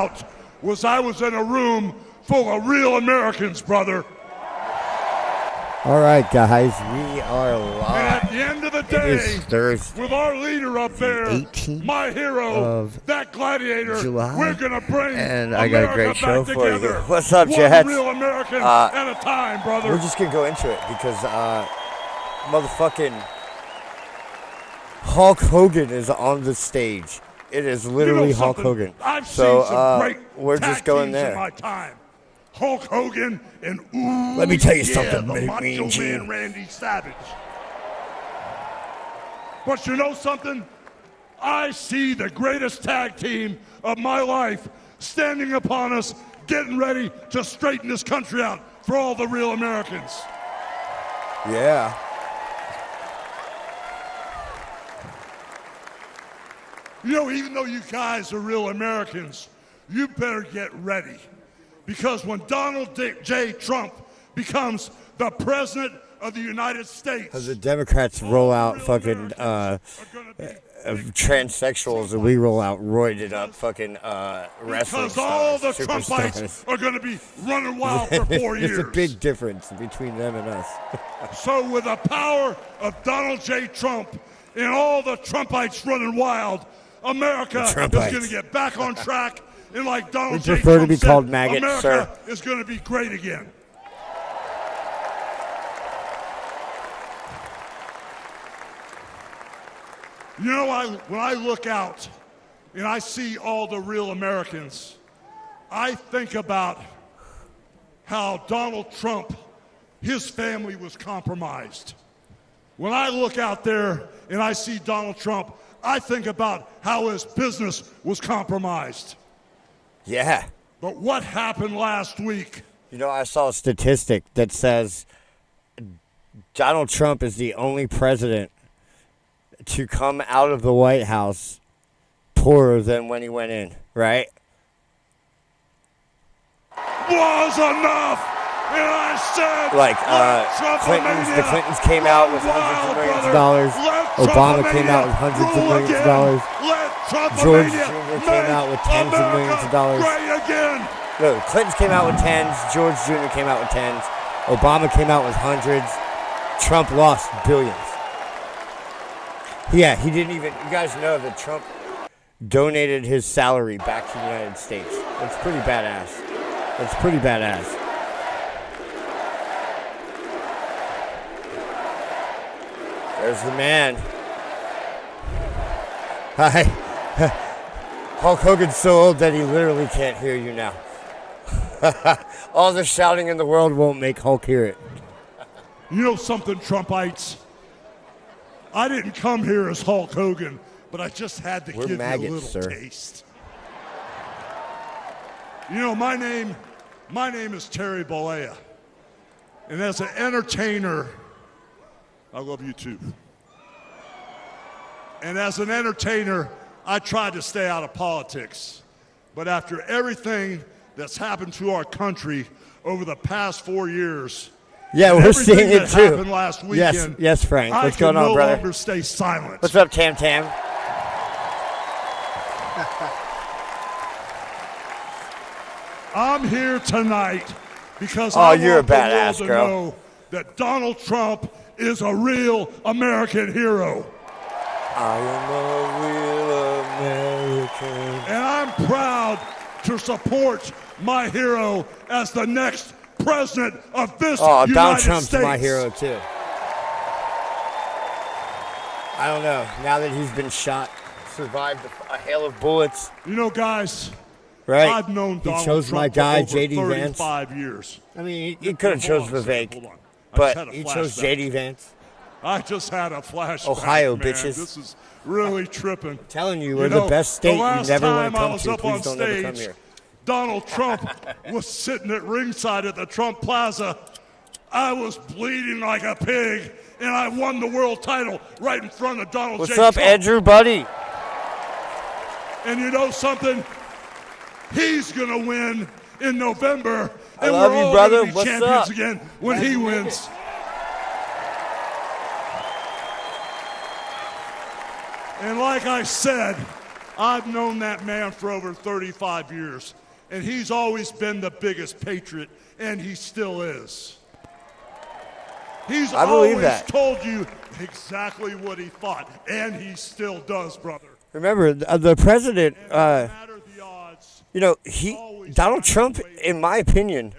out was I was in a room full of real Americans, brother. All right, guys, we are live. And at the end of the day, Thursday, with our leader up there, my hero, that gladiator, July, we're going to bring and I got a great show for you. Together. What's up, One Jets? real American at a time, brother. We're just going to go into it because motherfucking Hulk Hogan is on the stage. It is literally Hulk Hogan. I've seen some great we're just going there. In my time. Hulk Hogan and let me tell you something, the Macho Man Randy Savage. But you know something? I see the greatest tag team of my life standing upon us, getting ready to straighten this country out for all the real Americans. Yeah. You know, even though you guys are real Americans, you better get ready. Because when Donald J. Trump becomes the president of the United States, as the Democrats roll out fucking transsexuals and we roll out roided up fucking wrestling because all the superstars. Trumpites are going to be running wild for 4 years. There's a big difference between them and us. So with the power of Donald J. Trump and all the Trumpites running wild, America is going to get back on track. And like Donald J. prefer Trump to be said, called maggots, America sir. is going to be great again. You know, when I look out and I see all the real Americans, I think about how Donald Trump, his family was compromised. When I look out there and I see Donald Trump, I think about how his business was compromised. Yeah. But what happened last week? You know, I saw a statistic that says Donald Trump is the only president to come out of the White House poorer than when he went in, right? Was enough! And I said, like, the Clintons came out with hundreds of millions of dollars. Obama came out with hundreds of millions of dollars. George Jr. came out with tens of millions of dollars. No, the Clintons came out with tens. George Jr. came out with tens. Obama came out with hundreds. Trump lost billions. Yeah, he didn't even... You guys know that Trump donated his salary back to the United States. That's pretty badass. That's pretty badass. There's the man. Hi. Hulk Hogan's so old that he literally can't hear you now. All the shouting in the world won't make Hulk hear it. You know something, Trumpites? I didn't come here as Hulk Hogan, but I just had to give you a little taste. You know, my name is Terry Bollea. And as an entertainer, I love you too. And as an entertainer, I tried to stay out of politics. But after everything that's happened to our country over the past 4 years, yeah, we're seeing it too. Last weekend, yes, Frank. What's going on, brother? I can no longer stay silent. What's up, Tam Tam? I'm here tonight because I want you're a the badass, world to girl. know that Donald Trump is a real American hero. I am a real American. And I'm proud to support my hero as the next president of this United States. Donald Trump's my hero, too. I don't know. Now that he's been shot, survived a hail of bullets. You know, guys, right? I've known Donald chose Trump my guy, for over JD Vance. 35 years. I mean, he could have chose Vivek, but he chose JD Vance. I just had a flashback. Ohio, man. bitches. This is really tripping. I'm telling you, we're the best state you never want to come to. Please don't ever come here. Donald Trump was sitting at ringside at the Trump Plaza. I was bleeding like a pig, and I won the world title right in front of Donald J. What's up, Trump. Andrew, buddy? And you know something? He's going to win in November, I and love we're you, all brother. going to be What's champions up? again when he wins. And like I said, I've known that man for over 35 years, and he's always been the biggest patriot, and he still is. He's always told you exactly what he thought, and he still does, brother. Remember, the president, Donald Trump, in my opinion,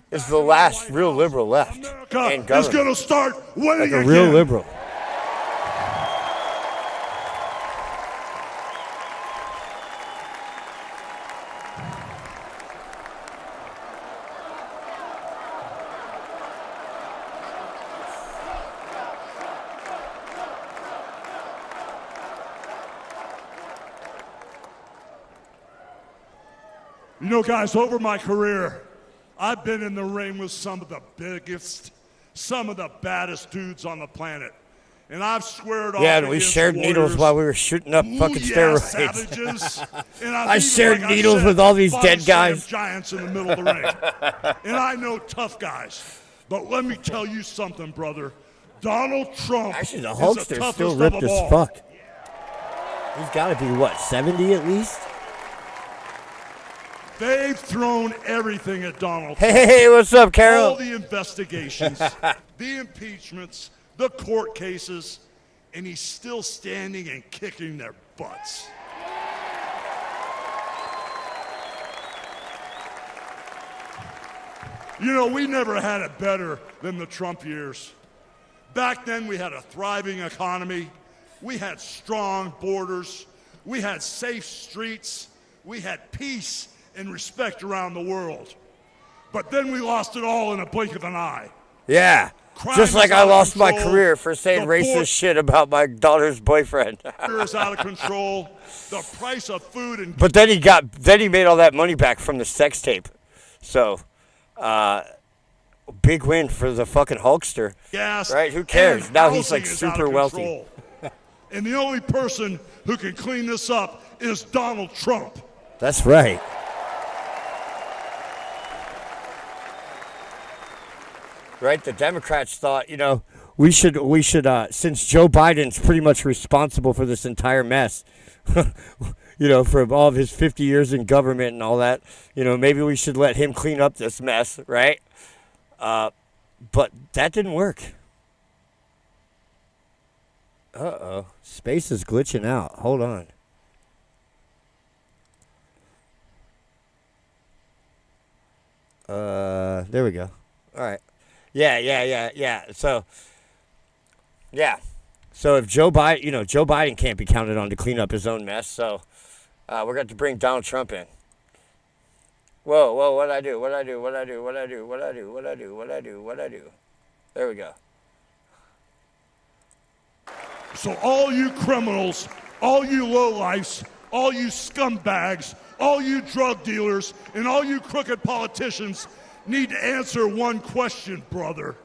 is the last real liberal left in government. Is going to start winning like a real liberal. You know, guys, over my career, I've been in the ring with some of the biggest, some of the baddest dudes on the planet. And I've squared off. Yeah, and we shared needles while we were shooting up fucking steroids. Savages. And I shared needles with all these dead guys. Giants in the middle of the ring. And I know tough guys. But let me tell you something, brother. Donald Trump. Actually, the Hulkster's still ripped as fuck. He's got to be, what, 70 at least? They've thrown everything at Donald Trump. Hey, what's up, Carol? All the investigations, the impeachments, the court cases, and he's still standing and kicking their butts. You know, we never had it better than the Trump years. Back then, we had a thriving economy. We had strong borders. We had safe streets. We had peace and respect around the world. But then we lost it all in a blink of an eye. Yeah. Just like I lost my career for saying racist shit about my daughter's boyfriend. Is out of control. The price of food and But then he made all that money back from the sex tape. So, big win for the fucking Hulkster. Gas. Right? Who cares? Now he's like super wealthy. And the only person who can clean this up is Donald Trump. That's right. Right, the Democrats thought, we should, since Joe Biden's pretty much responsible for this entire mess, for all of his 50 years in government and all that, maybe we should let him clean up this mess, right? But that didn't work. Uh-oh, SpaysE is glitching out. Hold on. There we go. All right. Yeah. So if Joe Biden can't be counted on to clean up his own mess, so we're going to bring Donald Trump in. Whoa, what'd I do? There we go. So all you criminals, all you lowlifes, all you scumbags, all you drug dealers, and all you crooked politicians need to answer one question, brother.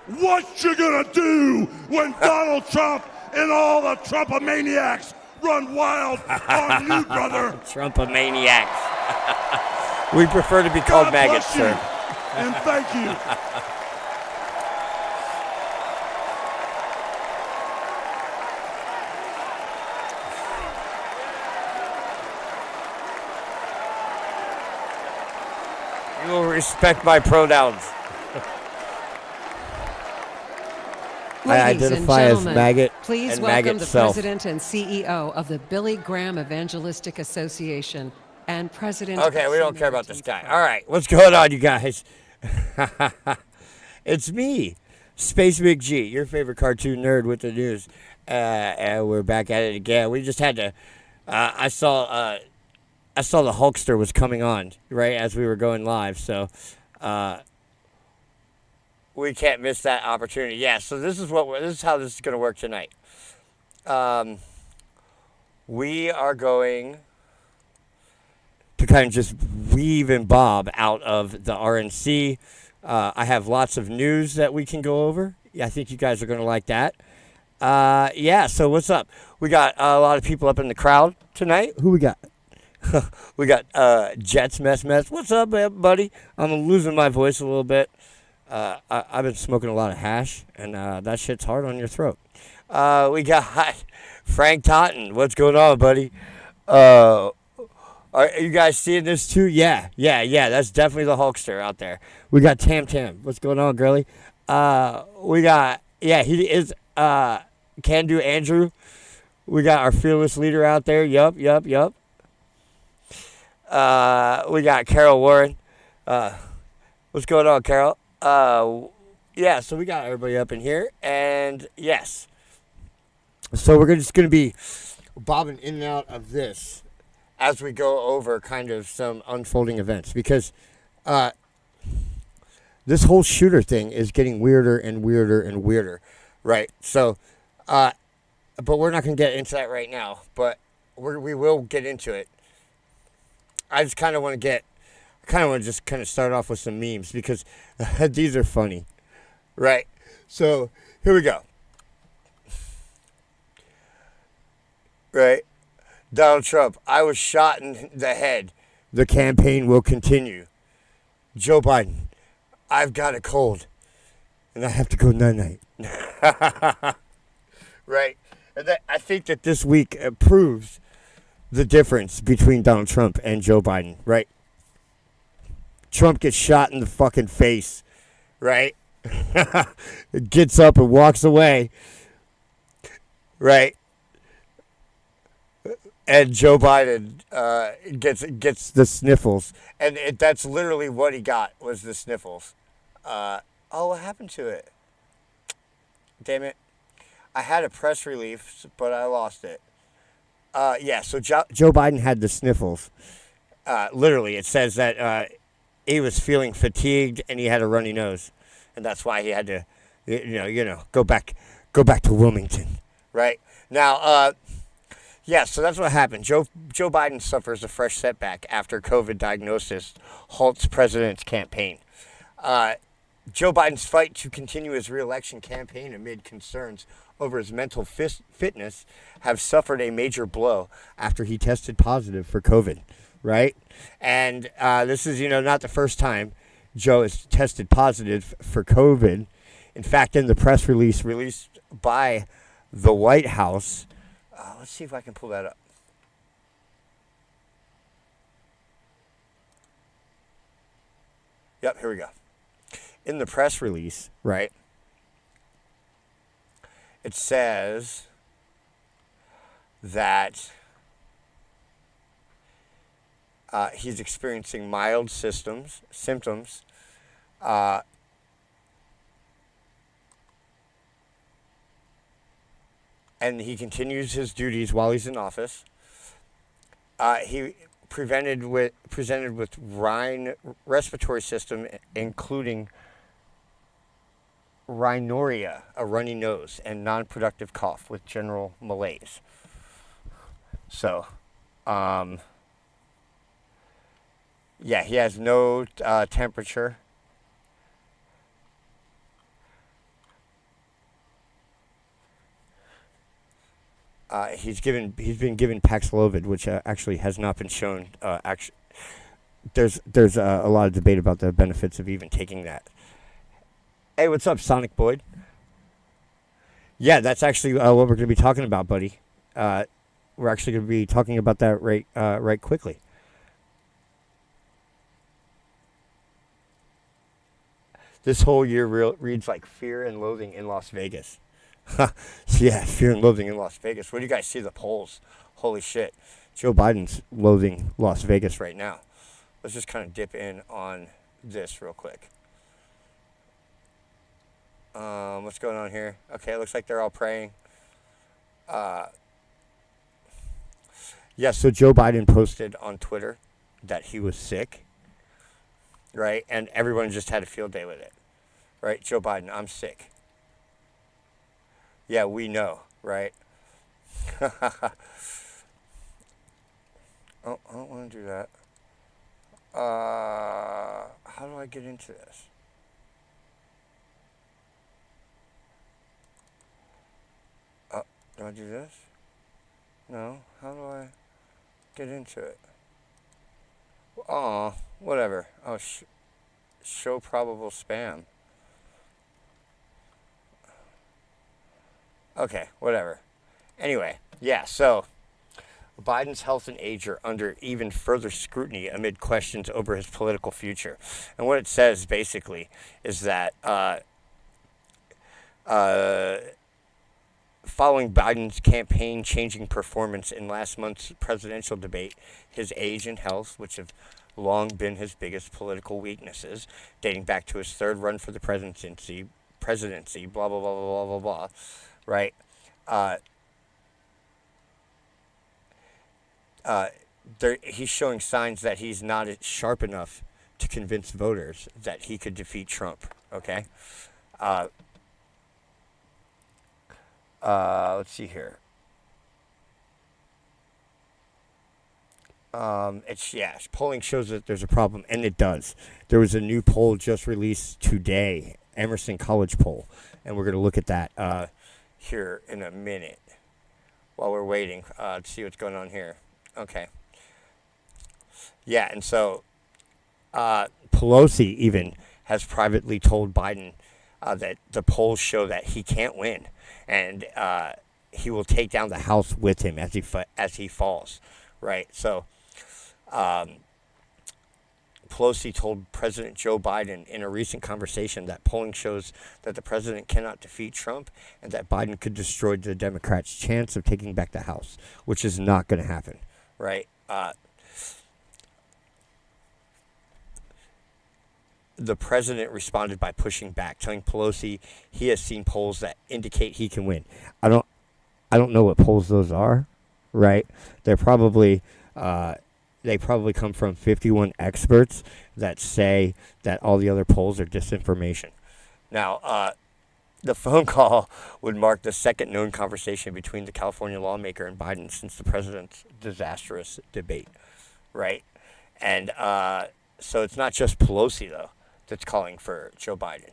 What you gonna do when Donald Trump and all the Trumpomaniacs run wild on you, brother? Trumpomaniacs. We prefer to be called maggots, sir. And thank you. You will respect my pronouns. I identify as maggot please and welcome maggot the self. President and CEO of the Billy Graham Evangelistic Association and President. Okay, we don't care about this guy. All right, what's going on, you guys? It's me, Space Big G, your favorite cartoon nerd with the news. And we're back at it again. We just had to. I saw the Hulkster was coming on right as we were going live, so we can't miss that opportunity. Yeah, so this is how this is going to work tonight. We are going to kind of just weave and bob out of the RNC. I have lots of news that we can go over. I think you guys are going to like that. Yeah, so what's up? We got a lot of people up in the crowd tonight. Who we got? We got Jets Mess. What's up, buddy? I'm losing my voice a little bit. I've been smoking a lot of hash, and that shit's hard on your throat. We got Frank Totten, what's going on, buddy? Are you guys seeing this too? Yeah. That's definitely the Hulkster out there. We got Tam Tam. What's going on, girly? We got he is Can Do Andrew. We got our fearless leader out there. Yup. We got Carol Warren. What's going on, Carol? Yeah, so we got everybody up in here, and yes. So we're just going to be bobbing in and out of this as we go over kind of some unfolding events, because this whole shooter thing is getting weirder and weirder and weirder, right? So, but we're not going to get into that right now, but we will get into it. I just kind of want to just kind of start off with some memes, because these are funny, right? So here we go. Right? Donald Trump, I was shot in the head. The campaign will continue. Joe Biden, I've got a cold, and I have to go night-night. Right? And I think that this week proves the difference between Donald Trump and Joe Biden, right? Trump gets shot in the fucking face, right? Gets up and walks away, right? And Joe Biden gets the sniffles, and that's literally what he got, was the sniffles. What happened to it? Damn it! I had a press release, but I lost it. So Joe Biden had the sniffles. Literally, it says that he was feeling fatigued and he had a runny nose, and that's why he had to, go back to Wilmington, right? Now, so that's what happened. Joe Biden suffers a fresh setback after COVID diagnosis halts president's campaign. Joe Biden's fight to continue his re-election campaign amid concerns over his mental fitness have suffered a major blow after he tested positive for COVID, right? And this is, not the first time Joe has tested positive for COVID. In fact, in the press release released by the White House, let's see if I can pull that up. Yep, here we go. In the press release, right, it says that he's experiencing mild symptoms, and he continues his duties while he's in office. He presented with respiratory system, including rhinorrhea, a runny nose, and non-productive cough with general malaise. So, he has no temperature. He's been given Paxlovid, which actually has not been shown. There's a lot of debate about the benefits of even taking that. Hey, what's up, Sonic Boyd? Yeah, that's actually what we're going to be talking about, buddy. We're actually going to be talking about that right quickly. This whole year reads like Fear and Loathing in Las Vegas. Yeah, Fear and Loathing in Las Vegas. Where do you guys see the polls? Holy shit. Joe Biden's loathing Las Vegas right now. Let's just kind of dip in on this real quick. What's going on here? Okay, it looks like they're all praying. So Joe Biden posted on Twitter that he was sick, right? And everyone just had a field day with it, right? Joe Biden, I'm sick. Yeah, we know, right? Oh, I don't want to do that. How do I get into this? Do I do this? No. How do I get into it? Oh, whatever. Oh, show probable spam. Okay, whatever. Anyway, yeah, so Biden's health and age are under even further scrutiny amid questions over his political future. And what it says, basically, is that following Biden's campaign-changing performance in last month's presidential debate, his age and health, which have long been his biggest political weaknesses, dating back to his third run for the presidency, blah, blah, blah, blah, blah, blah, right? He's showing signs that he's not sharp enough to convince voters that he could defeat Trump, okay? Let's see here. Polling shows that there's a problem, and it does. There was a new poll just released today, Emerson College poll, and we're going to look at that here in a minute while we're waiting to see what's going on here. Okay. Yeah, and so Pelosi even has privately told Biden that the polls show that he can't win, and he will take down the House with him as he falls, right? So Pelosi told President Joe Biden in a recent conversation that polling shows that the president cannot defeat Trump and that Biden could destroy the Democrats' chance of taking back the House, which is not going to happen, right? The president responded by pushing back, telling Pelosi he has seen polls that indicate he can win. I don't know what polls those are, right? They probably come from 51 experts that say that all the other polls are disinformation. Now, the phone call would mark the second known conversation between the California lawmaker and Biden since the president's disastrous debate, right? And so it's not just Pelosi, though, that's calling for Joe Biden,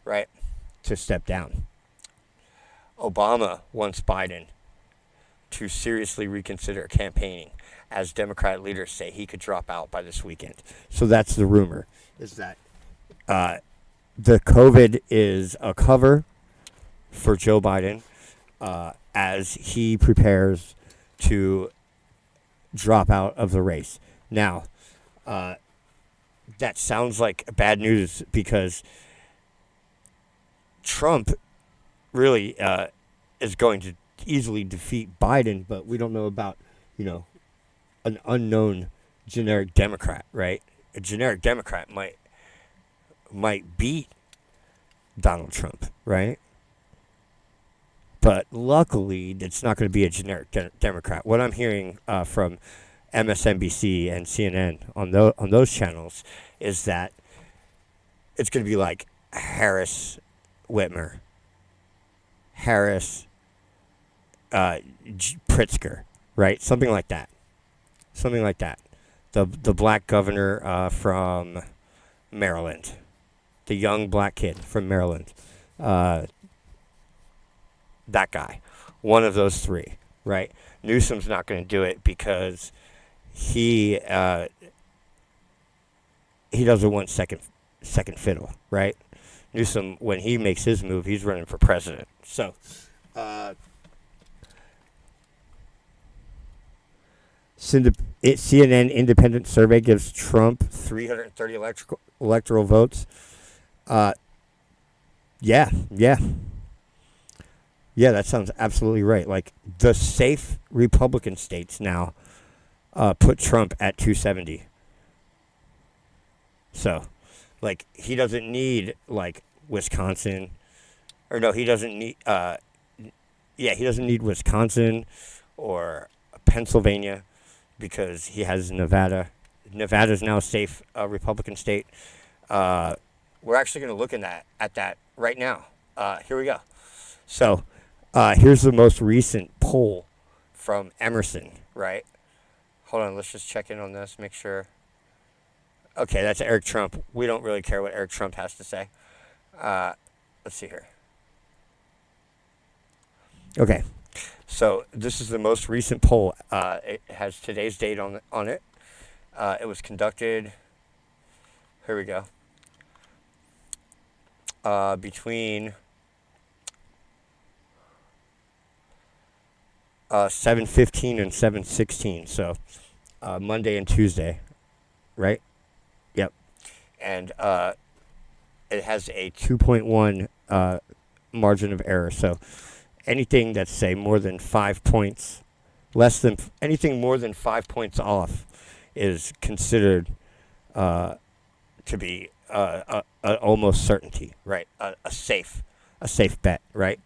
right, to step down. Obama wants Biden to seriously reconsider campaigning, as Democrat leaders say he could drop out by this weekend. So that's the rumor, is that the COVID is a cover for Joe Biden as he prepares to drop out of the race. Now, that sounds like bad news because Trump really is going to easily defeat Biden, but we don't know about, an unknown generic Democrat, right? A generic Democrat might beat Donald Trump, right? But luckily, it's not going to be a generic Democrat. What I'm hearing from MSNBC and CNN on those channels is that it's going to be like Harris, Whitmer, Harris, Pritzker, right? Something like that. The black governor from Maryland, the young black kid from Maryland, that guy, one of those three, right? Newsom's not going to do it because he doesn't want second fiddle, right? Newsom, when he makes his move, he's running for president. So, CNN independent survey gives Trump 330 electoral votes. Yeah, that sounds absolutely right. Like, the safe Republican states now put Trump at 270. So, like, he doesn't need, like, Wisconsin. Or no, he doesn't need, he doesn't need Wisconsin or Pennsylvania because he has Nevada. Nevada's now a safe Republican state. We're actually going to look at that right now. Here we go. So, here's the most recent poll from Emerson, right? Hold on, let's just check in on this, make sure. Okay, that's Eric Trump. We don't really care what Eric Trump has to say. Let's see here. Okay, so this is the most recent poll. It has today's date on it. It was conducted, here we go, between 7:15 and 7:16. So Monday and Tuesday, right? Yep. And it has a 2.1 margin of error. So anything that's, say, more than 5 points, anything more than 5 points off is considered to be a almost certainty, right? A safe bet, right?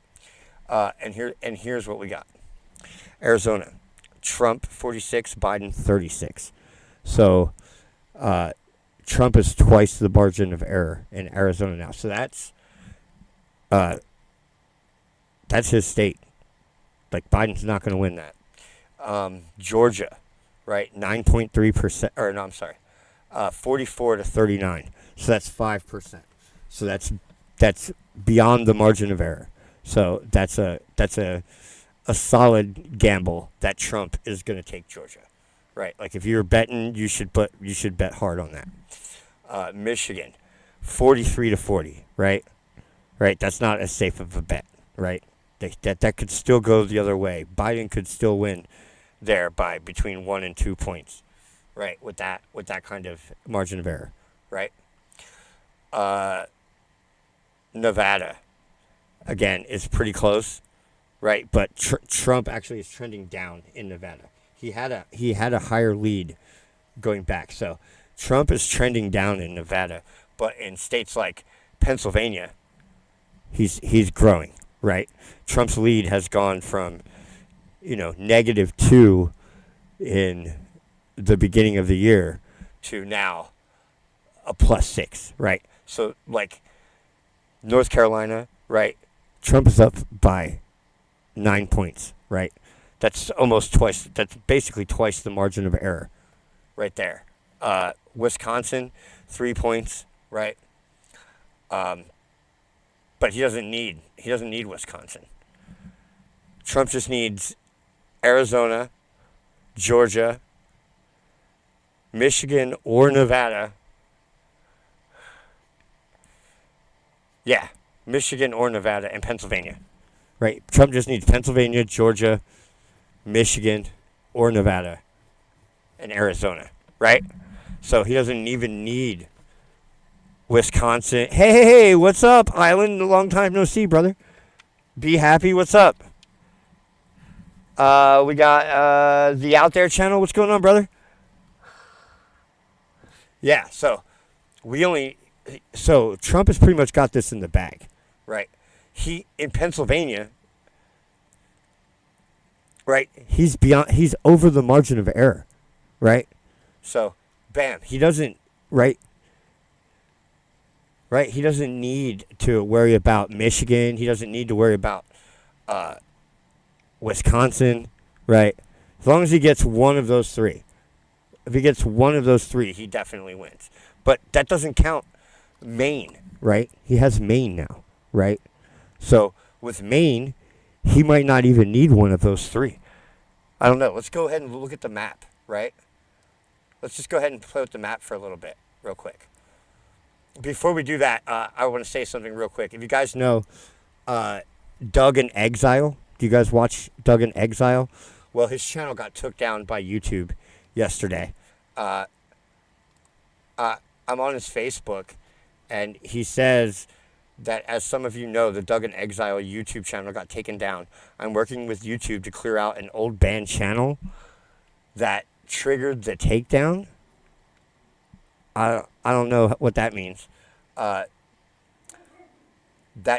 And here's what we got. Arizona, Trump 46, Biden 36. So Trump is twice the margin of error in Arizona now. So that's his state. Like, Biden's not going to win that. Georgia, right? 9.3%. Or no, I'm sorry. 44 to 39. So that's 5%. So that's beyond the margin of error. So that's a solid gamble that Trump is going to take Georgia, right? Like, if you're betting, you should bet hard on that. Michigan, 43 to 40, right? Right. That's not as safe of a bet, right? That could still go the other way. Biden could still win there by between 1 and 2 points, right? With that kind of margin of error, right? Nevada, again, is pretty close, right? But Trump actually is trending down in Nevada. He had a higher lead going back, so Trump is trending down in Nevada. But in states like Pennsylvania, he's growing, right? Trump's lead has gone from, -2 in the beginning of the year to now a +6, right? So, like, North Carolina, right? Trump is up by 9 points, right? That's basically twice the margin of error right there. Wisconsin, 3 points, right? But he doesn't need Wisconsin. Trump just needs Arizona, Georgia, Michigan, or Nevada. Yeah, Michigan or Nevada and Pennsylvania, right? Trump just needs Pennsylvania, Georgia, Michigan, or Nevada, and Arizona, right? So he doesn't even need Wisconsin. Hey, what's up, Island? A long time no see, brother. Be happy, what's up? We got the Out There channel. What's going on, brother? Yeah, so Trump has pretty much got this in the bag, right? He, in Pennsylvania, right, he's over the margin of error, right? So, bam, he doesn't, right, he doesn't need to worry about Michigan. He doesn't need to worry about Wisconsin, right? As long as he gets one of those three. If he gets one of those three, he definitely wins. But that doesn't count Maine, right? He has Maine now, right? So with Maine, he might not even need one of those three. I don't know. Let's go ahead and look at the map, right? Let's just go ahead and play with the map for a little bit, real quick. Before we do that, I want to say something real quick. If you guys know Doug in Exile, do you guys watch Doug in Exile? Well, his channel got took down by YouTube yesterday. I'm on his Facebook, and he says that, as some of you know, the Doug in Exile YouTube channel got taken down. I'm working with YouTube to clear out an old banned channel that triggered the takedown. I don't know what that means. That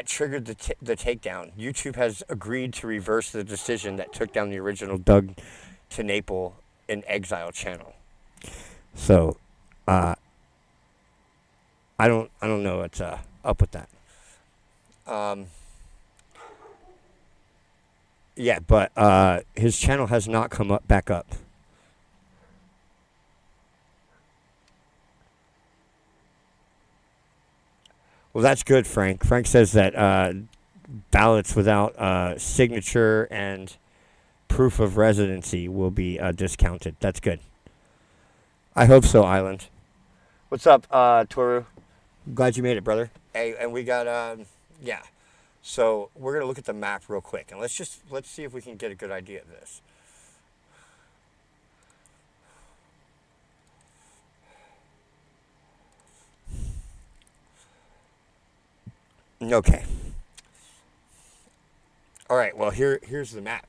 triggered the takedown. YouTube has agreed to reverse the decision that took down the original Doug to Naples in Exile channel. So, I don't know what's up with that. Yeah, but his channel has not come back up. Well, that's good, Frank. Frank says that ballots without signature and proof of residency will be discounted. That's good. I hope so, Island. What's up, Toru? Glad you made it, brother. Hey, and we got, So we're going to look at the map real quick, and let's see if we can get a good idea of this. Okay. All right. Well, here's the map.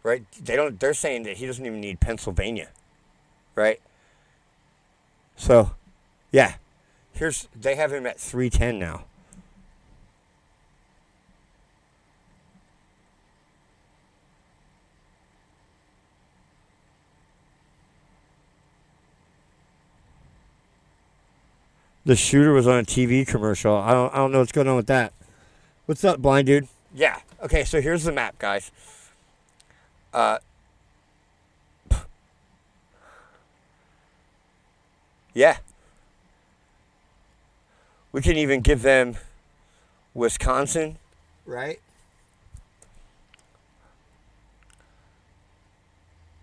Right? They're saying that he doesn't even need Pennsylvania. Right? So, yeah. They have him at 310 now. The shooter was on a TV commercial. I don't know what's going on with that. What's up, blind dude? Yeah. Okay, so here's the map, guys. Yeah. We can even give them Wisconsin, right?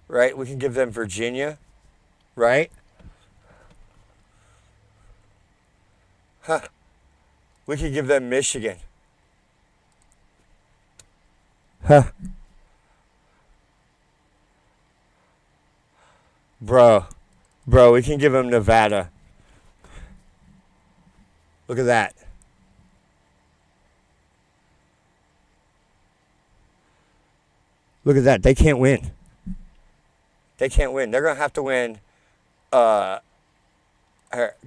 Right? We can give them Virginia, right? Huh. We could give them Michigan. Huh. Bro, we can give them Nevada. Look at that. Look at that. They can't win. They can't win. They're going to have to win.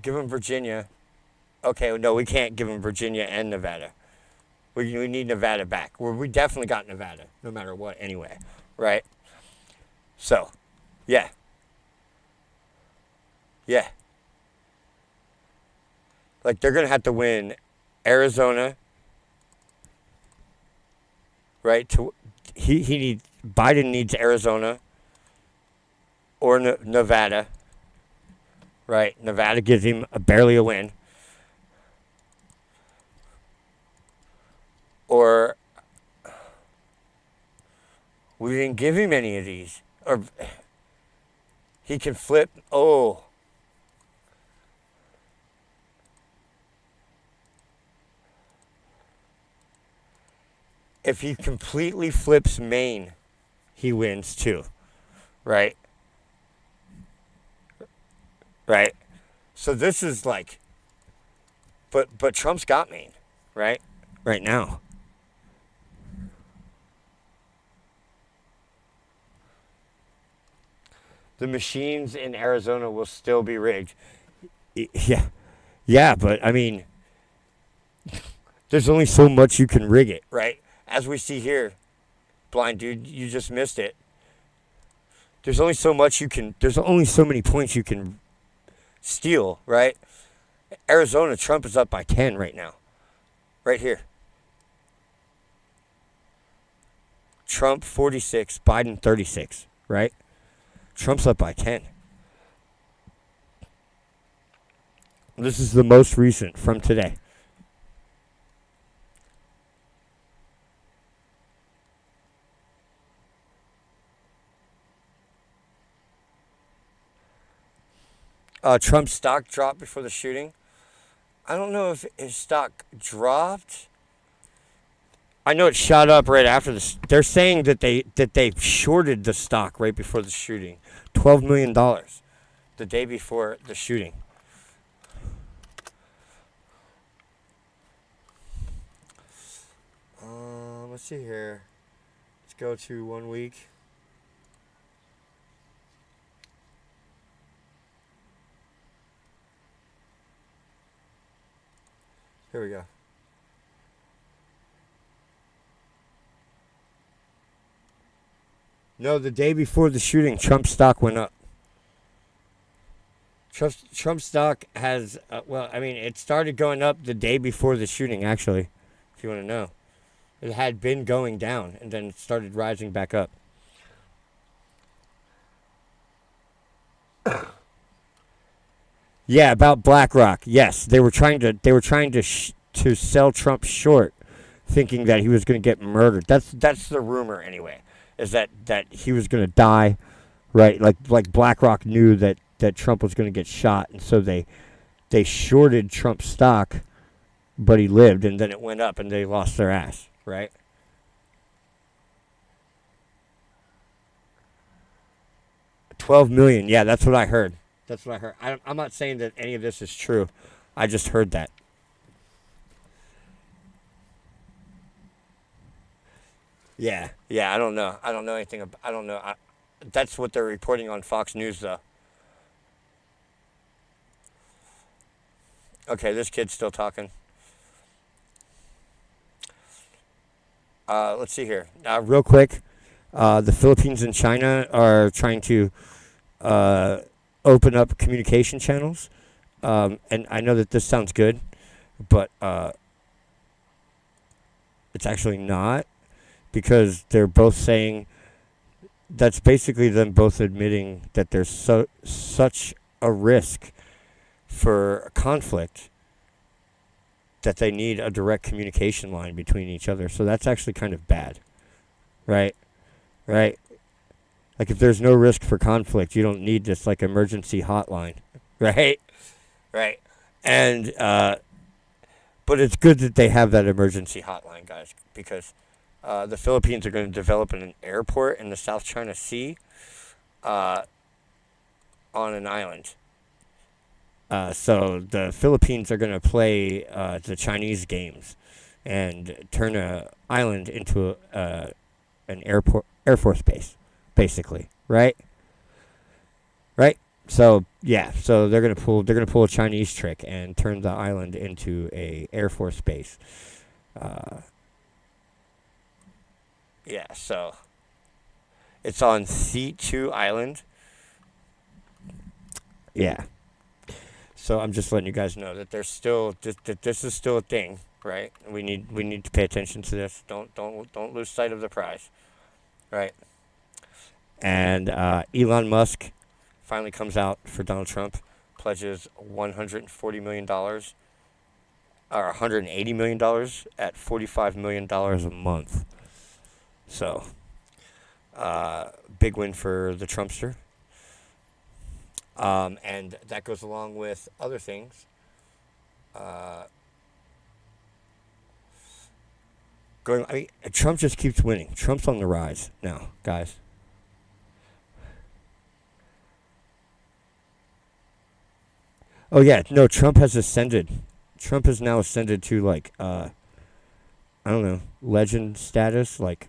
Give them Virginia. Okay, no, we can't give them Virginia and Nevada. We need Nevada back. We definitely got Nevada, no matter what, anyway. Right? So, yeah. Yeah. Like, they're going to have to win Arizona. Right? Biden needs Arizona or Nevada. Right? Nevada gives him barely a win. Or we didn't give him any of these. Or he can flip. Oh. If he completely flips Maine, he wins too. Right? Right? So this is like, but Trump's got Maine, right? Right now. The machines in Arizona will still be rigged. Yeah. Yeah, but I mean, there's only so much you can rig it, right? As we see here, blind dude, you just missed it. There's only so much there's only so many points you can steal, right? Arizona, Trump is up by 10 right now. Right here. Trump 46, Biden 36, right? Trump's up by 10. This is the most recent from today. Trump's stock dropped before the shooting. I don't know if his stock dropped. I know it shot up right after this. They're saying that they shorted the stock right before the shooting. $12 million the day before the shooting. Let's see here. Let's go to 1 week. Here we go. No, the day before the shooting, Trump's stock went up. Trump's stock has, it started going up the day before the shooting, actually, if you want to know. It had been going down, and then it started rising back up. Yeah, about BlackRock. Yes, they were trying to sell Trump short, thinking that he was going to get murdered. That's the rumor anyway. Is that he was going to die, right? Like BlackRock knew that Trump was going to get shot, and so they shorted Trump's stock but he lived, and then it went up, and they lost their ass, right? $12 million. Yeah, that's what I heard. That's what I heard. I'm not saying that any of this is true. I just heard that. Yeah, I don't know. I don't know anything about. I don't know. That's what they're reporting on Fox News, though. Okay, this kid's still talking. Let's see here. Real quick, the Philippines and China are trying to open up communication channels. And I know that this sounds good, but it's actually not, because they're both saying that's basically them both admitting that there's such a risk for conflict that they need a direct communication line between each other. So that's actually kind of bad, right? Right? Like, if there's no risk for conflict, you don't need this, like, emergency hotline, right? Right. And, but it's good that they have that emergency hotline, guys, because the Philippines are going to develop an airport in the South China Sea on an island. So the Philippines are going to play the Chinese games and turn an island into an Air Force base, basically, right? Right. So yeah, so they're gonna pull a Chinese trick and turn the island into a Air Force base. Yeah, so it's on C2 Island. Yeah. So I'm just letting you guys know that there's still that this is still a thing, right? We need to pay attention to this. Don't lose sight of the prize, right? And Elon Musk finally comes out for Donald Trump, pledges $140 million, or $180 million at $45 million a month. So, big win for the Trumpster. And that goes along with other things. Trump just keeps winning. Trump's on the rise now, guys. Oh yeah, no, Trump has ascended. Trump has now ascended to, like, I don't know, legend status, like,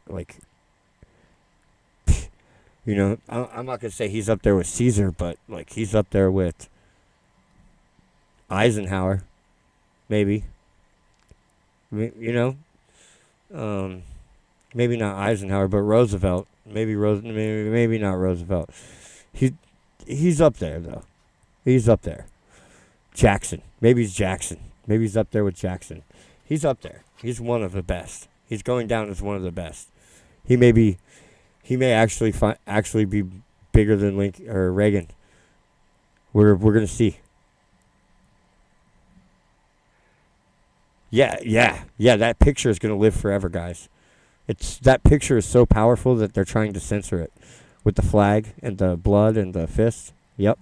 you know, I'm not gonna say he's up there with Caesar, but, like, he's up there with Eisenhower, maybe. You know, maybe not Eisenhower, but Roosevelt. Maybe not Roosevelt. He's up there though. He's up there. Jackson. Maybe he's Jackson. Maybe he's up there with Jackson. He's up there. He's one of the best. He's going down as one of the best. He may actually be bigger than Lincoln or Reagan. We're gonna see. Yeah. That picture is gonna live forever, guys. That picture is so powerful that they're trying to censor it with the flag and the blood and the fist. Yep.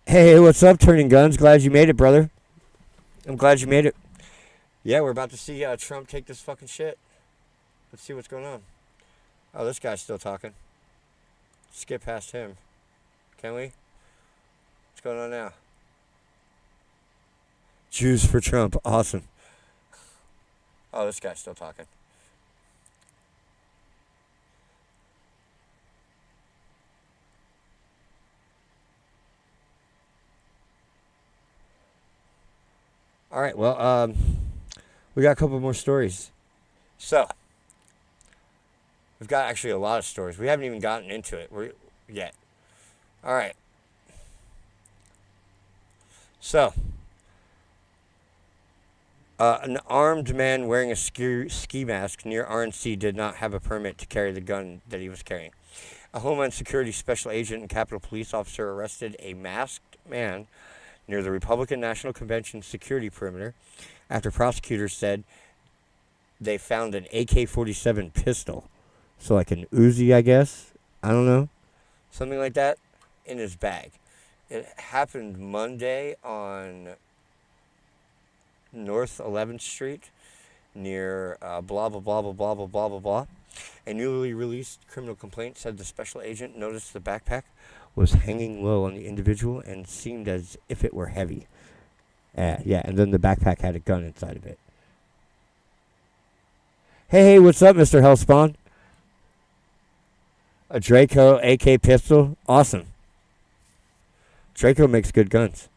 Hey, what's up, Turning Guns? Glad you made it, brother. I'm glad you made it. Yeah, we're about to see Trump take this fucking shit. Let's see what's going on. Oh, this guy's still talking. Skip past him. Can we? What's going on now? Jews for Trump. Awesome. Oh, this guy's still talking. All right, well, we got a couple more stories. So, we've got actually a lot of stories. We haven't even gotten into it yet. All right. So, an armed man wearing a ski mask near RNC did not have a permit to carry the gun that he was carrying. A Homeland Security Special Agent and Capitol Police officer arrested a masked man near the Republican National Convention security perimeter after prosecutors said they found an AK-47 pistol. So like an Uzi, I guess. I don't know. something like that, in his bag. It happened Monday on North 11th Street near blah, blah, blah, blah, blah, blah, blah, blah, blah. A newly released criminal complaint said the special agent noticed the backpack was hanging low on the individual and seemed as if it were heavy. Yeah, and then the backpack had a gun inside of it. Hey, what's up, Mr. Hellspawn? A Draco AK pistol? Awesome. Draco makes good guns.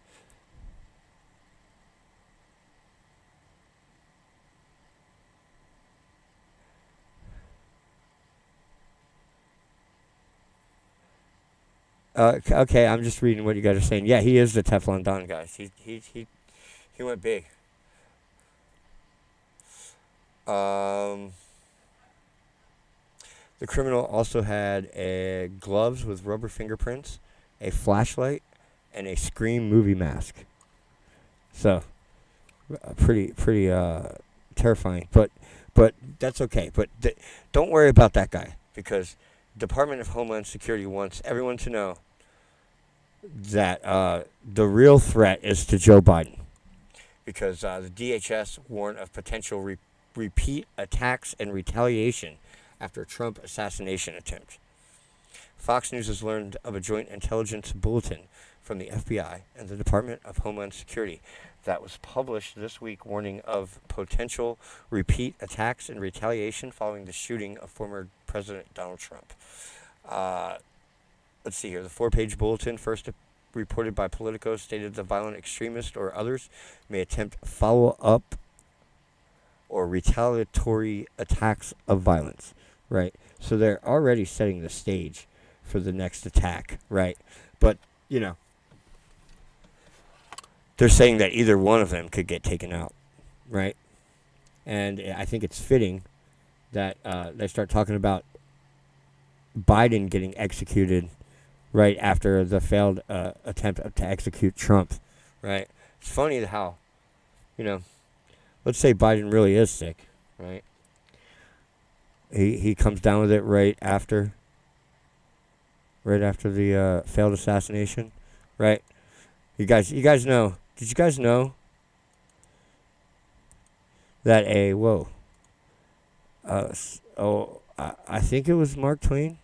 Okay, I'm just reading what you guys are saying. Yeah, he is the Teflon Donald, guys. He went big. The criminal also had gloves with rubber fingerprints, a flashlight, and a Scream movie mask. So, pretty terrifying. But that's okay. But don't worry about that guy, because Department of Homeland Security wants everyone to know that the real threat is to Joe Biden, because the DHS warned of potential repeat attacks and retaliation after a Trump assassination attempt. Fox News has learned of a joint intelligence bulletin from the FBI and the Department of Homeland Security that was published this week, warning of potential repeat attacks and retaliation following the shooting of former President Donald Trump. Let's see here. The 4-page bulletin, first reported by Politico, stated the violent extremist or others may attempt follow-up or retaliatory attacks of violence, right? So they're already setting the stage for the next attack, right? But, you know, they're saying that either one of them could get taken out, right? And I think it's fitting that they start talking about Biden getting executed right after the failed attempt to execute Trump, right? It's funny how, you know, let's say Biden really is sick, right? He comes down with it right after the failed assassination, right? You guys know? Did you guys know that I think it was Mark Twain,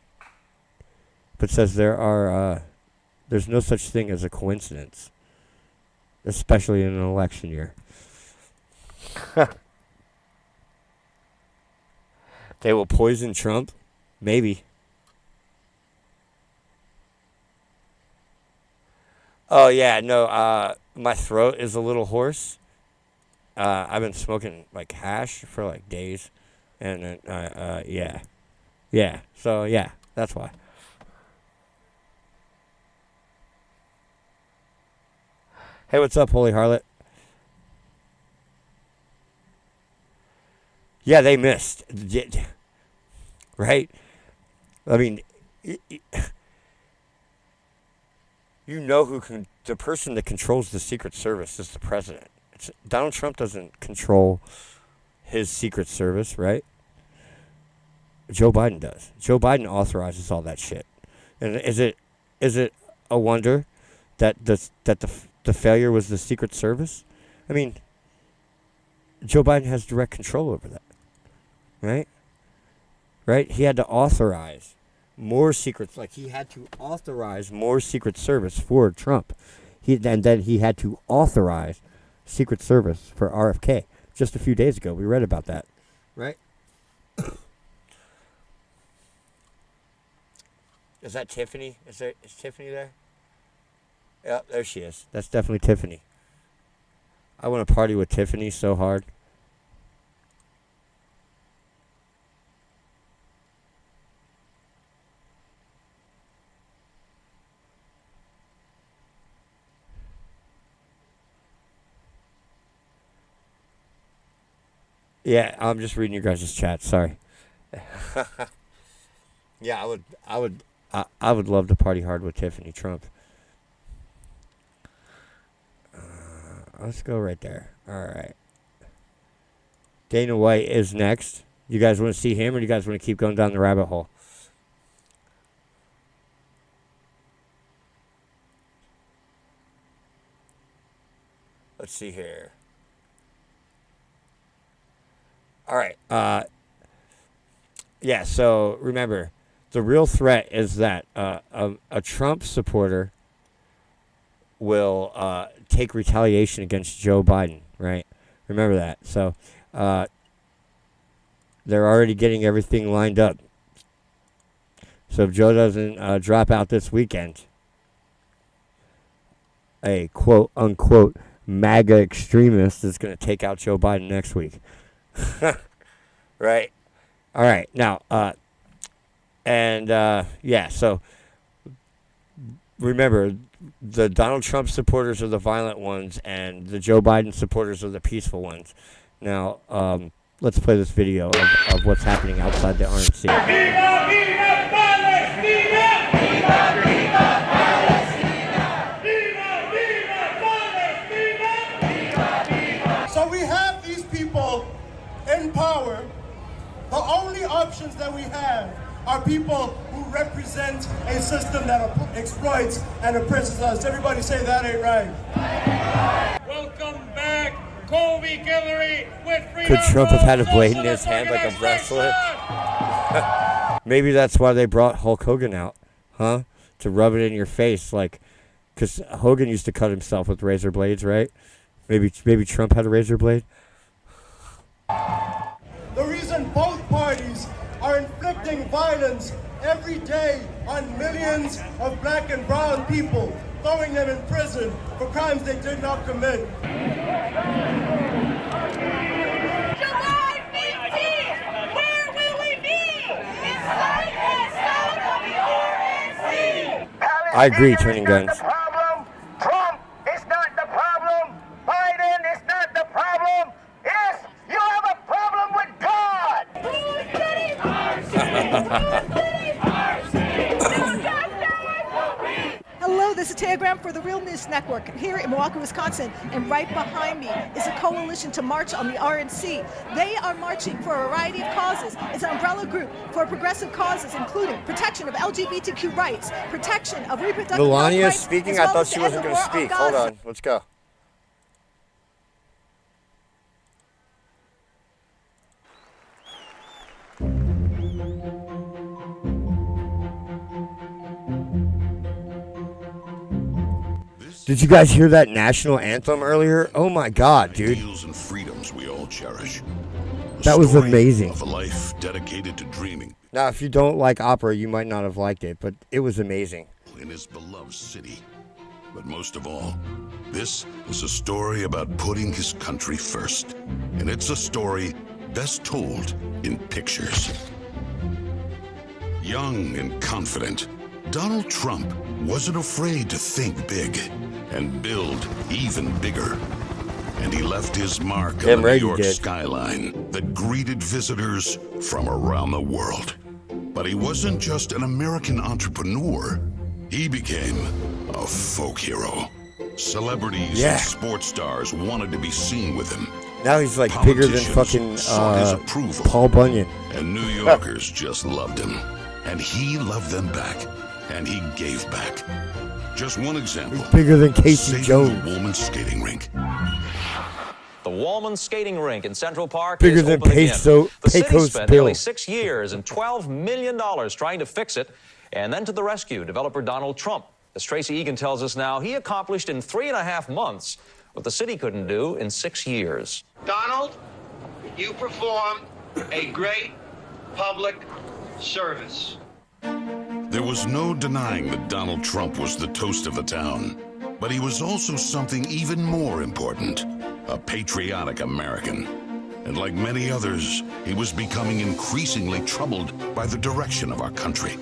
but says there's no such thing as a coincidence, especially in an election year. They will poison Trump? Maybe. Oh, yeah, no, my throat is a little hoarse. I've been smoking, like, hash for, like, days. And, yeah. Yeah, so, yeah, that's why. Hey, what's up, Holy Harlot? Yeah, they missed. Right? I mean, you know the person that controls the Secret Service is the president. Donald Trump doesn't control his Secret Service, right? Joe Biden does. Joe Biden authorizes all that shit. And is it a wonder that the failure was the Secret Service? I mean, Joe Biden has direct control over that, right? Right? He had to authorize more secrets. Like, he had to authorize more Secret Service for Trump. And then he had to authorize Secret Service for RFK. Just a few days ago, we read about that, right? Is that Tiffany? Is Tiffany there? Yeah, there she is. That's definitely Tiffany. I want to party with Tiffany so hard. Yeah, I'm just reading your guys' chat. Sorry. Yeah, I would love to party hard with Tiffany Trump. Let's go right there. All right. Dana White is next. You guys want to see him, or do you guys want to keep going down the rabbit hole? Let's see here. All right. Yeah, so remember, the real threat is that a Trump supporter will take retaliation against Joe Biden, right? Remember that. So they're already getting everything lined up. So if Joe doesn't drop out this weekend, a quote-unquote MAGA extremist is going to take out Joe Biden next week. Right? All right. Now, yeah, so remember, the Donald Trump supporters are the violent ones, and the Joe Biden supporters are the peaceful ones. Now, let's play this video of what's happening outside the RNC. Viva, viva Palestina! Viva, viva Palestina! Viva, viva Palestina! Viva, viva! So we have these people in power. The only options that we have are people who represent a system that exploits and oppresses us. Everybody say that ain't right. Welcome back, Colby Guillory with freedom. Could Trump have had a blade in his hand like a wrestler? Maybe that's why they brought Hulk Hogan out, huh? To rub it in your face, like, because Hogan used to cut himself with razor blades, right? Maybe Trump had a razor blade. The reason both parties are inflicting violence every day on millions of black and brown people, throwing them in prison for crimes they did not commit. July 15th, where will we be? Inside and south of the RNC. I agree, turning guns. Palestine is not the problem. Trump is not the problem. Biden is not the problem. Yes, you have a problem with God. Hello, this is Telegram for the Real News Network. I'm here in Milwaukee, Wisconsin, and right behind me is a coalition to march on the RNC. They are marching for a variety of causes. It's an umbrella group for progressive causes, including protection of LGBTQ rights, protection of reproductive Melania rights, speaking? as I well thought as she to end wasn't the going to war on speak. Hold Gaza. on. Let's go. Did you guys hear that national anthem earlier? Oh my God, dude. Ideals and freedoms we all cherish. That was amazing. Of a life dedicated to dreaming. Now, if you don't like opera, you might not have liked it, but it was amazing. In his beloved city. But most of all, this is a story about putting his country first. And it's a story best told in pictures. Young and confident, Donald Trump wasn't afraid to think big and build even bigger. And he left his mark on the New York skyline that greeted visitors from around the world. But he wasn't just an American entrepreneur. He became a folk hero. Celebrities and sports stars wanted to be seen with him. Now he's like bigger than fucking Paul Bunyan. And New Yorkers just loved him. And he loved them back. And he gave back. Just one example. He's bigger than Casey Jones. The Woolman Skating Rink. The Woolman Skating Rink in Central Park bigger is than open again. The city Pecos spent Bill. nearly 6 years and $12 million trying to fix it. And then to the rescue, developer Donald Trump. As Tracy Egan tells us now, he accomplished in 3.5 months what the city couldn't do in 6 years. Donald, you performed a great public service. There was no denying that Donald Trump was the toast of the town. But he was also something even more important, a patriotic American. And like many others, he was becoming increasingly troubled by the direction of our country.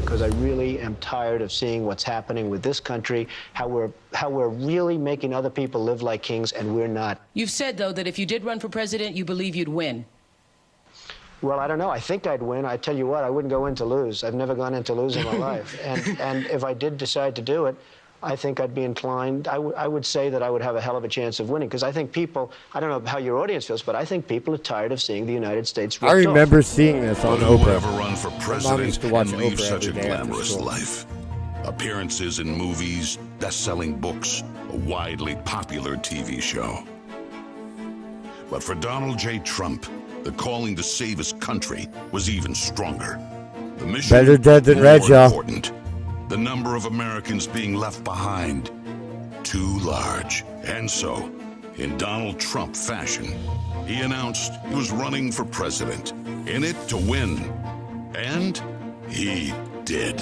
Because I really am tired of seeing what's happening with this country, how we're really making other people live like kings, and we're not. You've said, though, that if you did run for president, you believe you'd win. Well, I don't know. I think I'd win. I tell you what, I wouldn't go in to lose. I've never gone in to lose in my life. And if I did decide to do it, I think I'd be inclined. I would say that I would have a hell of a chance of winning, because I think people, I don't know how your audience feels, but I think people are tired of seeing the United States ripped I remember off. seeing this on But who would Oprah. ever run for Mom president used to watch and leave Oprah such a every day after glamorous school. life? Appearances in movies, best-selling books, a widely popular TV show. But for Donald J. Trump, the calling to save his country was even stronger. The mission better dead than more red, y'all. important. The number of Americans being left behind, too large. And so, in Donald Trump fashion, he announced he was running for president, in it to win. And he did.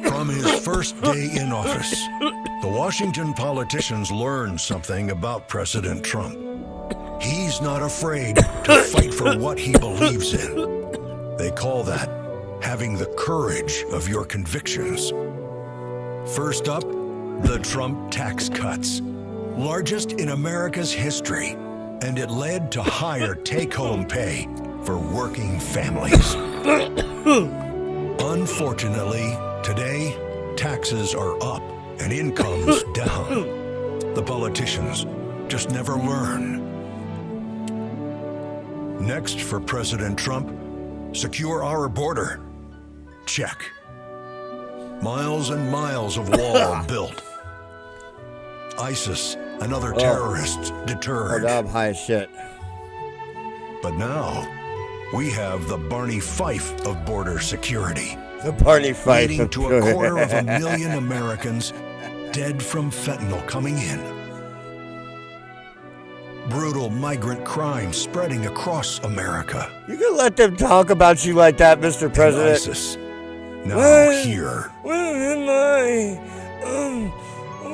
From his first day in office, the Washington politicians learned something about President Trump. He's not afraid to fight for what he believes in. They call that having the courage of your convictions. First up, the Trump tax cuts, largest in America's history, and it led to higher take-home pay for working families. Unfortunately, today, taxes are up and incomes down. The politicians just never learn. Next for President Trump, secure our border. Check. Miles and miles of wall built. ISIS and other terrorists deterred. I'm high as shit. But now, we have the Barney Fife of border security. The Barney Fife. Leading to 250,000 Americans dead from fentanyl coming in. Brutal migrant crime spreading across America. You can let them talk about you like that, Mr. President. And ISIS, now here. Where am I?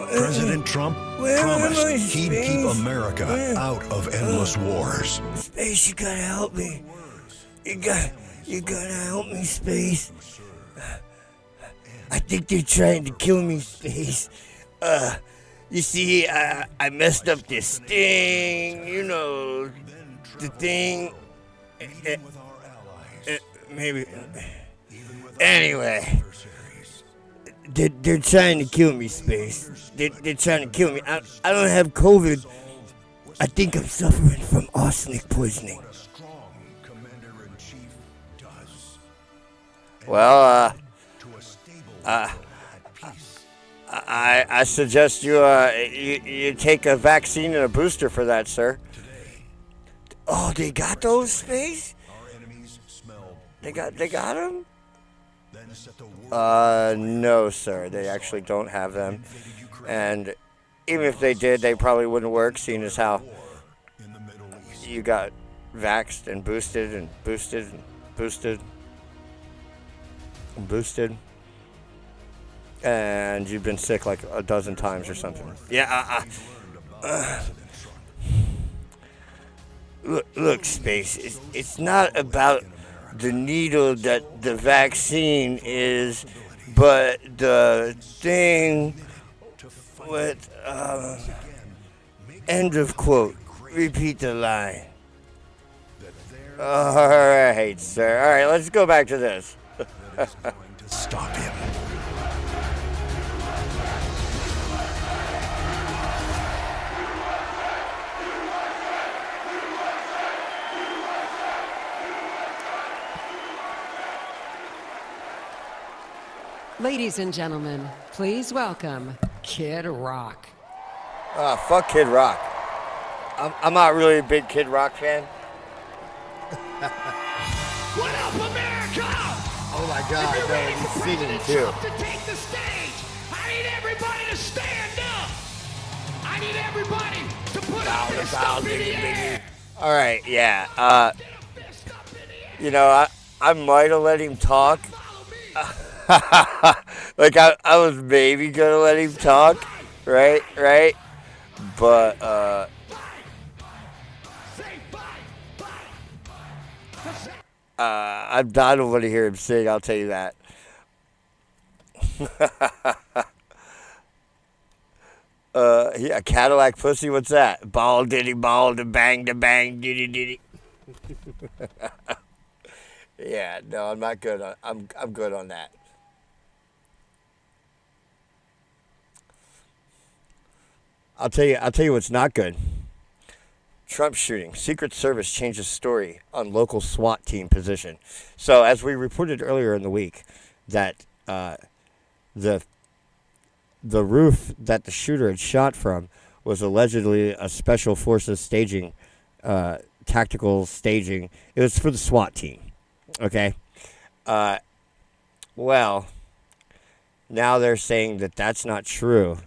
President Trump promised he'd keep America out of endless wars. SpaysE, you gotta help me. You gotta help me, SpaysE. I think they're trying to kill me, SpaysE. You see, I messed up this thing, you know, the thing. Maybe. Anyway, they're trying to kill me, SpaysE. They're trying to kill me. I don't have COVID. I think I'm suffering from arsenic poisoning. Well, I suggest you take a vaccine and a booster for that, sir. Oh, they got those, SpaysE? They got them? No, sir. They actually don't have them. And even if they did, they probably wouldn't work, seeing as how you got vaxxed and boosted and boosted and boosted and boosted. And you've been sick like a dozen times or something. Yeah, look, SpaysE, it's not about the needle that the vaccine is, but the thing with, end of quote. Repeat the line. All right, sir. All right, let's go back to this. Stop him. Ladies and gentlemen, please welcome Kid Rock. Fuck Kid Rock. I'm not really a big Kid Rock fan. What up, America? Oh my God, if you're ready no, for he's singing President too. Trump to take the stage, I need everybody to stand up. I need everybody to put up their stuff in the air. All right, yeah. You know, I might have let him talk. Like I was maybe gonna let him talk, right? But I don't want to hear him sing. I'll tell you that. Yeah, Cadillac pussy. What's that? Ball diddy ball da bang diddy diddy. Yeah, no, I'm not good. I'm good on that. I'll tell you what's not good. Trump shooting. Secret Service changes story on local SWAT team position. So, as we reported earlier in the week, that the roof that the shooter had shot from was allegedly a special forces staging, tactical staging. It was for the SWAT team. Okay? Well, now they're saying that that's not true.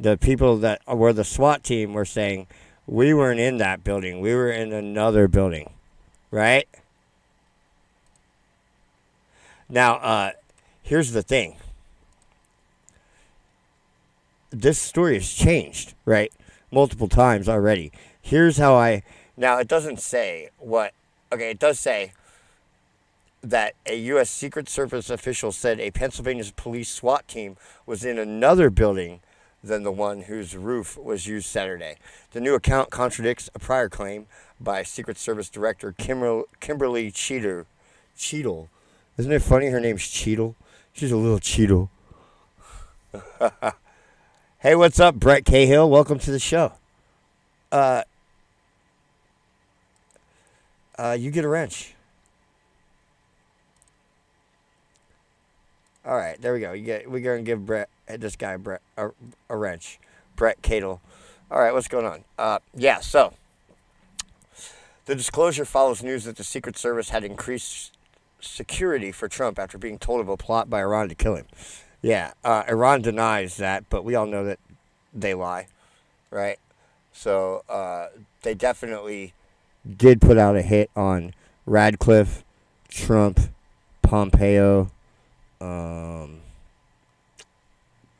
The people that were the SWAT team were saying, we weren't in that building. We were in another building. Right? Now, here's the thing. This story has changed, right? Multiple times already. Here's how now it doesn't say what, okay, it does say that a U.S. Secret Service official said a Pennsylvania police SWAT team was in another building than the one whose roof was used Saturday. The new account contradicts a prior claim by Secret Service Director Kimberly Cheadle. Isn't it funny her name's Cheadle? She's a little Cheadle. Hey, what's up, Brett Cahill? Welcome to the show. You get a wrench. All right, there we go. We're gonna give this guy a wrench. Brett Cahill. All right, what's going on? So the disclosure follows news that the Secret Service had increased security for Trump after being told of a plot by Iran to kill him. Yeah, Iran denies that, but we all know that they lie, right? So they definitely did put out a hit on Radcliffe, Trump, Pompeo,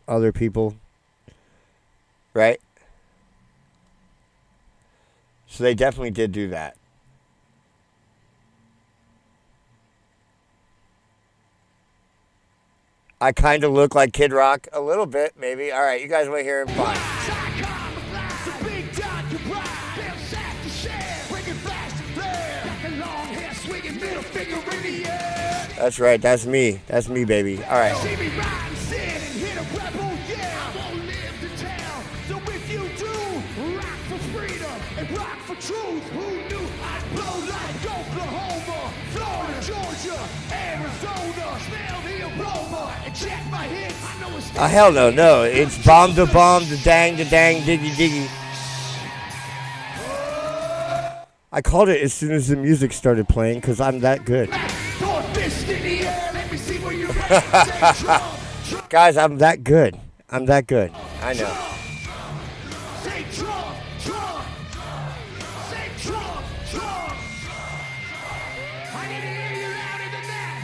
other people, right? So they definitely did do that. I kind of look like Kid Rock a little bit, maybe. All right, you guys want to hear him? Fine. That's right. That's me. That's me, baby. All right. Hell no, no. It's bomb, the dang, diggy, diggy. I called it as soon as the music started playing because I'm that good. Guys, I'm that good. I'm that good. I know. Say Trump, Trump. Say Trump, Trump. I need to hear you louder than that.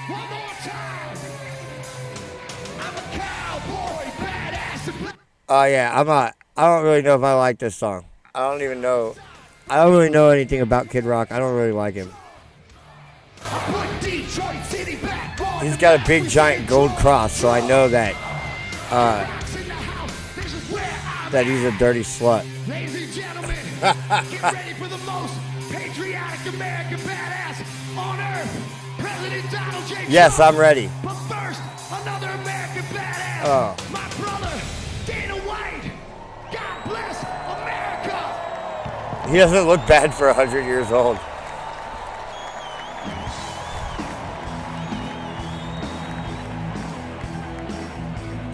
One more time. I'm a cowboy, badass. Oh yeah, I don't really know if I like this song. I don't really know anything about Kid Rock. I don't really like him. He's got a big giant gold cross, so I know that that he's a dirty slut. Ladies and gentlemen, get ready for the most patriotic American badass on earth, President Donald J. Trump. Yes, I'm ready. But first, another American badass, my brother, Dana White. God bless America. He doesn't look bad for 100 years old.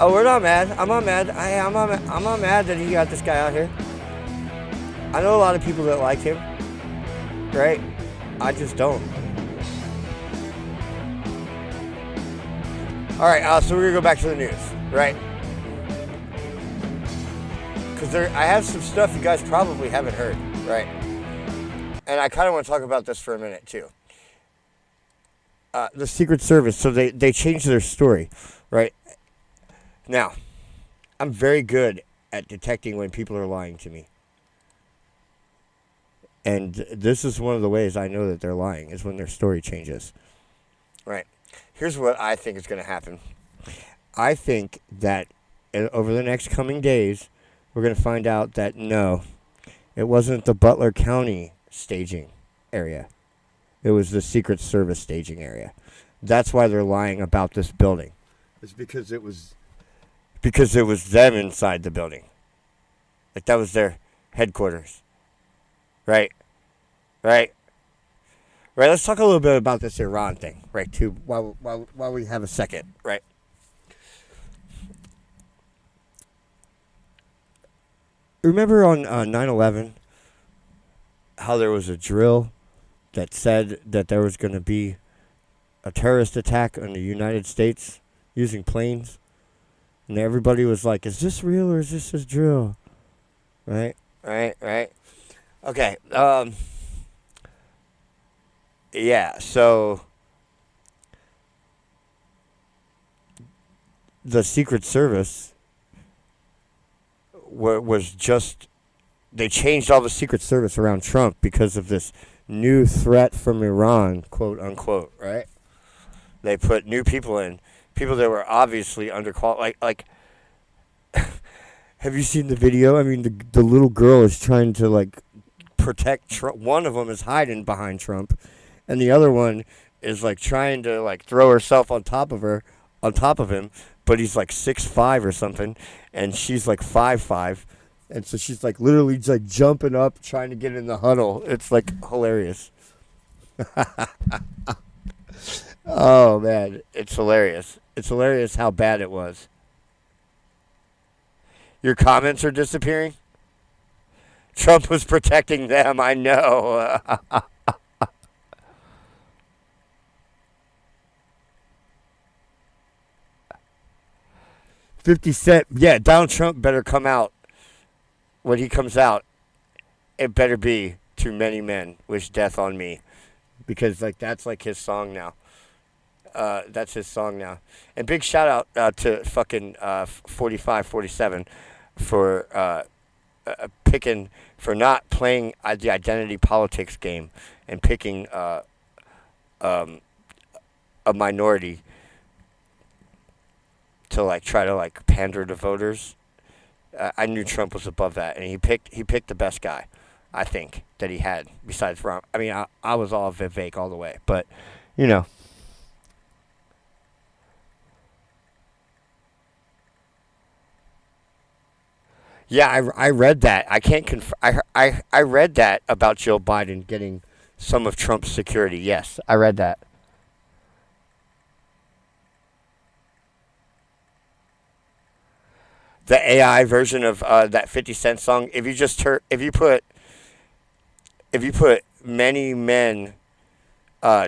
Oh, we're not mad. I'm not mad. I'm not mad that he got this guy out here. I know a lot of people that like him, right? I just don't. All right, so we're gonna go back to the news, right? Because I have some stuff you guys probably haven't heard, right? And I kind of want to talk about this for a minute too. The Secret Service, so they changed their story, right? Now, I'm very good at detecting when people are lying to me. And this is one of the ways I know that they're lying, is when their story changes. Right. Here's what I think is going to happen. I think that over the next coming days, we're going to find out that no, it wasn't the Butler County staging area. It was the Secret Service staging area. That's why they're lying about this building. It's because it was them inside the building. Like that was their headquarters. Right? Right? Right, let's talk a little bit about this Iran thing, right, too, while we have a second, right? Remember on 9/11 how there was a drill that said that there was going to be a terrorist attack on the United States using planes? And everybody was like, is this real or is this a drill? Right? Okay. Yeah, so the Secret Service was just, they changed all the Secret Service around Trump because of this new threat from Iran, quote unquote, right? They put new people in, people that were obviously underqualified. Like have you seen the video? I mean, the little girl is trying to, like, protect Trump. One of them is hiding behind Trump, and the other one is, like, trying to, like, throw herself on top of him, but he's, like, 6'5" or something, and she's, like, 5'5", and so she's, like, literally, like, jumping up, trying to get in the huddle. It's, like, hilarious. Oh, man, it's hilarious. It's hilarious how bad it was. Your comments are disappearing? Trump was protecting them, I know. 50 Cent, yeah, Donald Trump better come out. When he comes out, it better be "Too Many Men Wish Death on Me." Because, like, that's, like, his song now. That's his song now. And big shout out to fucking 4547 for picking, for not playing the identity politics game and picking a minority to, like, try to, like, pander to voters. I knew Trump was above that, and he picked the best guy, I think, that he had besides Ron. I mean, I was all Vivek all the way, but, you know. Yeah, I read that. I can't I read that about Joe Biden getting some of Trump's security. Yes, I read that. The AI version of that 50 Cent song. If you put "Many Men"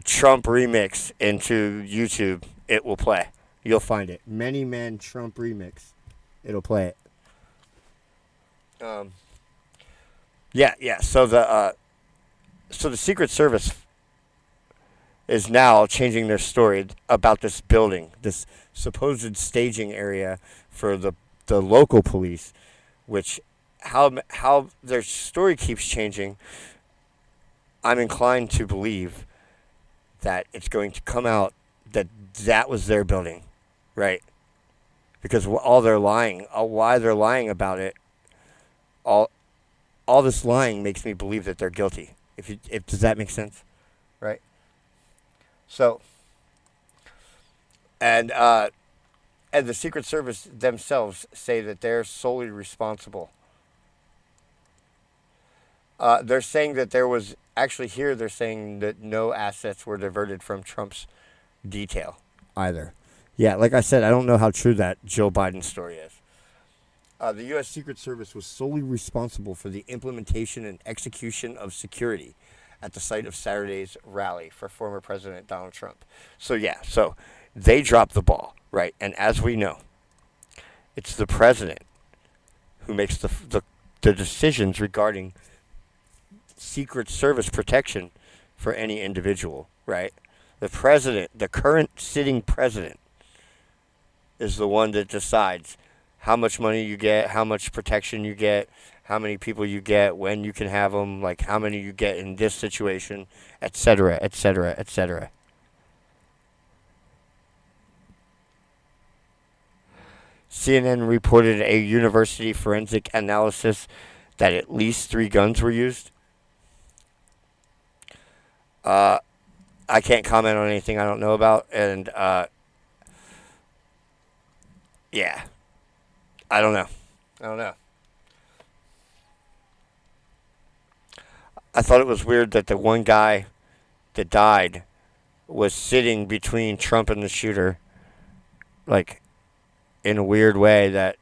Trump remix into YouTube, it will play. You'll find it. "Many Men" Trump remix. It'll play it. Yeah. So the Secret Service is now changing their story about this building, this supposed staging area for the local police, which how their story keeps changing. I'm inclined to believe that it's going to come out that was their building, right? Because all they're lying, why they're lying about it. All this lying makes me believe that they're guilty. If does that make sense, right? So, and the Secret Service themselves say that they're solely responsible. They're saying that there was actually here. They're saying that no assets were diverted from Trump's detail either. Yeah, like I said, I don't know how true that Joe Biden story is. The U.S. Secret Service was solely responsible for the implementation and execution of security at the site of Saturday's rally for former President Donald Trump. So, yeah, they dropped the ball, right? And as we know, it's the president who makes the decisions regarding Secret Service protection for any individual, right? The president, the current sitting president, is the one that decides how much money you get, how much protection you get, how many people you get, when you can have them, like how many you get in this situation, etc., etc., etc. CNN reported a university forensic analysis that at least 3 guns were used. I can't comment on anything I don't know about, and yeah. I don't know. I thought it was weird that the one guy that died was sitting between Trump and the shooter, like, in a weird way that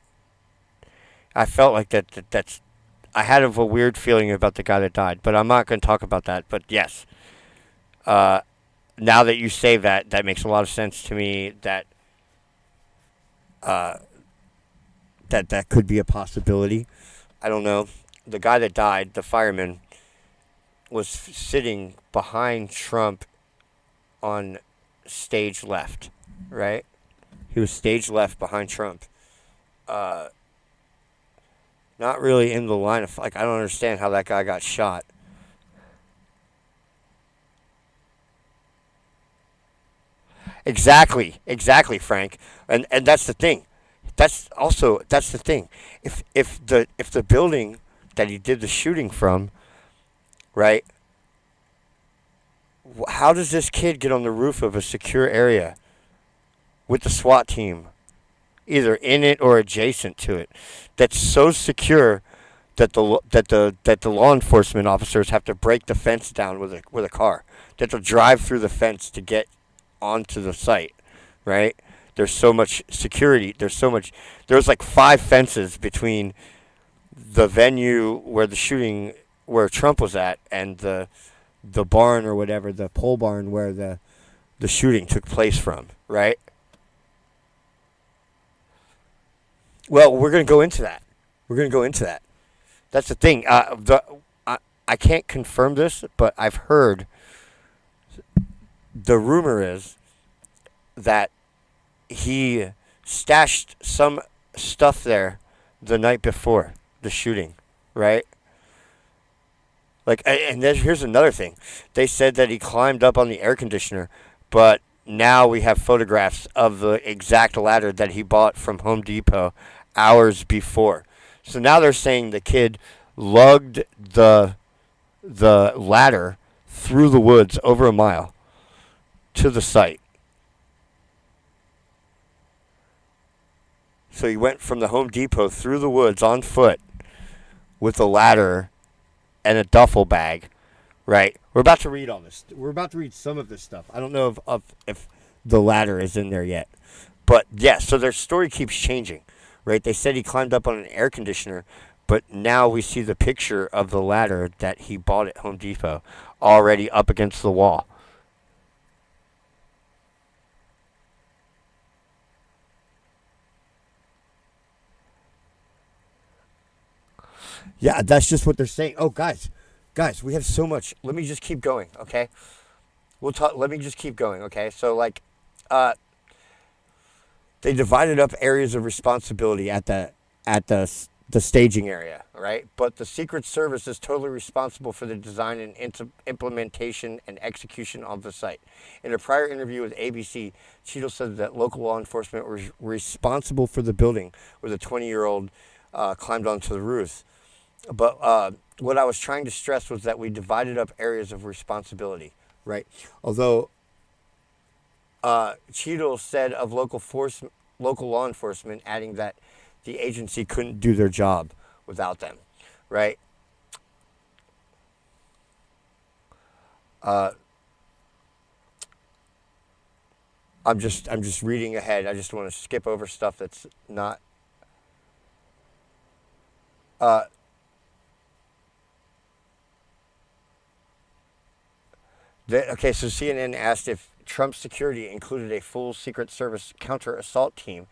I felt like that's I had a weird feeling about the guy that died, but I'm not going to talk about that. But yes, now that you say that, that makes a lot of sense to me. That that could be a possibility. I don't know. The guy that died, the fireman, was sitting behind Trump on stage left, right? He was stage left behind Trump. Not really in the line of, like, I don't understand how that guy got shot. Exactly, Frank. And that's the thing. That's the thing. If the building that he did the shooting from, right? How does this kid get on the roof of a secure area with the SWAT team, either in it or adjacent to it, that's so secure that the law enforcement officers have to break the fence down with a car, that they'll drive through the fence to get onto the site, right? There's so much security. There's like 5 fences between the venue where Trump was at and the barn or whatever, the pole barn where the shooting took place from, right? Well, we're going to go into that. That's the thing. I can't confirm this, but I've heard the rumor is that he stashed some stuff there the night before the shooting, right? Like, and here's another thing. They said that he climbed up on the air conditioner, but now we have photographs of the exact ladder that he bought from Home Depot hours before. So now they're saying the kid lugged the ladder through the woods over a mile to the site. So he went from the Home Depot through the woods on foot with a ladder and a duffel bag, right? We're about to read all this. We're about to read some of this stuff. I don't know if the ladder is in there yet. But, yeah, so their story keeps changing, right? They said he climbed up on an air conditioner, but now we see the picture of the ladder that he bought at Home Depot already up against the wall. Yeah, that's just what they're saying. Oh, guys, we have so much. Let me just keep going, okay? We'll talk. Let me just keep going, okay? So, like, they divided up areas of responsibility at the staging area, right? But the Secret Service is totally responsible for the design and implementation and execution of the site. In a prior interview with ABC, Cheadle said that local law enforcement was responsible for the building where the 20-year-old climbed onto the roof. But what I was trying to stress was that we divided up areas of responsibility, right? Although Cheadle said of local law enforcement, adding that the agency couldn't do their job without them, right? I'm just reading ahead. I just want to skip over stuff that's not. Okay, so CNN asked if Trump's security included a full Secret Service counter-assault team,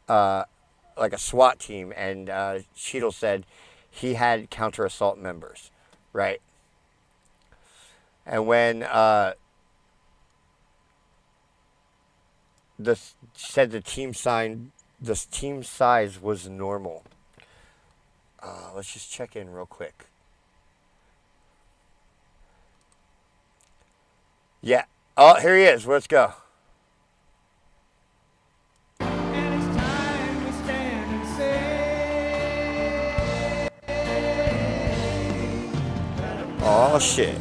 like a SWAT team, and Cheadle said he had counter-assault members, right? And when said the team size was normal. Let's just check in real quick. Yeah. Oh, here he is. Let's go. Oh, shit.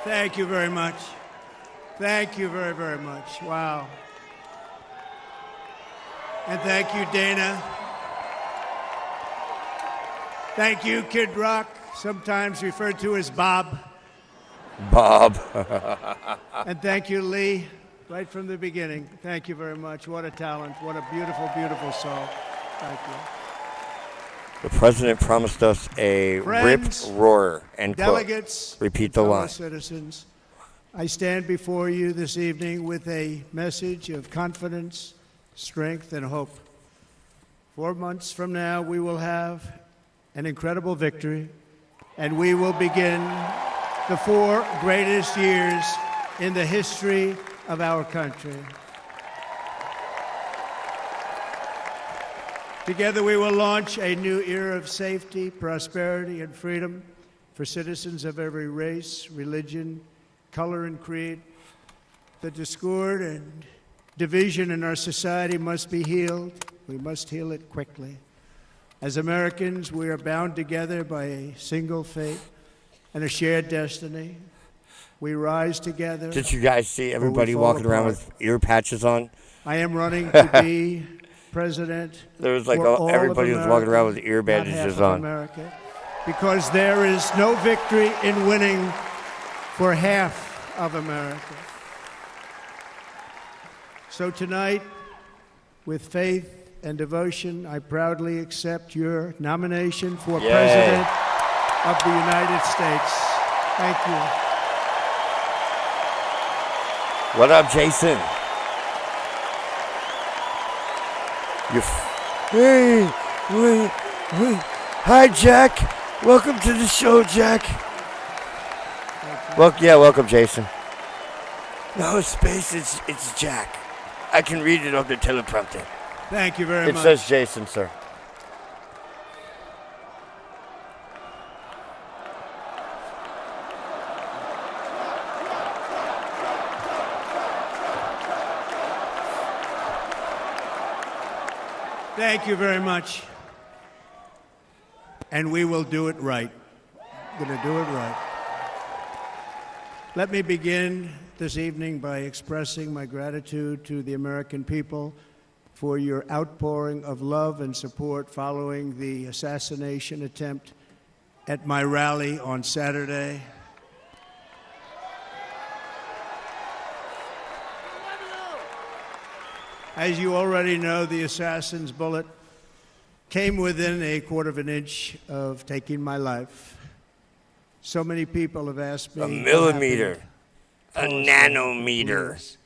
Thank you very much. Thank you very, very much. Wow. And thank you, Dana. Thank you, Kid Rock, sometimes referred to as Bob. Bob. And thank you, Lee, right from the beginning. Thank you very much. What a talent. What a beautiful, beautiful soul. Thank you. The president promised us a Friends, rip roar. End delegates, quote. Repeat the fellow line. citizens, I stand before you this evening with a message of confidence, strength, and hope. 4 months from now, we will have an incredible victory, and we will begin the 4 greatest years in the history of our country. Together, we will launch a new era of safety, prosperity, and freedom for citizens of every race, religion, color, and creed. The discord and division in our society must be healed. We must heal it quickly. As Americans, we are bound together by a single fate and a shared destiny. We rise together. Did you guys see everybody walking around with ear patches on? I am running to be president. There was like for all everybody of was walking around with America, ear not half bandages of on. America, because there is no victory in winning for half of America. So tonight, with faith and devotion, I proudly accept your nomination for President of the United States. Thank you. What up, Jason? Hey, hi, Jack. Welcome to the show, Jack. Well, yeah, welcome, Jason. No, Space, it's Jack. I can read it on the teleprompter. Thank you very much. It says Jason, sir. Thank you very much. And we will do it right. We're going to do it right. Let me begin this evening by expressing my gratitude to the American people for your outpouring of love and support following the assassination attempt at my rally on Saturday. As you already know, the assassin's bullet came within a quarter of an inch of taking my life. So many people have asked me. A millimeter, a nanometer.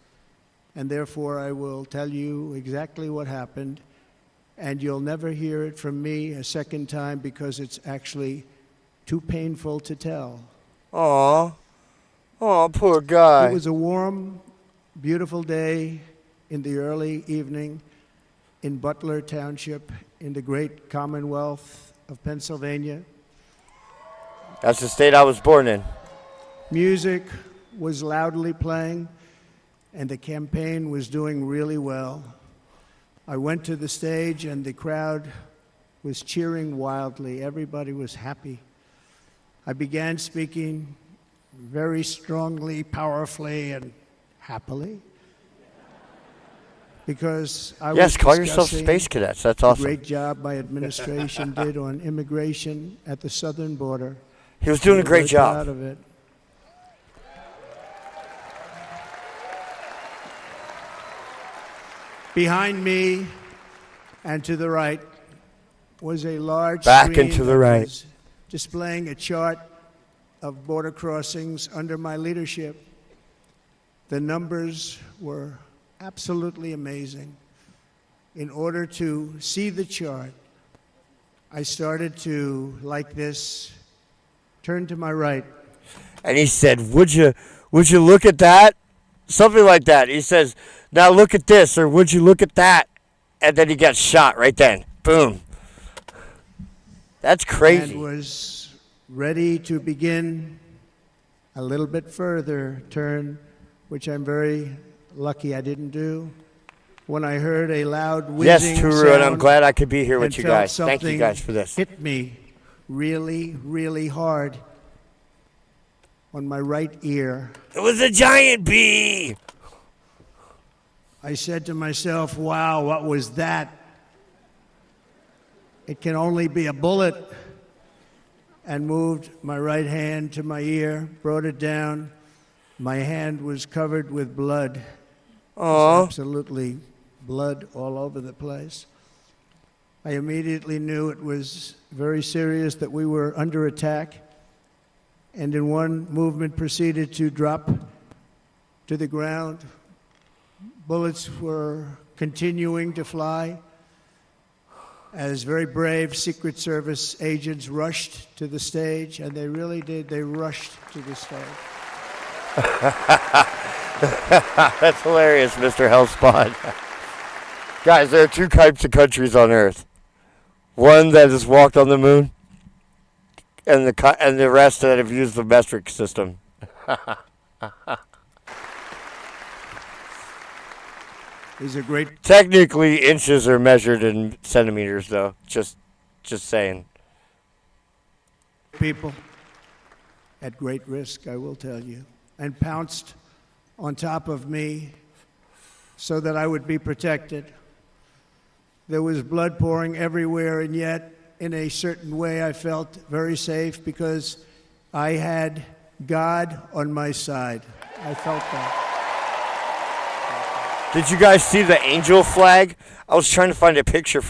And therefore, I will tell you exactly what happened, and you'll never hear it from me a second time because it's actually too painful to tell. Aw, poor guy. It was a warm, beautiful day in the early evening in Butler Township in the great Commonwealth of Pennsylvania. That's the state I was born in. Music was loudly playing, and the campaign was doing really well. I went to the stage, and the crowd was cheering wildly. Everybody was happy. I began speaking very strongly, powerfully, and happily, because I was call yourself discussing Space Cadets. That's awesome. the great job my administration did on immigration at the southern border. He was doing a great job. Proud of it. Behind me and to the right was a large Back screen and to the that right. was displaying a chart of border crossings under my leadership. The numbers were absolutely amazing. In order to see the chart, I started to, like this, turn to my right. And he said, would you look at that? Something like that. He says, now look at this, or would you look at that? And then he got shot right then. Boom. That's crazy. And was ready to begin a little bit further turn, which I'm very lucky I didn't do. When I heard a loud whizzing Yes, Turu, sound, and I'm glad I could be here with and you felt guys. Thank you something guys for this. hit me really, really hard. on my right ear. It was a giant bee. I said to myself, wow, what was that? It can only be a bullet. And moved my right hand to my ear, brought it down. My hand was covered with blood. Aww. Absolutely blood all over the place. I immediately knew it was very serious, that we were under attack, and in one movement proceeded to drop to the ground. Bullets were continuing to fly as very brave Secret Service agents rushed to the stage, and they really did. They rushed to the stage. That's hilarious, Mr. Hellspot. Guys, there are two types of countries on Earth. One that has walked on the moon, and the rest that have used the metric system. These are great. Technically, inches are measured in centimeters, though. Just saying. People at great risk, I will tell you, and pounced on top of me so that I would be protected. There was blood pouring everywhere, and yet, in a certain way, I felt very safe because I had God on my side. I felt that. Did you guys see the angel flag? I was trying to find a picture of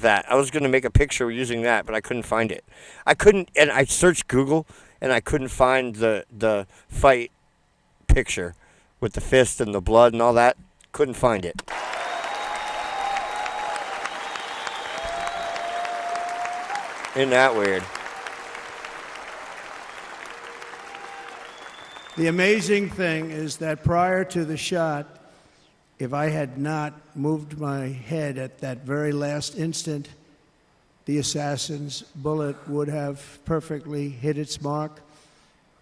that. I was going to make a picture using that, but I couldn't find it. And I searched Google, and I couldn't find the fight picture with the fist and the blood and all that. Couldn't find it. Isn't that weird? The amazing thing is that prior to the shot, if I had not moved my head at that very last instant, the assassin's bullet would have perfectly hit its mark,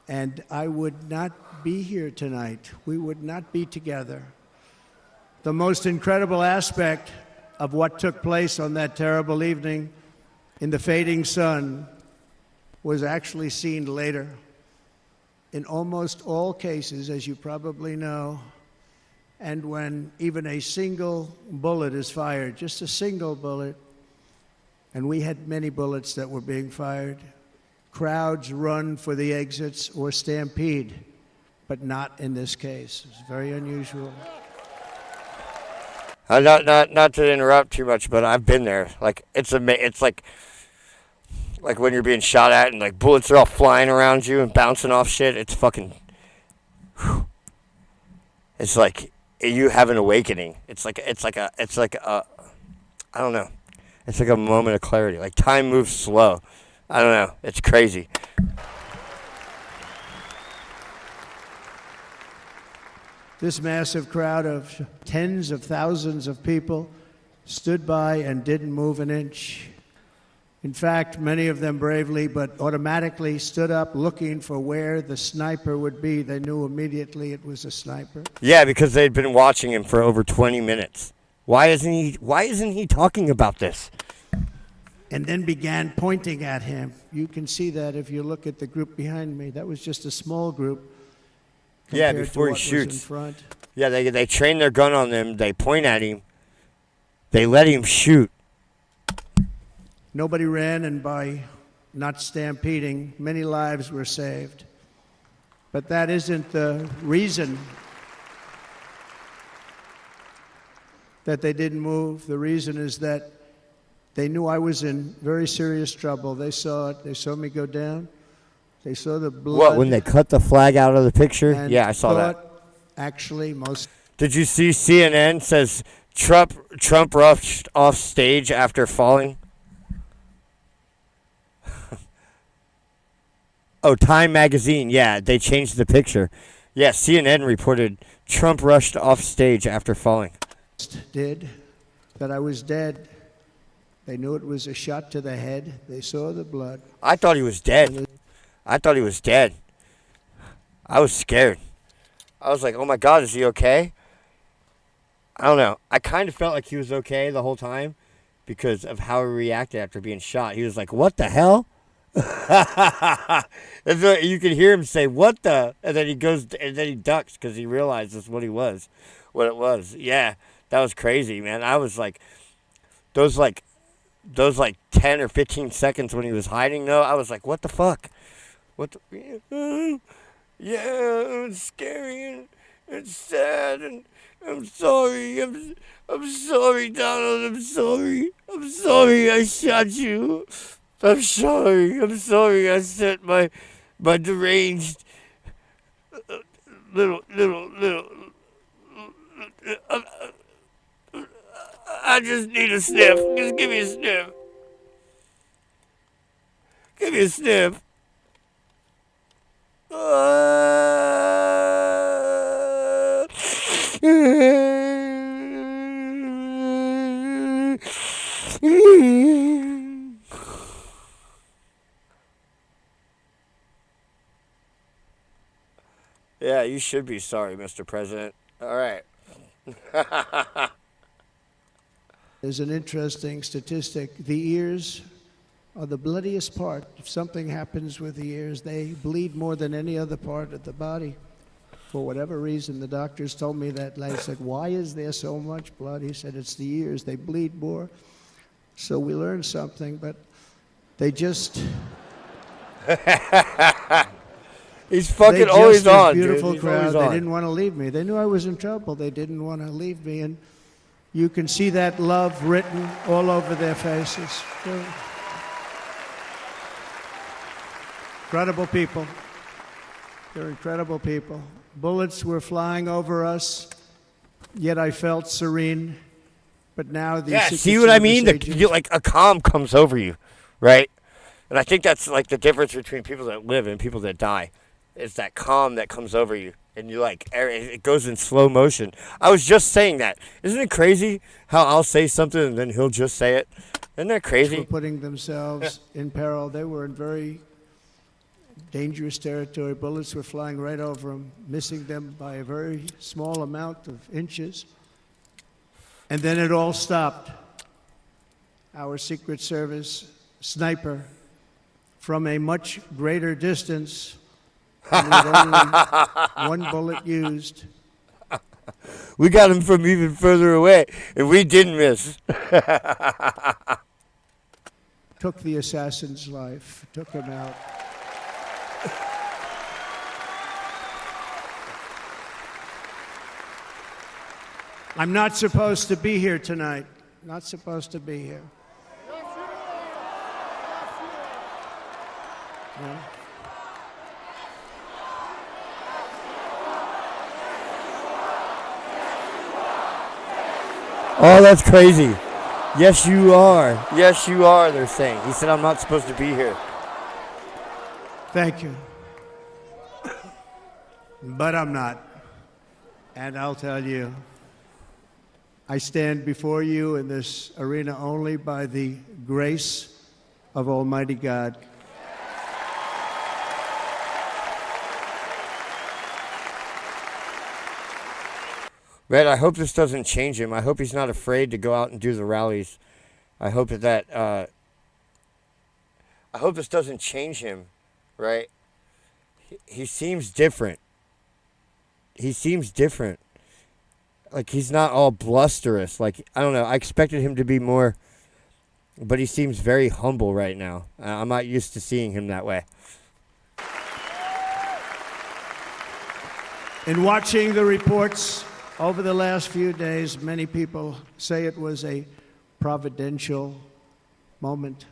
and I would not be here tonight. We would not be together. The most incredible aspect of what took place on that terrible evening in the fading sun was actually seen later. In almost all cases, as you probably know, and when even a single bullet is fired, just a single bullet, and we had many bullets that were being fired, crowds run for the exits or stampede, but not in this case. It's very unusual. Not to interrupt too much, but I've been there. Like it's like when you're being shot at and like bullets are all flying around you and bouncing off shit. It's fucking. Whew. It's like you have an awakening. It's like a I don't know. It's like a moment of clarity. Like time moves slow. I don't know. It's crazy. This massive crowd of tens of thousands of people stood by and didn't move an inch. In fact, many of them bravely but automatically stood up looking for where the sniper would be. They knew immediately it was a sniper. Yeah, because they'd been watching him for over 20 minutes. Why isn't he talking about this? And then began pointing at him. You can see that if you look at the group behind me. That was just a small group. Yeah, before he shoots. In front. Yeah, they train their gun on them. They point at him. They let him shoot. Nobody ran, and by not stampeding, many lives were saved. But that isn't the reason that they didn't move. The reason is that they knew I was in very serious trouble. They saw it. They saw me go down. They saw the blood. What, when they cut the flag out of the picture? Yeah, I saw that. Actually, most. Did you see CNN says Trump rushed off stage after falling? Oh, Time Magazine. Yeah, they changed the picture. Yeah, CNN reported Trump rushed off stage after falling. Did that I was dead. They knew it was a shot to the head. They saw the blood. I thought he was dead. I was scared. I was like, oh my God, is he okay? I don't know. I kind of felt like he was okay the whole time because of how he reacted after being shot. He was like, what the hell? That's what, you can hear him say, "What the?" And then he goes, and then he ducks because he realizes what it was. Yeah, that was crazy, man. I was like, those 10 or 15 seconds when he was hiding, though, I was like, what the fuck? What the? Yeah, it's scary and it's sad and I'm sorry. I'm sorry, Donald. I'm sorry I shot you. I'm sorry I sent my deranged little. I just need a sniff. Just give me a sniff. Give me a sniff. Yeah, you should be sorry, Mr. President. All right. There's an interesting statistic. The ears are the bloodiest part. If something happens with the ears, they bleed more than any other part of the body. For whatever reason, the doctors told me that. I said, why is there so much blood? He said, it's the ears. They bleed more. So we learned something, but they just... He's fucking always on, dude. Beautiful He's crowd. always on. They didn't want to leave me. They knew I was in trouble. They didn't want to leave me. And you can see that love written all over their faces. They're incredible people. They're incredible people. Bullets were flying over us, yet I felt serene. But now these Secret see what I mean? Service Like a calm comes over you, right? And I think that's like the difference between people that live and people that die. It's that calm that comes over you. And you like, it goes in slow motion. I was just saying that. Isn't it crazy how I'll say something and then he'll just say it? Isn't that crazy? were putting themselves in peril. They were in very dangerous territory. Bullets were flying right over them, missing them by a very small amount of inches. And then it all stopped. Our Secret Service sniper, from a much greater distance, and with only one bullet used. We got him from even further away, and we didn't miss. Took the assassin's life, took him out. I'm not supposed to be here tonight. Not supposed to be here. Yeah. Oh, that's crazy. Yes, you are. Yes, you are, they're saying. He said, I'm not supposed to be here. Thank you. But I'm not. And I'll tell you, I stand before you in this arena only by the grace of Almighty God. Red, I hope this doesn't change him. I hope he's not afraid to go out and do the rallies. I hope I hope this doesn't change him, right? He seems different. He seems different. Like, he's not all blusterous. Like, I don't know. I expected him to be more, but he seems very humble right now. I'm not used to seeing him that way. In watching the reports over the last few days, many people say it was a providential moment.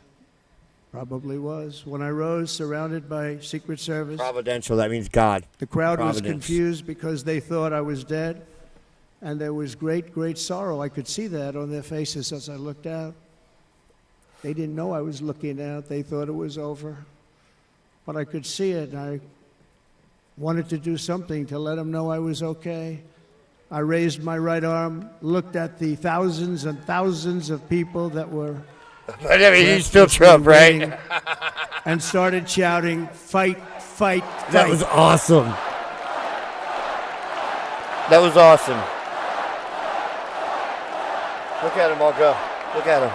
Probably was. When I rose, surrounded by Secret Service. Providential, that means God. The crowd was Providence. confused because they thought I was dead. And there was great, great sorrow. I could see that on their faces as I looked out. They didn't know I was looking out. They thought it was over. But I could see it, and I wanted to do something to let them know I was okay. I raised my right arm, looked at the thousands and thousands of people that were... But I mean, he's still Trump, right? And started shouting, fight, fight, fight. That was awesome. That was awesome. Look at him all go. Look at him.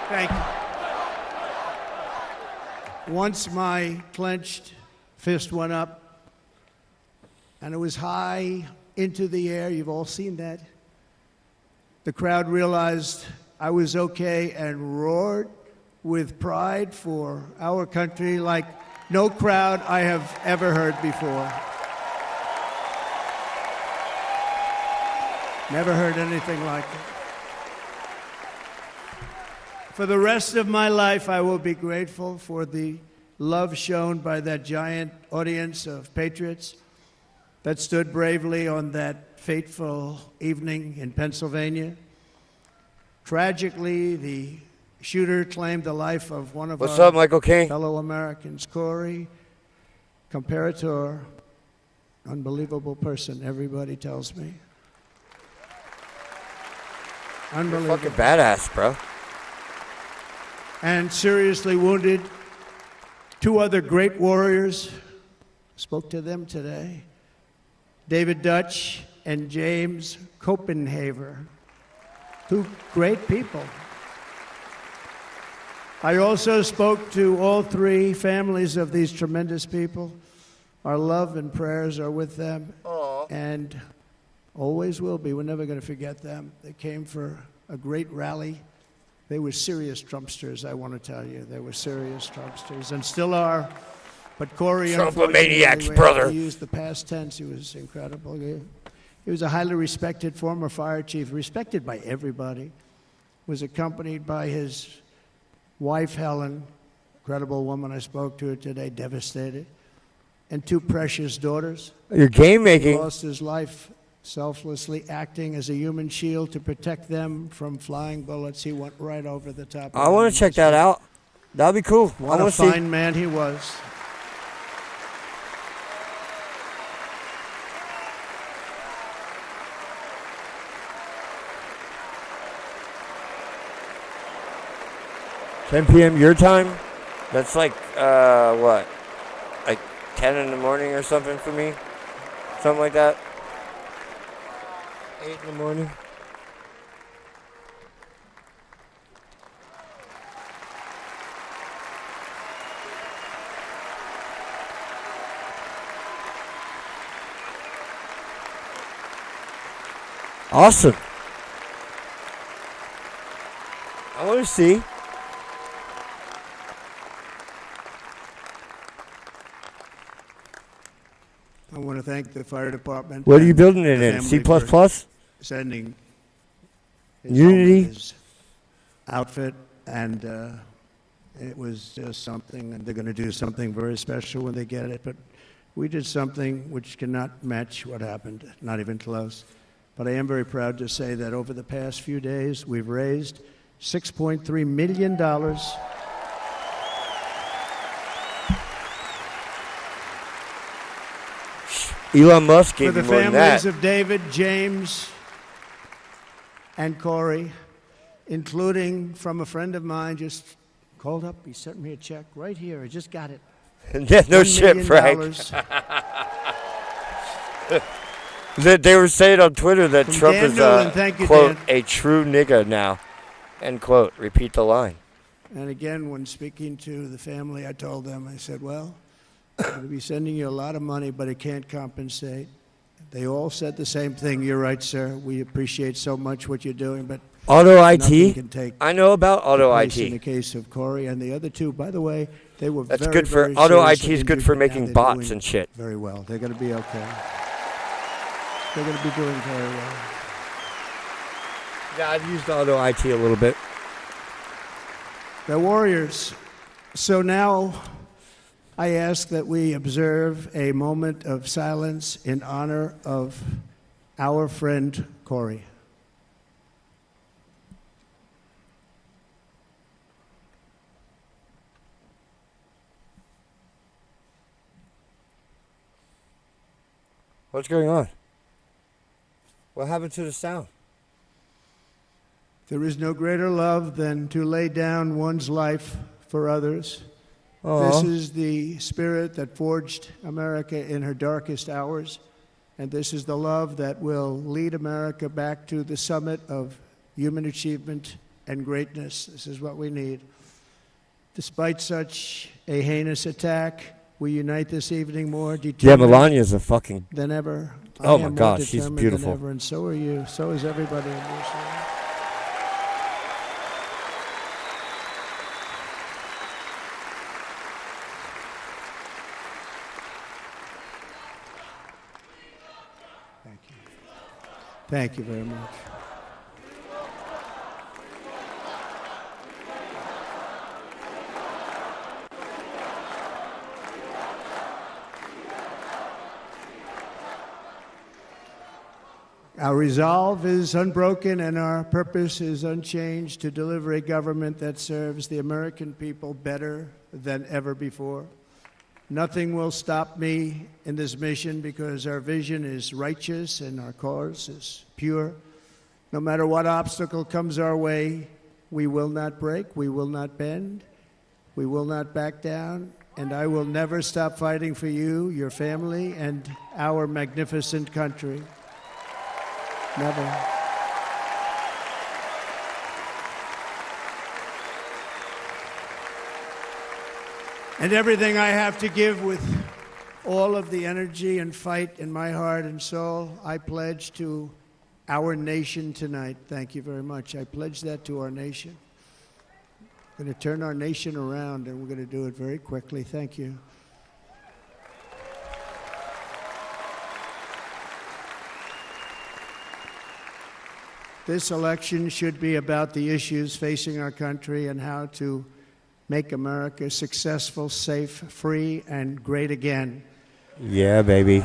Thank Once my clenched fist went up, and it was high into the air. You've all seen that. The crowd realized I was okay and roared with pride for our country like no crowd I have ever heard before. Never heard anything like it. For the rest of my life, I will be grateful for the love shown by that giant audience of patriots that stood bravely on that fateful evening in Pennsylvania. Tragically, the shooter claimed the life of one of What's our up, Michael King? fellow Americans, Corey, comparator, unbelievable person, everybody tells me. You're Unbelievable. fucking badass, bro. And seriously wounded. Two other great warriors, spoke to them today. David Dutch and James Copenhaver. Two great people. I also spoke to all three families of these tremendous people. Our love and prayers are with them. And always will be. We're never going to forget them. They came for a great rally. They were serious Trumpsters, I want to tell you. They were serious Trumpsters and still are. But Corey, Trump-a-maniac's unfortunately, brother. he used the past tense. He was incredible. He was a highly respected former fire chief, respected by everybody. Was accompanied by his wife, Helen, incredible woman. I spoke to her today, devastated. And two precious daughters. Your game making. He lost his life selflessly acting as a human shield to protect them from flying bullets. He went right over the top. I want to check that out. That'd be cool. What I a want to see. fine man he was. $10 p.m. your time? That's like, what? Like 10 in the morning or something for me? Something like that? 8 in the morning? Awesome. I want to see. I want to thank the fire department. What are you and building it the in? C++? family for sending his Unity? home, his outfit, and it was just something, and they're going to do something very special when they get it. But we did something which cannot match what happened, not even close. But I am very proud to say that over the past few days, we've raised $6.3 million. Elon Musk gave for you the more than families that. of David, James, and Corey, including from a friend of mine, just called up. He sent me a check right here. I just got it. No shit, Frank. They were saying on Twitter that From Trump Dan is, Newland. Thank you, quote, Dan. a true nigga now, end quote. Repeat the line. And again, when speaking to the family, I told them, I said, well, I'm going to be sending you a lot of money, but it can't compensate. They all said the same thing. You're right, sir. We appreciate so much what you're doing, but Auto nothing IT? can take I know about auto place IT. In the case of Corey and the other two, by the way, they were That's very, good for very auto IT seriously is good injured, for but now making they're bots doing and shit. very well. They're going to be okay. They're going to be doing very well. Yeah, I've used auto IT a little bit. They're warriors. So now I ask that we observe a moment of silence in honor of our friend Corey. What's going on? What happened to the sound? There is no greater love than to lay down one's life for others. Aw. This is the spirit that forged America in her darkest hours, and this is the love that will lead America back to the summit of human achievement and greatness. This is what we need. Despite such a heinous attack, we unite this evening more Yeah, determined Melania's a fucking. than ever. Oh I my am more gosh, she's determined beautiful. Than ever, and so are you. So is everybody in this room. Thank you. Thank you very much. Our resolve is unbroken and our purpose is unchanged to deliver a government that serves the American people better than ever before. Nothing will stop me in this mission because our vision is righteous and our cause is pure. No matter what obstacle comes our way, we will not break, we will not bend, we will not back down, and I will never stop fighting for you, your family, and our magnificent country. Never. And everything I have to give with all of the energy and fight in my heart and soul, I pledge to our nation tonight. Thank you very much. I pledge that to our nation. We're going to turn our nation around, and we're going to do it very quickly. Thank you. This election should be about the issues facing our country and how to make America successful, safe, free, and great again. Yeah, baby.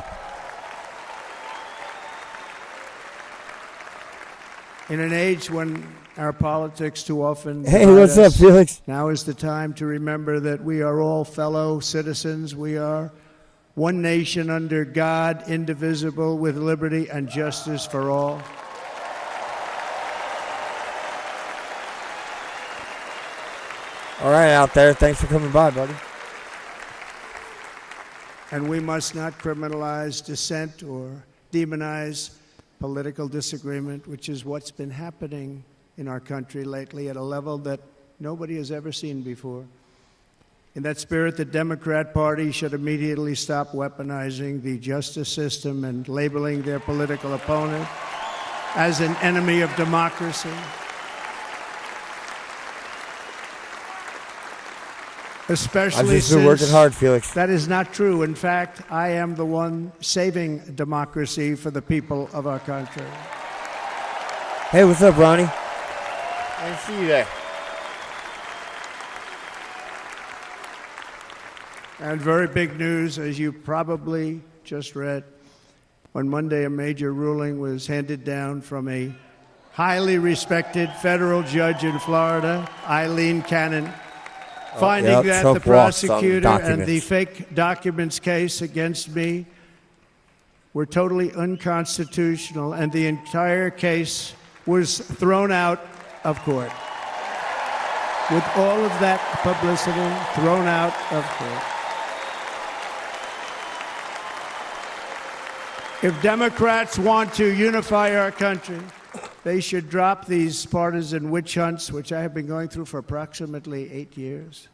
In an age when our politics too often Hey, divide what's up, us, Felix? now is the time to remember that we are all fellow citizens. We are one nation under God, indivisible, with liberty and justice for all. All right, out there. Thanks for coming by, buddy. And we must not criminalize dissent or demonize political disagreement, which is what's been happening in our country lately at a level that nobody has ever seen before. In that spirit, the Democrat Party should immediately stop weaponizing the justice system and labeling their political opponent as an enemy of democracy. Especially I've just been working hard, Felix. That is not true. In fact, I am the one saving democracy for the people of our country. Hey, what's up, Ronnie? I didn't see you there. And very big news, as you probably just read. On Monday, a major ruling was handed down from a highly respected federal judge in Florida, Eileen Cannon, finding that Trump the prosecutor and the documents. fake documents case against me were totally unconstitutional, and the entire case was thrown out of court. With all of that publicity, thrown out of court. If Democrats want to unify our country, they should drop these partisan witch hunts, which I have been going through for approximately 8 years.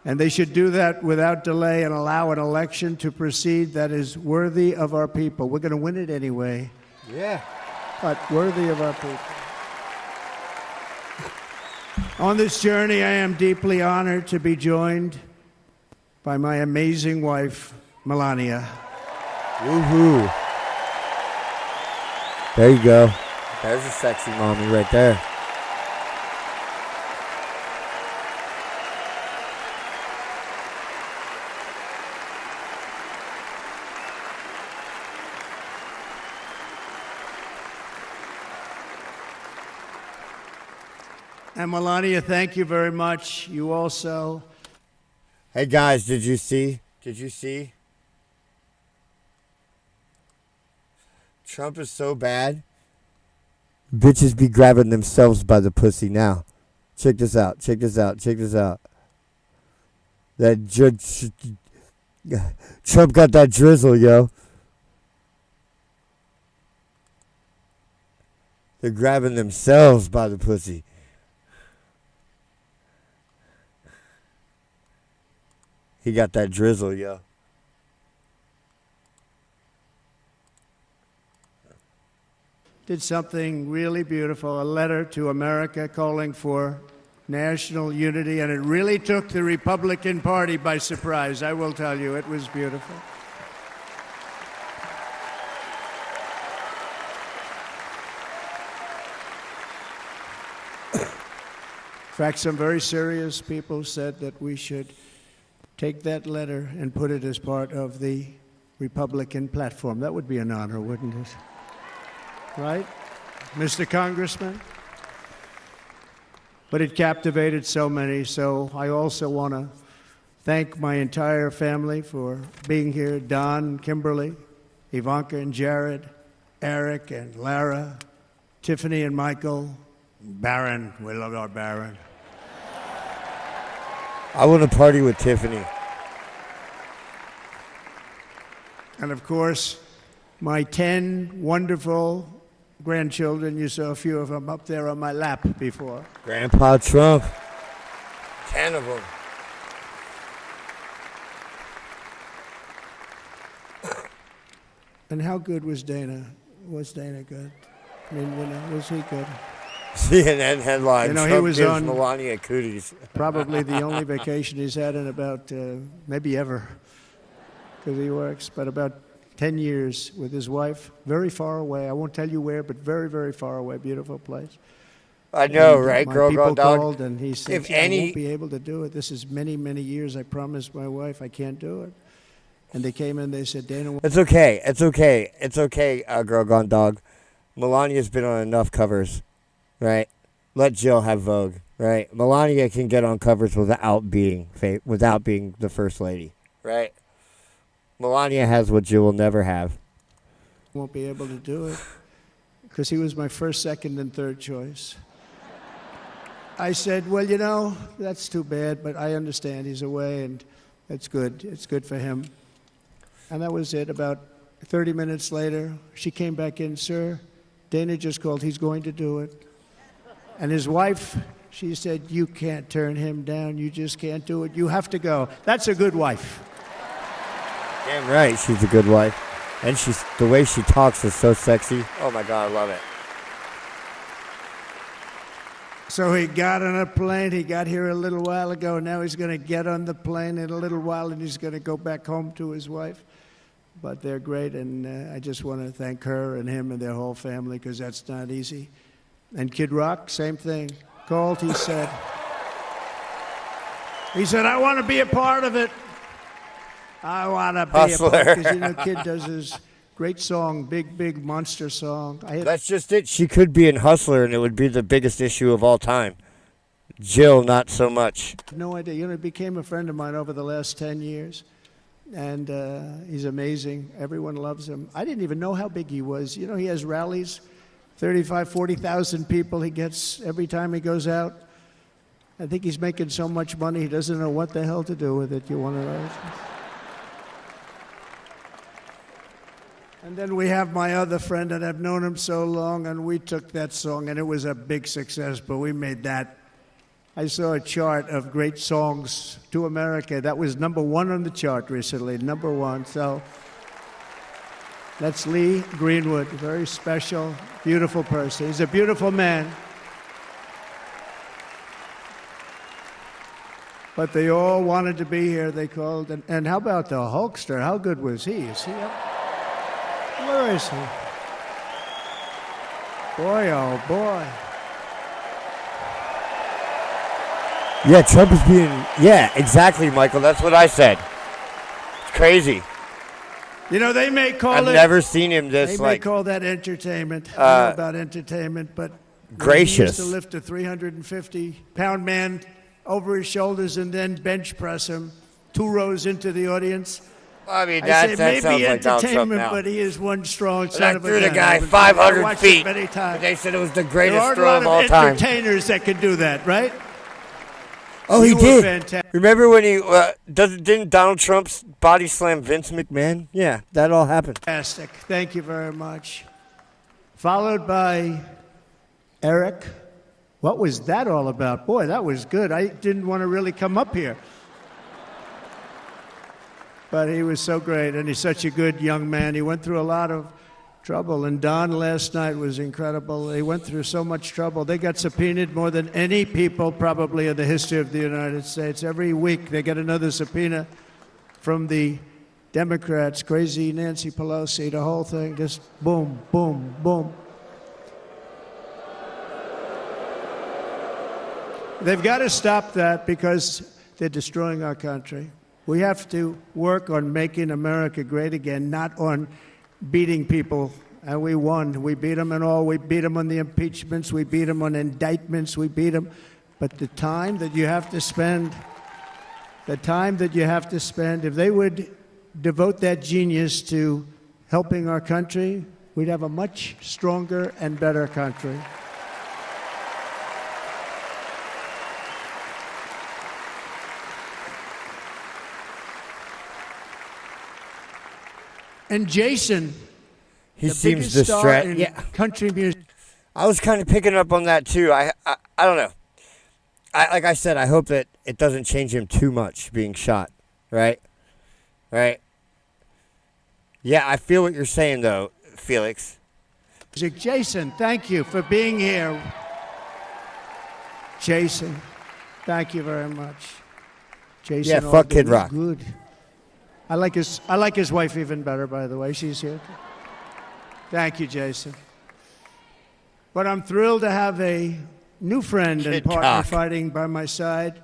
And they should do that without delay and allow an election to proceed that is worthy of our people. We're going to win it anyway, Yeah. but worthy of our people. On this journey, I am deeply honored to be joined by my amazing wife, Melania. Woohoo. There you go. There's a sexy mommy right there. And Melania, thank you very much. You also. Hey, guys, did you see? Trump is so bad. Bitches be grabbing themselves by the pussy now. Check this out. That judge. Trump got that drizzle, yo. They're grabbing themselves by the pussy. He got that drizzle, yo. Did something really beautiful, a letter to America calling for national unity, and it really took the Republican Party by surprise. I will tell you, it was beautiful. In fact, some very serious people said that we should take that letter and put it as part of the Republican platform. That would be an honor, wouldn't it? Right, Mr. Congressman? But it captivated so many, so I also want to thank my entire family for being here. Don, Kimberly, Ivanka and Jared, Eric and Lara, Tiffany and Michael, Barron. We love our Barron. I want to party with Tiffany. And of course, my 10 wonderful grandchildren. You saw a few of them up there on my lap before. Grandpa Trump. 10 of them. And how good was Dana? Was Dana good? I mean, was he good? CNN headline, Trump he was gives on Melania cooties. Probably the only vacation he's had in about, maybe ever, because he works, but about 10 years with his wife, very far away. I won't tell you where, but very, very far away. Beautiful place. I know, And, right, my girl, people girl, dog? called and he said, If I any- won't be able to do it. This is many, many years. I promised my wife I can't do it. And they came in, they said, Dana. It's okay. It's okay. It's okay, girl gone dog. Melania's been on enough covers, right? Let Jill have Vogue, right? Melania can get on covers without being the first lady, right? Melania has what Jill will never have. Won't be able to do it because he was my first, second, and third choice. I said, well, you know, that's too bad, but I understand he's away, and it's good. It's good for him. And that was it. About 30 minutes later, she came back in, sir, Dana just called. He's going to do it. And his wife, she said, you can't turn him down. You just can't do it. You have to go. That's a good wife. Damn right, she's a good wife. And the way she talks is so sexy. Oh, my God, I love it. So he got on a plane. He got here a little while ago. Now he's going to get on the plane in a little while, and he's going to go back home to his wife. But they're great, and I just want to thank her and him and their whole family, because that's not easy. And Kid Rock, same thing. Called, he said, I want to be a part of it. I want to be Hustler. a part, because, you know, Kid does his great song, big monster song. That's just it. She could be in Hustler, and it would be the biggest issue of all time. Jill, not so much. No idea. You know, he became a friend of mine over the last 10 years. And he's amazing. Everyone loves him. I didn't even know how big he was. You know, he has rallies, 35,000, 40,000 people he gets every time he goes out. I think he's making so much money, he doesn't know what the hell to do with it. You want to know? And then we have my other friend, and I've known him so long, and we took that song, and it was a big success, but we made that. I saw a chart of great songs to America. That was #1 on the chart recently, #1. So that's Lee Greenwood, a very special, beautiful person. He's a beautiful man. But they all wanted to be here. They called. And how about the Hulkster? How good was he? Is he up? Where is he? Boy, oh boy. Yeah, Trump is being... Yeah, exactly, Michael. That's what I said. It's crazy. You know, they may call I've never seen him this, They may call that entertainment. I don't know about entertainment, but... gracious. He used to lift a 350-pound man over his shoulders and then bench press him 2 rows into the audience. I mean, I say that sounds maybe like Donald Trump entertainment, now. but he is one strong But son I of a threw the gun. guy I 500 watched feet. it many times. They said it was the There greatest aren't a throw lot of all time. entertainers that can do that, right? Oh, he You were did. fantastic. Remember when he didn't Donald Trump's body slam Vince McMahon? Yeah, that all happened. Fantastic. Thank you very much. Followed by Eric. What was that all about? Boy, that was good. I didn't want to really come up here. But he was so great, and he's such a good young man. He went through a lot of trouble, and Don last night was incredible. He went through so much trouble. They got subpoenaed more than any people probably in the history of the United States. Every week they get another subpoena from the Democrats, crazy Nancy Pelosi, the whole thing, just boom, boom, boom. They've got to stop that because they're destroying our country. We have to work on making America great again, not on beating people. And we won. We beat them in all. We beat them on the impeachments. We beat them on indictments. We beat them. But the time that you have to spend, if they would devote that genius to helping our country, we'd have a much stronger and better country. And Jason, he seems distracted. Yeah, country music. I was kind of picking up on that too. I don't know. Like I said, I hope that it doesn't change him too much being shot. Right. Yeah, I feel what you're saying though, Felix. Jason, thank you for being here. Jason, thank you very much. Jason, yeah, fuck Kid Rock. Good. I like his wife even better, by the way. She's here. Thank you, Jason. But I'm thrilled to have a new friend and partner fighting by my side.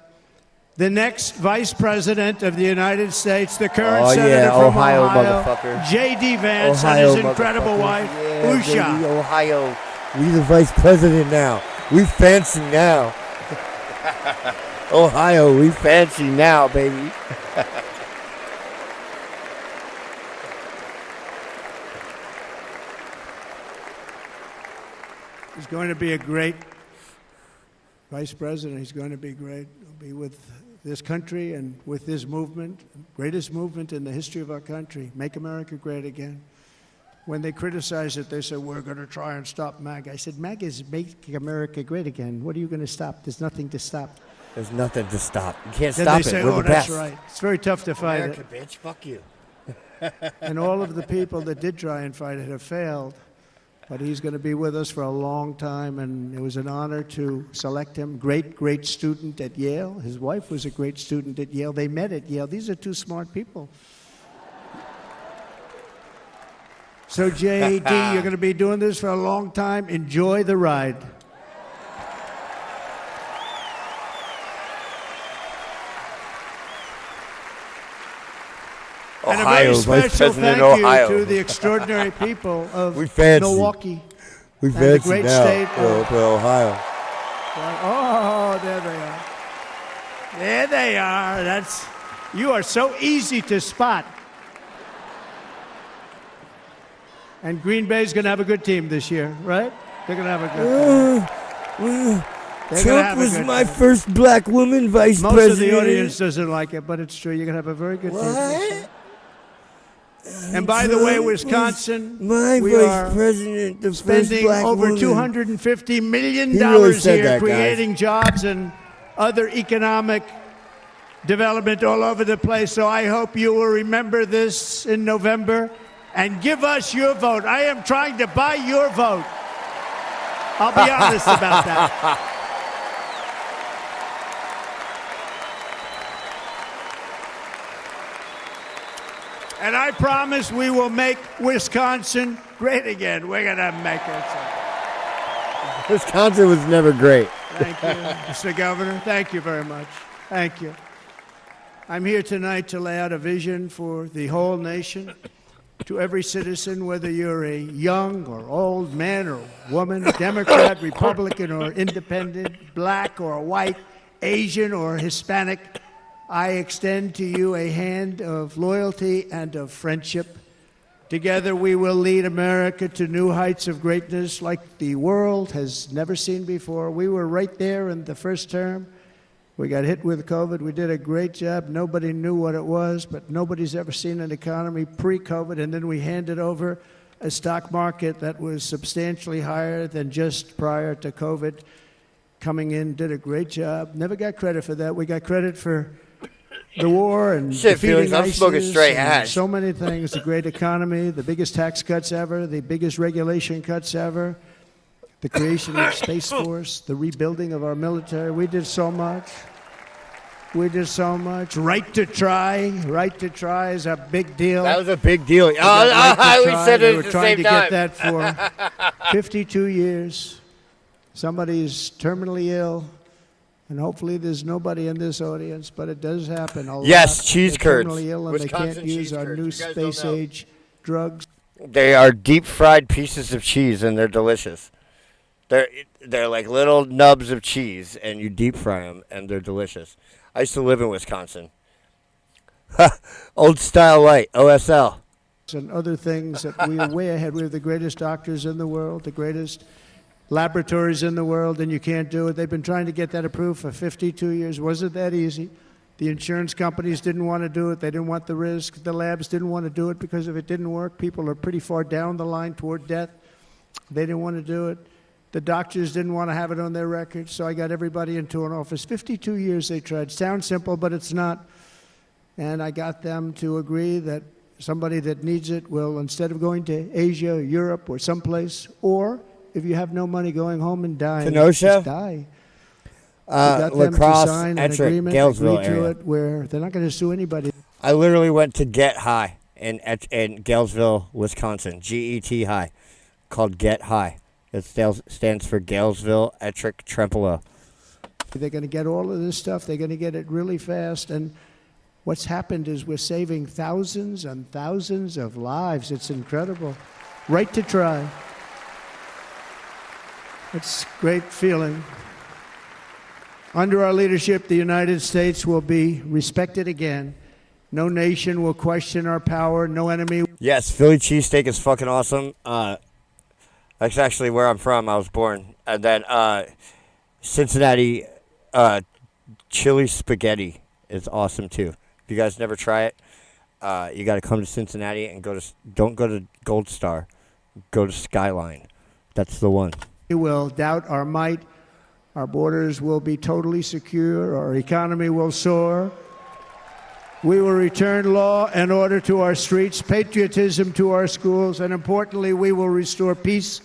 The next Vice President of the United States, the current Senator from Ohio, motherfucker. J.D. Vance, and his incredible wife, Usha. Baby, Ohio. We the Vice President now. We fancy now. Ohio, we fancy now, baby. He's going to be a great vice president. He's going to be great. He'll be with this country and with this movement, greatest movement in the history of our country, Make America Great Again. When they criticize it, they say, we're going to try and stop MAGA. I said, MAGA is Make America Great Again. What are you going to stop? There's nothing to stop. There's nothing to stop. You can't then stop they say, it. We're oh, the that's best. right. It's very tough to fight America, it. bitch. Fuck you. And all of the people that did try and fight it have failed. But he's going to be with us for a long time, and it was an honor to select him. Great student at Yale. His wife was a great student at Yale. They met at Yale. These are two smart people. So, J.D., you're going to be doing this for a long time. Enjoy the ride. And Ohio, a very Vice special President thank Ohio. you to the extraordinary people of We fancy. Milwaukee. We and fancy the great now state for Ohio. Oh, there they are. There they are. You are so easy to spot. And Green Bay's going to have a good team this year, right? They're going to have a good team. Trump was my first black woman vice president. Most of the audience doesn't like it, but it's true. You're going to have a very good team. And by the way, Wisconsin, we are president, the spending over $250 million here creating jobs and other economic development all over the place. So I hope you will remember this in November and give us your vote. I am trying to buy your vote. I'll be honest about that. And I promise we will make Wisconsin great again. We're going to make it. Wisconsin was never great. Thank you, Mr. Governor. Thank you very much. Thank you. I'm here tonight to lay out a vision for the whole nation, to every citizen, whether you're a young or old man or woman, Democrat, Republican, or independent, black or white, Asian or Hispanic. I extend to you a hand of loyalty and of friendship. Together we will lead America to new heights of greatness like the world has never seen before. We were right there in the first term. We got hit with COVID. We did a great job. Nobody knew what it was, but nobody's ever seen an economy pre-COVID. And then we handed over a stock market that was substantially higher than just prior to COVID. Coming in, did a great job. Never got credit for that. We got credit for the war and Shit, defeating Felix, I'm smoking ISIS straight and hash. so many things, the great economy, the biggest tax cuts ever, the biggest regulation cuts ever, the creation of Space Force, the rebuilding of our military. We did so much. We did so much. Right to try is a big deal. That was a big deal. We said it were at the trying same to time. get that for 52 years. Somebody's terminally ill, and hopefully there's nobody in this audience, but it does happen a lot. Yes, cheese They're curds. terminally ill and they Wisconsin can't use cheese our curds. new You guys don't space know. age drugs. They are deep fried pieces of cheese, and they're delicious. They're like little nubs of cheese, and you deep fry them, and they're delicious. I used to live in Wisconsin. Old style light, OSL. And other things that we are way ahead. We have the greatest doctors in the world, the greatest laboratories in the world, and you can't do it. They've been trying to get that approved for 52 years. Wasn't that easy? The insurance companies didn't want to do it. They didn't want the risk. The labs didn't want to do it because if it didn't work, people are pretty far down the line toward death. They didn't want to do it. The doctors didn't want to have it on their records, so I got everybody into an office. 52 years they tried. Sounds simple, but it's not. And I got them to agree that somebody that needs it will, instead of going to Asia, Europe, or someplace, or if you have no money, going home and dying, Kenosha? just die. We got them to Lacrosse, sign an Ettrick, agreement, Galesville agree to area. it, where they're not going to sue anybody. I literally went to Get High in Galesville, Wisconsin. GET High, called Get High. It stands for Galesville Ettrick Trempealeau. They're going to get all of this stuff. They're going to get it really fast. And what's happened is we're saving thousands and thousands of lives. It's incredible. Right to try. It's a great feeling. Under our leadership, the United States will be respected again. No nation will question our power. No enemy. Yes, Philly cheesesteak is fucking awesome. That's actually where I'm from. I was born. And then Cincinnati chili spaghetti is awesome too. If you guys never try it, you got to come to Cincinnati and don't go to Gold Star. Go to Skyline. That's the one. We will doubt our might. Our borders will be totally secure. Our economy will soar. We will return law and order to our streets, patriotism to our schools, and importantly, we will restore peace,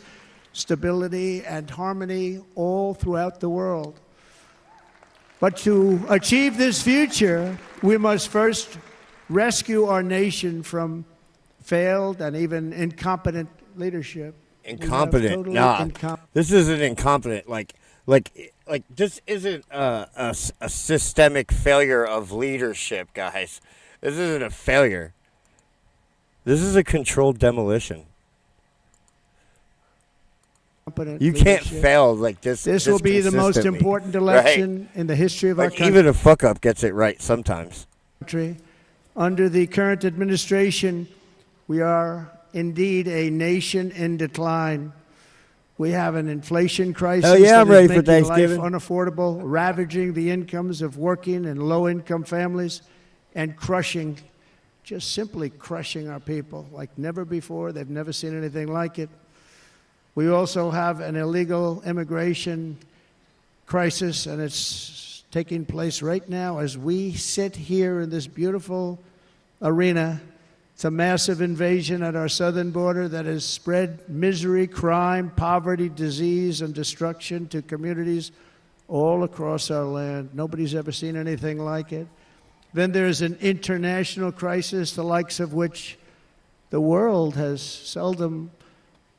stability, and harmony all throughout the world. But to achieve this future, we must first rescue our nation from failed and even incompetent leadership. Incompetent? Totally Nah. This isn't incompetent. Like this isn't a systemic failure of leadership, guys. This isn't a failure. This is a controlled demolition. You can't fail like this. This will be the most consistently, important election in the history of our country. Even a fuck up gets it right sometimes. Under the current administration, we are indeed a nation in decline. We have an inflation crisis Hell yeah, I'm that ready is for making life Thanksgiving. unaffordable, ravaging the incomes of working and low-income families, and crushing, just simply crushing our people like never before. They've never seen anything like it. We also have an illegal immigration crisis, and it's taking place right now as we sit here in this beautiful arena. It's a massive invasion at our southern border that has spread misery, crime, poverty, disease, and destruction to communities all across our land. Nobody's ever seen anything like it. Then there's an international crisis, the likes of which the world has seldom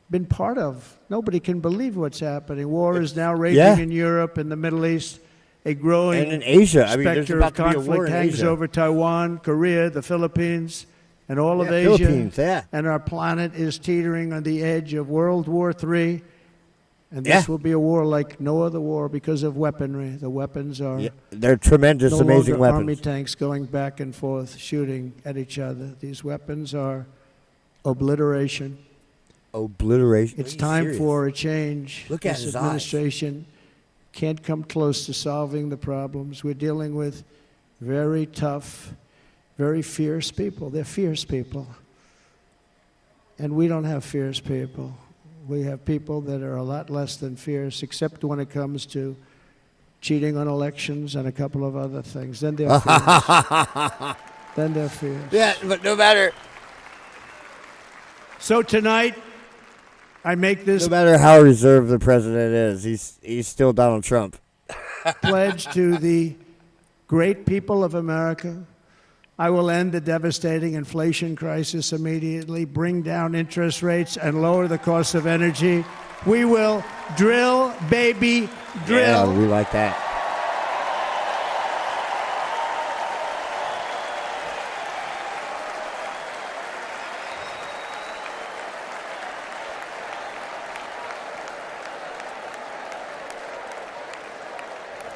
been part of. Nobody can believe what's happening. War is now raging in Europe and the Middle East. A growing And in Asia. I mean, there's specter about of to be a war conflict in hangs Asia. over Taiwan, Korea, the Philippines, and all of Yeah, Asia. Philippines, yeah. And our planet is teetering on the edge of World War III. And this Yeah. will be a war like no other war because of weaponry. The weapons are They're tremendous, no amazing longer weapons. army tanks going back and forth, shooting at each other. These weapons are obliteration. Obliteration. It's Are you time serious? for a change. Look at this his eyes. administration can't come close to solving the problems. We're dealing with very tough, very fierce people. They're fierce people. And we don't have fierce people. We have people that are a lot less than fierce, except when it comes to cheating on elections, and a couple of other things. Then they're fierce. Then they're fierce. Yeah, but no matter. So tonight, I make this No matter how reserved the president is, he's still Donald Trump. pledge to the great people of America. I will end the devastating inflation crisis immediately, bring down interest rates, and lower the cost of energy. We will drill, baby, drill. Yeah, we like that.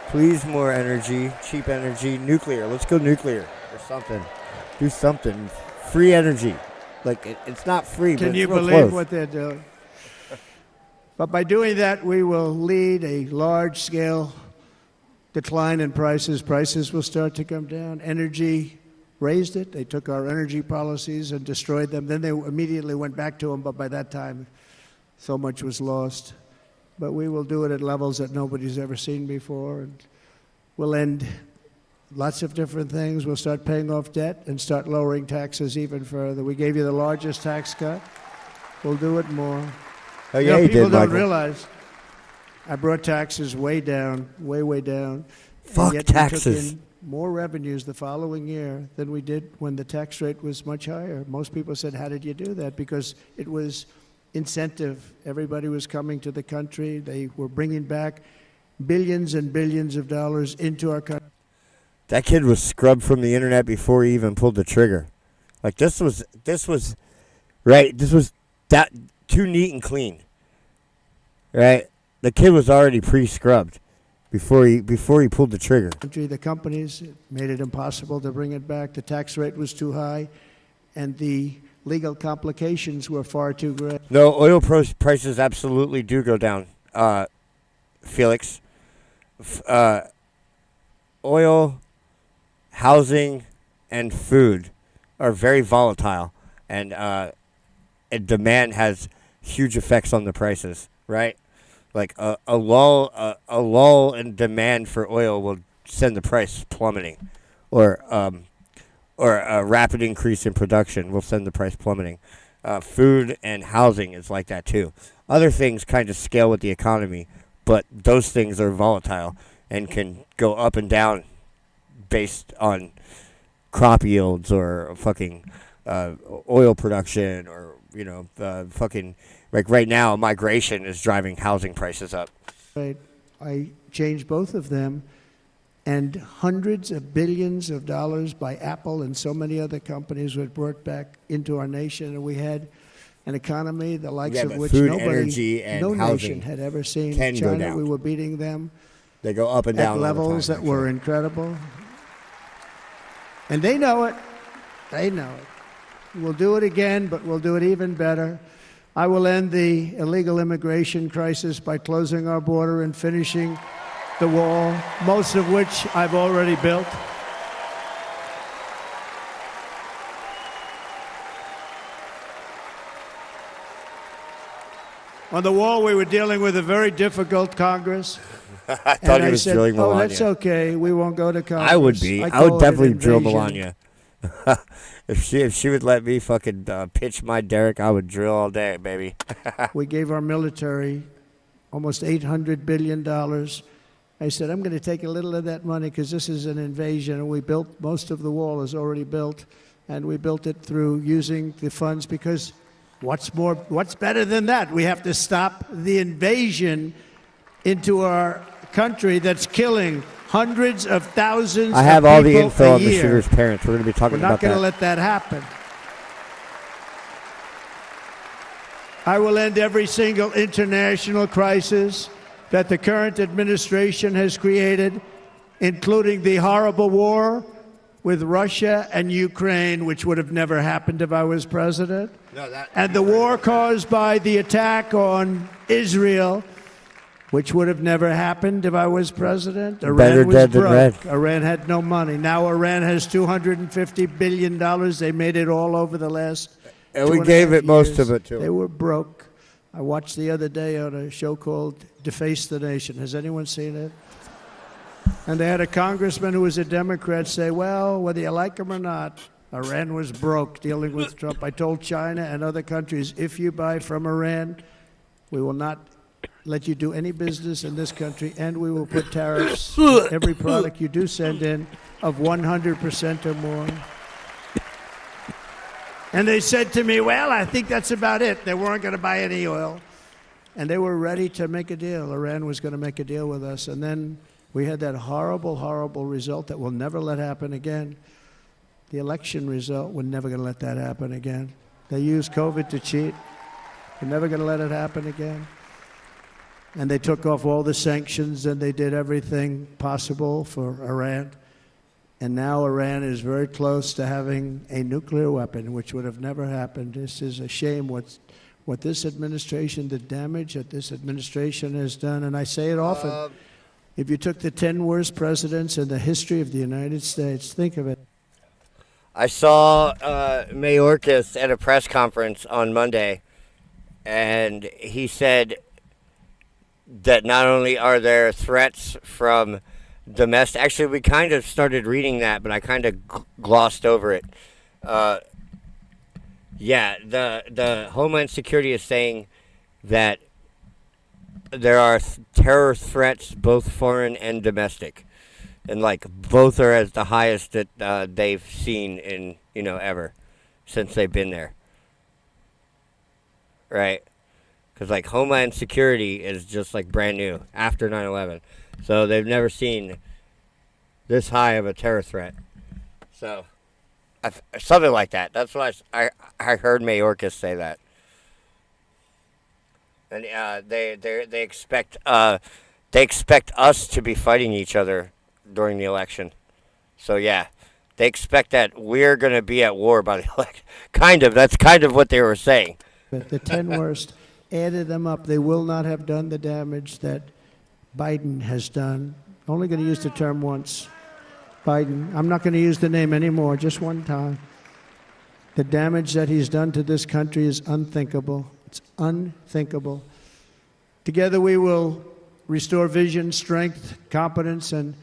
Please, more energy, cheap energy, nuclear. Let's go nuclear or something. Do something. Free energy. Like, it's not free, but Can it's you real believe close. what they're doing? But by doing that, we will lead a large-scale decline in prices. Prices will start to come down. Energy raised it. They took our energy policies and destroyed them. Then they immediately went back to them, but by that time, so much was lost. But we will do it at levels that nobody's ever seen before. And we'll end lots of different things. We'll start paying off debt and start lowering taxes even further. We gave you the largest tax cut. We'll do it more. Oh, yeah, you people did, don't Michael. realize I brought taxes way down, way down. Fuck and yet taxes. We took in more revenues the following year than we did when the tax rate was much higher. Most people said, how did you do that? Because it was incentive. Everybody was coming to the country. They were bringing back billions and billions of dollars into our country. That kid was scrubbed from the internet before he even pulled the trigger. Like, this was that too neat and clean. Right? The kid was already pre-scrubbed before he pulled the trigger. The companies made it impossible to bring it back. The tax rate was too high, and the legal complications were far too great. No, oil prices absolutely do go down, Felix. Oil, housing, and food are very volatile, and demand has huge effects on the prices, right? Like a lull in demand for oil will send the price plummeting, or a rapid increase in production will send the price plummeting. Food and housing is like that too. Other things kind of scale with the economy, but those things are volatile and can go up and down based on crop yields or fucking oil production, or fucking, like right now migration is driving housing prices up. Right. I changed both of them, and hundreds of billions of dollars by Apple and so many other companies were brought back into our nation, and we had an economy the likes of which food, nobody, energy, and no housing nation had ever seen. can go China, down. we were beating them. They go up and down at levels all the time, that were incredible, and they know it. They know it. We'll do it again, but we'll do it even better. I will end the illegal immigration crisis by closing our border and finishing the wall, most of which I've already built. On the wall, we were dealing with a very difficult Congress. I thought he was drilling Melania. Oh, that's okay. We won't go to Congress. I would be. I would definitely drill Melania. If she would let me fucking pitch my derrick, I would drill all day, baby. We gave our military almost $800 billion. I said, I'm going to take a little of that money because this is an invasion. And we built, most of the wall is already built. And we built it through using the funds because what's better than that? We have to stop the invasion into our country that's killing hundreds of thousands of people a year. I have all the info on the shooter's parents. We're going to be talking about that. We're not going to let that happen. I will end every single international crisis that the current administration has created, including the horrible war with Russia and Ukraine, which would have never happened if I was president, and the war caused by the attack on Israel, which would have never happened if I was president. Iran was broke. Iran had no money. Now Iran has $250 billion. They made it all over the last And we gave it most of it to them. They were broke. I watched the other day on a show called Deface the Nation. Has anyone seen it? And they had a congressman who was a Democrat say, well, whether you like him or not, Iran was broke dealing with Trump. I told China and other countries, if you buy from Iran, we will not let you do any business in this country, and we will put tariffs on every product you do send in of 100% or more. And they said to me, well, I think that's about it. They weren't going to buy any oil. And they were ready to make a deal. Iran was going to make a deal with us. And then we had that horrible, horrible result that we'll never let happen again. The election result, we're never going to let that happen again. They used COVID to cheat. We're never going to let it happen again. And they took off all the sanctions, and they did everything possible for Iran. And now Iran is very close to having a nuclear weapon, which would have never happened. This is a shame what this administration, the damage that this administration has done. And I say it often. If you took the 10 worst presidents in the history of the United States, think of it. I saw Mayorkas at a press conference on Monday, and he said that not only are there threats from domestic... Actually, we kind of started reading that, but I kind of glossed over it. Yeah, the Homeland Security is saying that there are terror threats, both foreign and domestic. And, like, both are at the highest that they've seen in, ever since they've been there. Right? Because, like, Homeland Security is just, like, brand new after 9/11. So they've never seen this high of a terror threat. So, something like that. That's what I heard Mayorkas say that. And they expect us to be fighting each other during the election. So yeah, they expect that we're going to be at war by the election. That's kind of what they were saying. The 10 worst, added them up, they will not have done the damage that Biden has done. Only going to use the term once. Biden. I'm not going to use the name anymore, just one time. The damage that he's done to this country is unthinkable. It's unthinkable. Together we will restore vision, strength, competence, and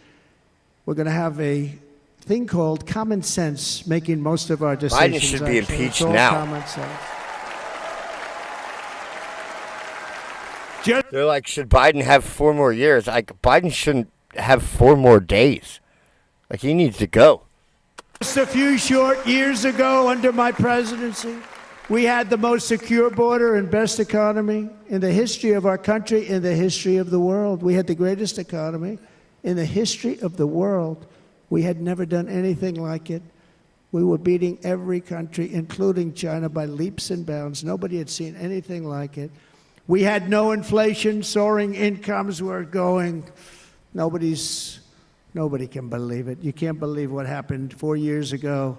we're going to have a thing called common sense making most of our decisions. Biden should be impeached now. Common sense. They're like, should Biden have 4 more years? Like, Biden shouldn't have 4 more days. Like, he needs to go. Just a few short years ago, under my presidency, we had the most secure border and best economy in the history of our country, in the history of the world. We had the greatest economy in the history of the world. We had never done anything like it. We were beating every country, including China, by leaps and bounds. Nobody had seen anything like it. We had no inflation, soaring incomes were going. Nobody can believe it. You can't believe what happened 4 years ago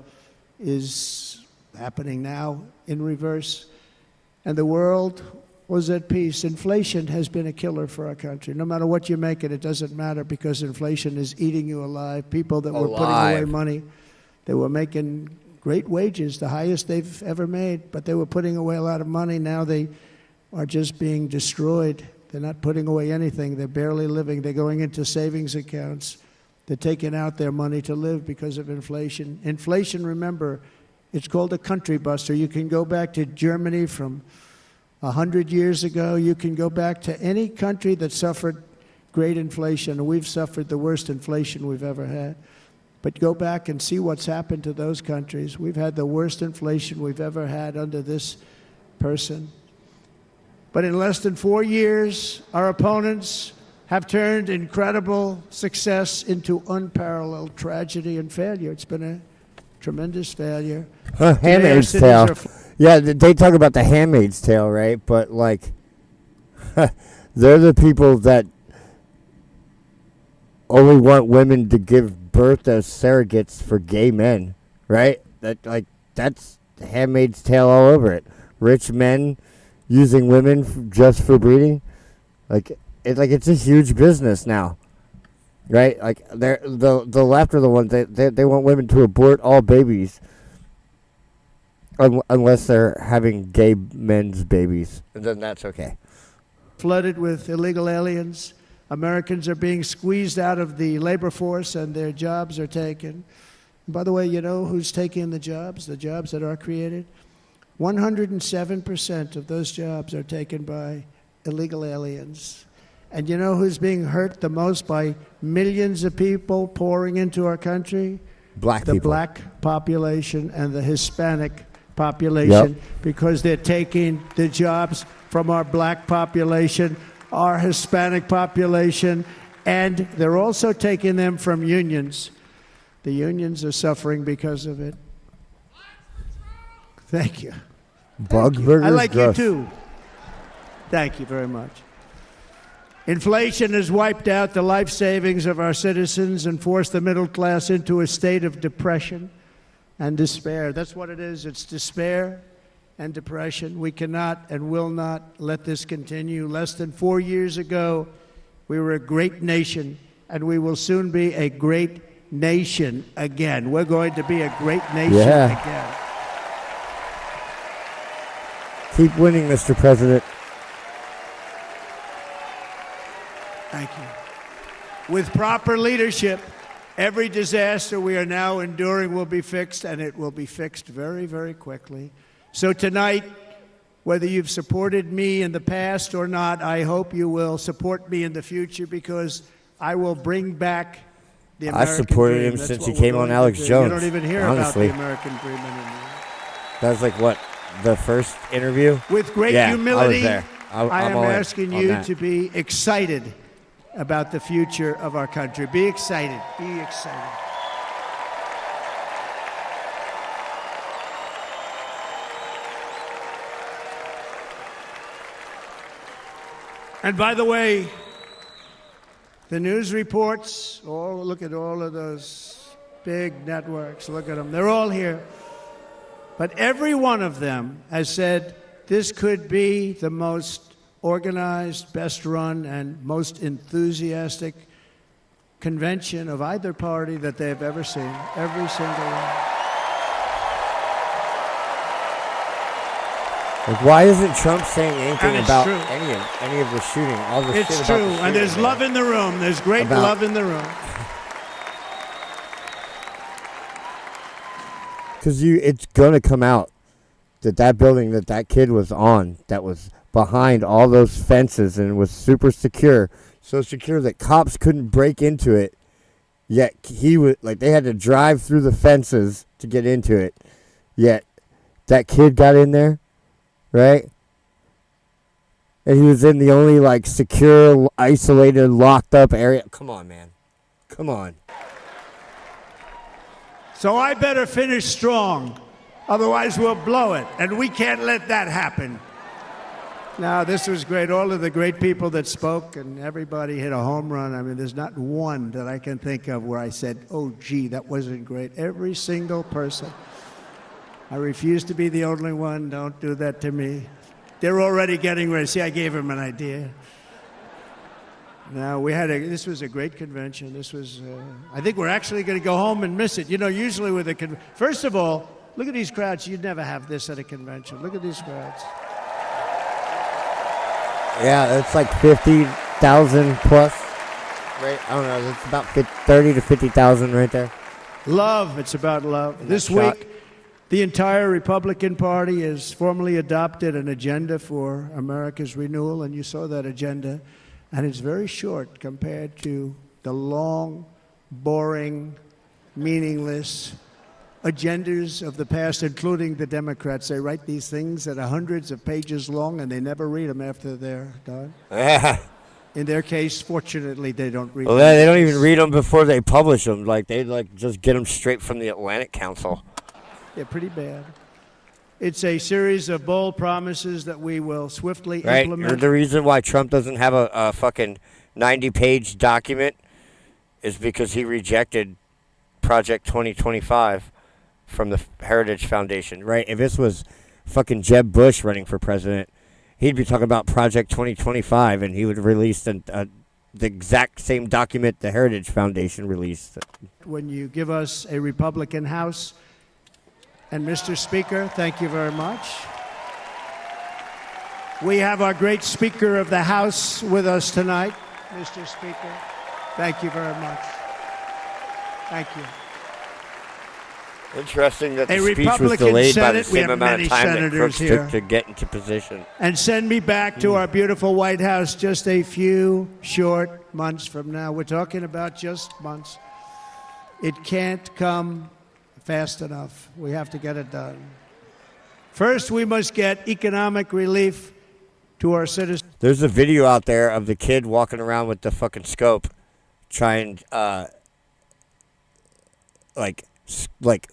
is happening now in reverse. And the world was at peace. Inflation has been a killer for our country. No matter what you make it doesn't matter because inflation is eating you alive. People that were putting away money, they were making great wages, the highest they've ever made, but they were putting away a lot of money. Now they are just being destroyed. They're not putting away anything. They're barely living. They're going into savings accounts. They're taking out their money to live because of inflation. Inflation, remember, it's called a country buster. You can go back to Germany from 100 years ago. You can go back to any country that suffered great inflation. We've suffered the worst inflation we've ever had. But go back and see what's happened to those countries. We've had the worst inflation we've ever had under this person. But in less than 4 years, our opponents have turned incredible success into unparalleled tragedy and failure. It's been a tremendous failure. Handmaid's Tale. Yeah, they talk about the Handmaid's Tale, right? But, like, they're the people that only want women to give birth as surrogates for gay men, right? That's the Handmaid's Tale all over it. Rich men using women just for breeding. It's a huge business now, right? Like the left are the ones they want women to abort all babies, unless they're having gay men's babies, and then that's okay. Flooded with illegal aliens. Americans are being squeezed out of the labor force and their jobs are taken. And by the way, you know who's taking the jobs that are created? 107% of those jobs are taken by illegal aliens. And you know who's being hurt the most by millions of people pouring into our country? Black the people. Black population and the Hispanic population, because they're taking the jobs from our black population, our Hispanic population, and they're also taking them from unions. The unions are suffering because of it. Thank you. Bug burgers. I like gross. you too. Thank you very much. Inflation has wiped out the life savings of our citizens and forced the middle class into a state of depression and despair. That's what it is. It's despair and depression. We cannot and will not let this continue. Less than 4 years ago, we were a great nation, and we will soon be a great nation again. We're going to be a great nation again. Keep winning, Mr. President. Thank you. With proper leadership, every disaster we are now enduring will be fixed, and it will be fixed very, very quickly. So tonight, whether you've supported me in the past or not, I hope you will support me in the future, because I will bring back the American dream. I supported him since he came on Alex Jones. You don't even hear honestly. about the American dream anymore. That was like, what, the first interview? With great humility, I am asking you to be excited about the future of our country. Be excited. Be excited. And by the way, the news reports, look at all of those big networks. Look at them. They're all here. But every one of them has said this could be the most organized, best run, and most enthusiastic convention of either party that they've ever seen. Every single one. Like, why isn't Trump saying anything about true. any of the shooting? All the It's shit true, about the shooting, and there's man. love in the room. There's great love in the room. Because it's gonna come out that building that kid was on, that was behind all those fences and was super secure, so secure that cops couldn't break into it. Yet he would, like, they had to drive through the fences to get into it. Yet that kid got in there, right? And he was in the only, like, secure, isolated, locked up area. Come on, man. Come on. So I better finish strong, otherwise we'll blow it, and we can't let that happen. Now, this was great. All of the great people that spoke, and everybody hit a home run. I mean, there's not one that I can think of where I said, oh, gee, that wasn't great. Every single person. I refuse to be the only one. Don't do that to me. They're already getting ready. See, I gave them an idea. Now, this was a great convention. This was, I think we're actually going to go home and miss it. You know, usually with a first of all, look at these crowds. You'd never have this at a convention. Look at these crowds. Yeah, it's like 50,000 plus, right? I don't know. It's about 30 to 50,000 right there. Love. It's about love. This week, the entire Republican Party has formally adopted an agenda for America's renewal, and you saw that agenda, and it's very short compared to the long, boring, meaningless agendas of the past, including the Democrats. They write these things that are hundreds of pages long, and they never read them after they're done. Yeah. In their case, fortunately, they don't read them. Well, they don't even read them before they publish them. Like, they just get them straight from the Atlantic Council. They're pretty bad. It's a series of bold promises that we will swiftly right. implement. The reason why Trump doesn't have a fucking 90-page document is because he rejected Project 2025 from the Heritage Foundation, right? If this was fucking Jeb Bush running for president, he'd be talking about Project 2025, and he would release the exact same document the Heritage Foundation released. When you give us a Republican House, and Mr. Speaker, thank you very much. We have our great Speaker of the House with us tonight, Mr. Speaker. Thank you very much. Thank you. Interesting that the A speech was Republican delayed by the Senate. We same have amount many of time that senators Crooks here. took to get into position. And send me back to our beautiful White House just a few short months from now. We're talking about just months. It can't come fast enough. We have to get it done. First, we must get economic relief to our citizens. There's a video out there of the kid walking around with the fucking scope, trying, like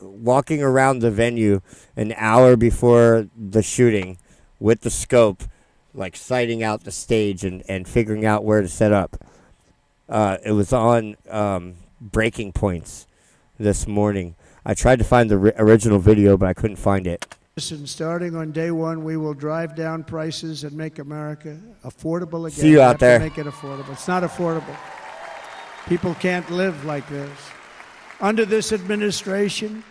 walking around the venue an hour before the shooting with the scope, like sighting out the stage and figuring out where to set up. It was on Breaking Points this morning. I tried to find the original video, but I couldn't find it. Listen, starting on day one, we will drive down prices and make America affordable again. See you out We there. have to make it affordable. It's not affordable. People can't live like this. Under this administration,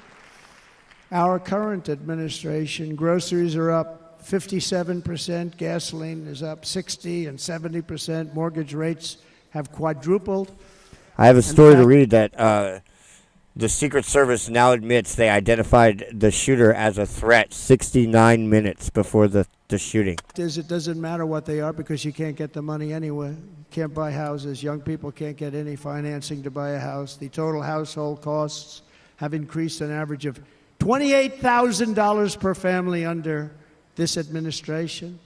our current administration, groceries are up 57%, gasoline is up 60 and 70%, mortgage rates have quadrupled. I have a story to read that the Secret Service now admits they identified the shooter as a threat 69 minutes before the shooting. It doesn't matter what they are because you can't get the money anyway. Can't buy houses. Young people can't get any financing to buy a house. The total household costs have increased an average of $28,000 per family under this administration.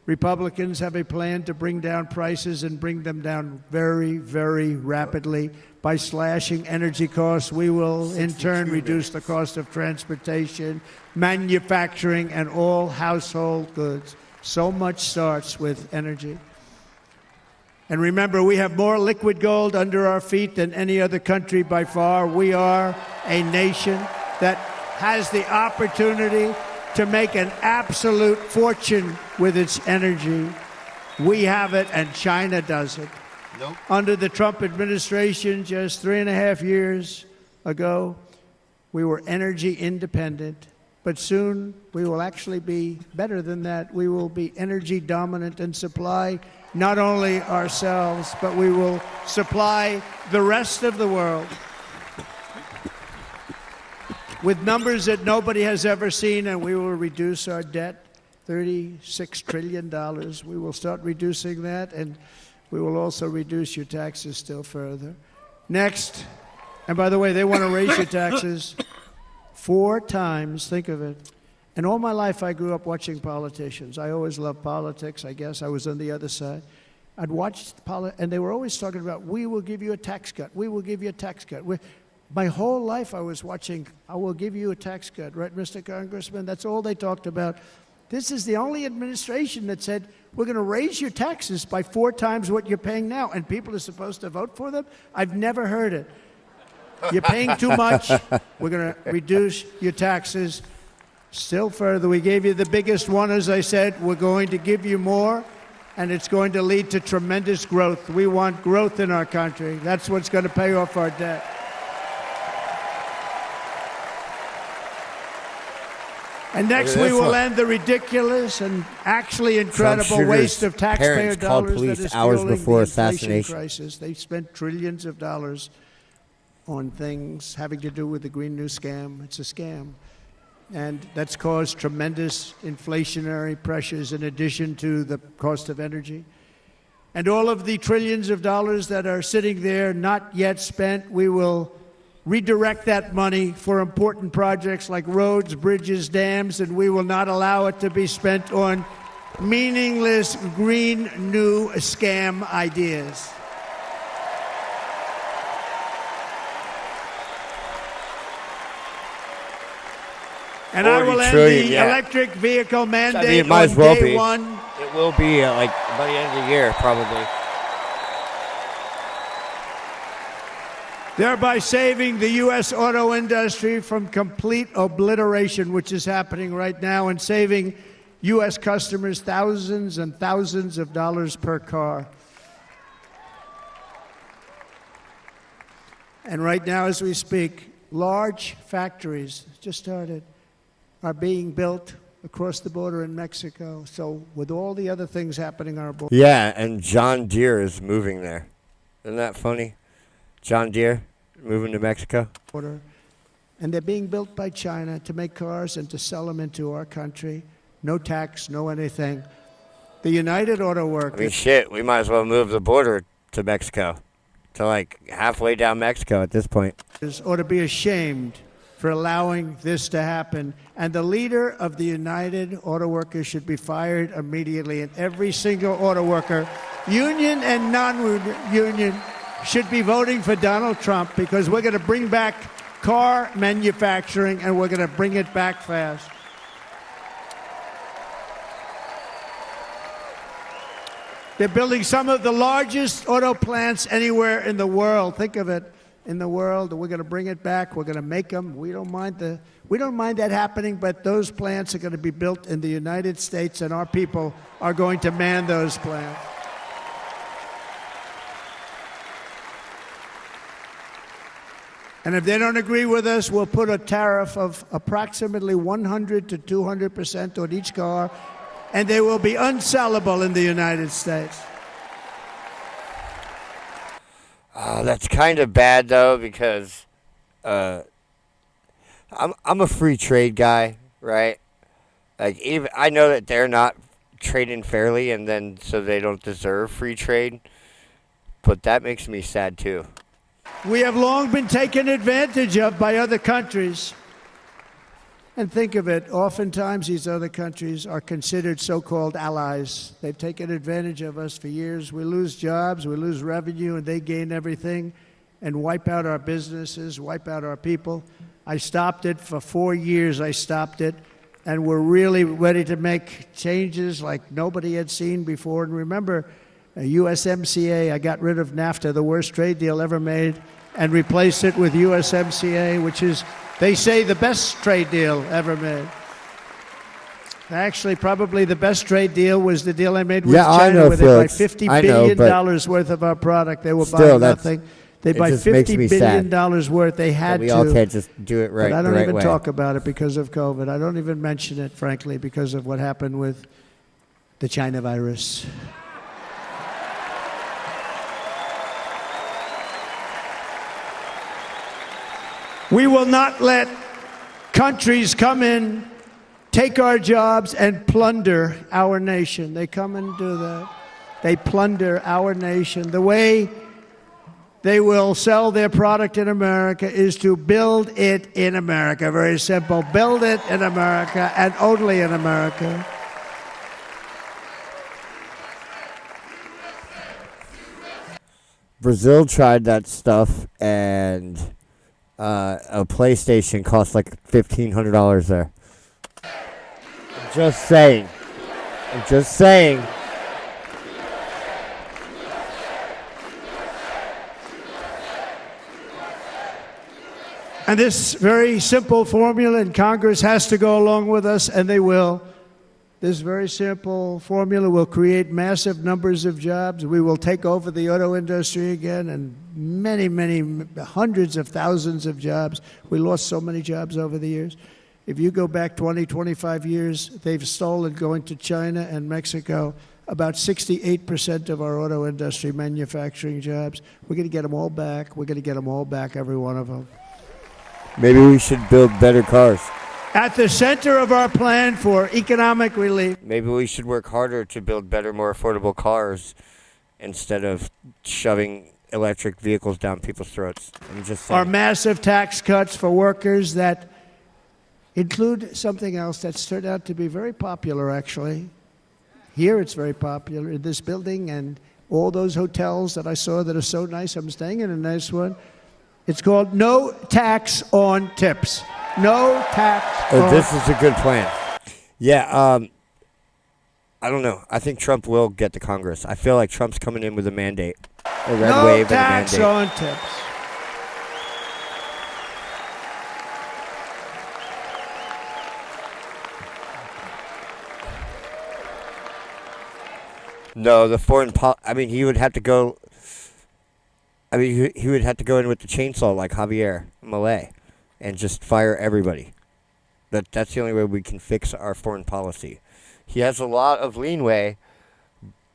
Republicans have a plan to bring down prices and bring them down very, very rapidly. By slashing energy costs, we will in turn reduce the cost of transportation, manufacturing, and all household goods. So much starts with energy. And remember, we have more liquid gold under our feet than any other country by far. We are a nation that has the opportunity to make an absolute fortune with its energy. We have it, and China doesn't. Nope. Under the Trump administration, just 3.5 years ago, we were energy independent. But soon, we will actually be better than that. We will be energy dominant and supply not only ourselves, but we will supply the rest of the world with numbers that nobody has ever seen, and we will reduce our debt, $36 trillion. We will start reducing that, and we will also reduce your taxes still further. Next, and by the way, they want to raise your taxes 4 times, think of it. And all my life I grew up watching politicians. I always loved politics, I guess. I was on the other side. I'd watch and they were always talking about, we will give you a tax cut. We will give you a tax cut. My whole life I was watching, I will give you a tax cut, right, Mr. Congressman? That's all they talked about. This is the only administration that said, we're going to raise your taxes by 4 times what you're paying now, and people are supposed to vote for them? I've never heard it. You're paying too much. We're going to reduce your taxes still further. We gave you the biggest one, as I said. We're going to give you more, and it's going to lead to tremendous growth. We want growth in our country. That's what's going to pay off our debt. And next, we will end the ridiculous and actually incredible waste of taxpayer dollars that is fueling the inflation crisis. They spent trillions of dollars on things having to do with the Green New Scam. It's a scam. And that's caused tremendous inflationary pressures in addition to the cost of energy. And all of the trillions of dollars that are sitting there not yet spent, we will redirect that money for important projects like roads, bridges, dams, and we will not allow it to be spent on meaningless Green New Scam ideas. And I will end the electric vehicle mandate on day one. It will be like by the end of the year, probably. Thereby saving the U.S. auto industry from complete obliteration, which is happening right now, and saving U.S. customers thousands and thousands of dollars per car. And right now, as we speak, large factories just started are being built across the border in Mexico. So with all the other things happening on our border. Yeah, and John Deere is moving there. Isn't that funny? John Deere moving to Mexico. And they're being built by China to make cars and to sell them into our country. No tax, no anything. The United Auto Workers. I mean, shit, we might as well move the border to Mexico. To like halfway down Mexico at this point. Ought to be ashamed for allowing this to happen. And the leader of the United Auto Workers should be fired immediately. And every single auto worker, union and non-union, should be voting for Donald Trump because we're going to bring back car manufacturing and we're going to bring it back fast. They're building some of the largest auto plants anywhere in the world. Think of it, in the world. We're going to bring it back. We're going to make them. We don't mind that happening, but those plants are going to be built in the United States, and our people are going to man those plants. And if they don't agree with us, we'll put a tariff of approximately 100 to 200% on each car, and they will be unsellable in the United States. That's kind of bad, though, because I'm a free trade guy, right? Like, even I know that they're not trading fairly, and then so they don't deserve free trade, but that makes me sad, too. We have long been taken advantage of by other countries. And think of it, oftentimes these other countries are considered so-called allies. They've taken advantage of us for years. We lose jobs, we lose revenue, and they gain everything and wipe out our businesses, wipe out our people. I stopped it for 4 years. I stopped it, and we're really ready to make changes like nobody had seen before. And remember, USMCA, I got rid of NAFTA, the worst trade deal ever made, and replaced it with USMCA, which is, they say, the best trade deal ever made. Actually, probably the best trade deal was the deal I made with China, where they buy $50 billion worth of our product. They were buying nothing. They buy $50 billion worth. They had to. We all can't just do it right. But I don't right even way. talk about it because of COVID. I don't even mention it, frankly, because of what happened with the China virus. We will not let countries come in, take our jobs, and plunder our nation. They come and do that. They plunder our nation. The way they will sell their product in America is to build it in America. Very simple. Build it in America and only in America. Brazil tried that stuff, and a PlayStation cost like $1,500 there. I'm just saying. And this very simple formula, and Congress has to go along with us, and they will. This very simple formula will create massive numbers of jobs. We will take over the auto industry again, and many, many, hundreds of thousands of jobs. We lost so many jobs over the years. If you go back 20, 25 years, they've stolen, going to China and Mexico, about 68% of our auto industry manufacturing jobs. We're going to get them all back. We're going to get them all back, every one of them. Maybe we should build better cars. At the center of our plan for economic relief. Maybe we should work harder to build better, more affordable cars instead of shoving electric vehicles down people's throats. I'm just saying. Our massive tax cuts for workers that include something else that's turned out to be very popular, actually. Here it's very popular in this building and all those hotels that I saw that are so nice. I'm staying in a nice one. It's called no tax on tips. No tax on This is a good plan. Yeah, I don't know. I think Trump will get to Congress. I feel like Trump's coming in with a mandate. A red wave and a mandate. No tax on tips. No, the foreign I mean, he would have to go. I mean, he would have to go in with the chainsaw like Javier Milei and just fire everybody. That's the only way we can fix our foreign policy. He has a lot of leeway,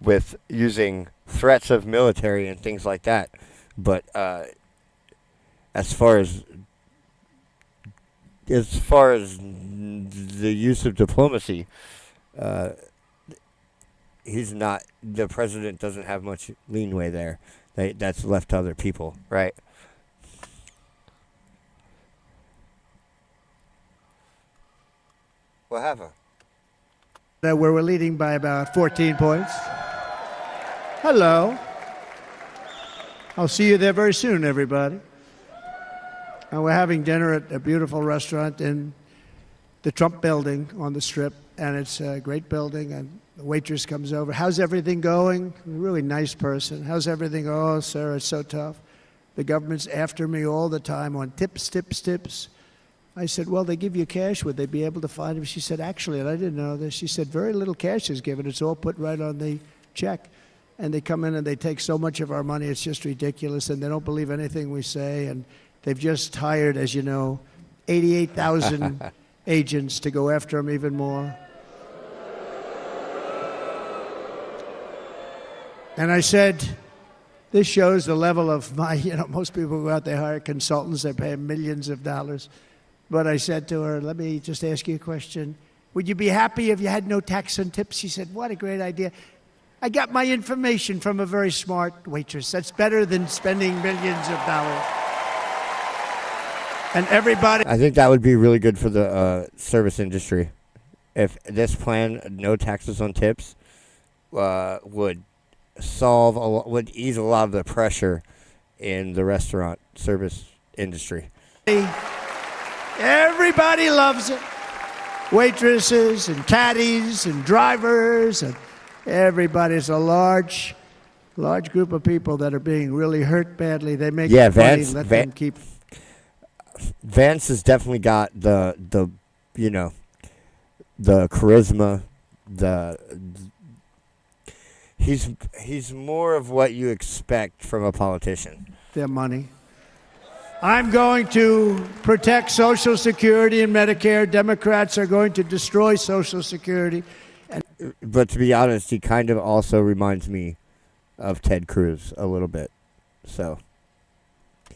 with using threats of military and things like that. But as far as the use of diplomacy, he's not. The president doesn't have much leeway there. That's left to other people, right? What happened? Where we're leading by about 14 points. Hello. I'll see you there very soon, everybody. And we're having dinner at a beautiful restaurant in the Trump building on the Strip, and it's a great building, and the waitress comes over. How's everything going? A really nice person. How's everything? Oh, sir, it's so tough. The government's after me all the time on tips, tips, tips. I said, well, they give you cash. Would they be able to find him? She said, actually, and I didn't know this, she said, very little cash is given. It's all put right on the check. And they come in and they take so much of our money, it's just ridiculous, and they don't believe anything we say. And they've just hired, as you know, 88,000 agents to go after him even more. And I said, this shows the level of my, most people go out, they hire consultants, they pay millions of dollars. But I said to her, let me just ask you a question. Would you be happy if you had no tax on tips? She said, what a great idea. I got my information from a very smart waitress. That's better than spending millions of dollars. And everybody... I think that would be really good for the service industry. If this plan, no taxes on tips, would ease a lot of the pressure in the restaurant service industry. Everybody loves it. Waitresses and caddies and drivers and everybody's a large group of people that are being really hurt badly. They make money, let them keep. Vance has definitely got the charisma, he's more of what you expect from a politician. Their money. I'm going to protect Social Security and Medicare. Democrats are going to destroy Social Security. But to be honest, he kind of also reminds me of Ted Cruz a little bit. So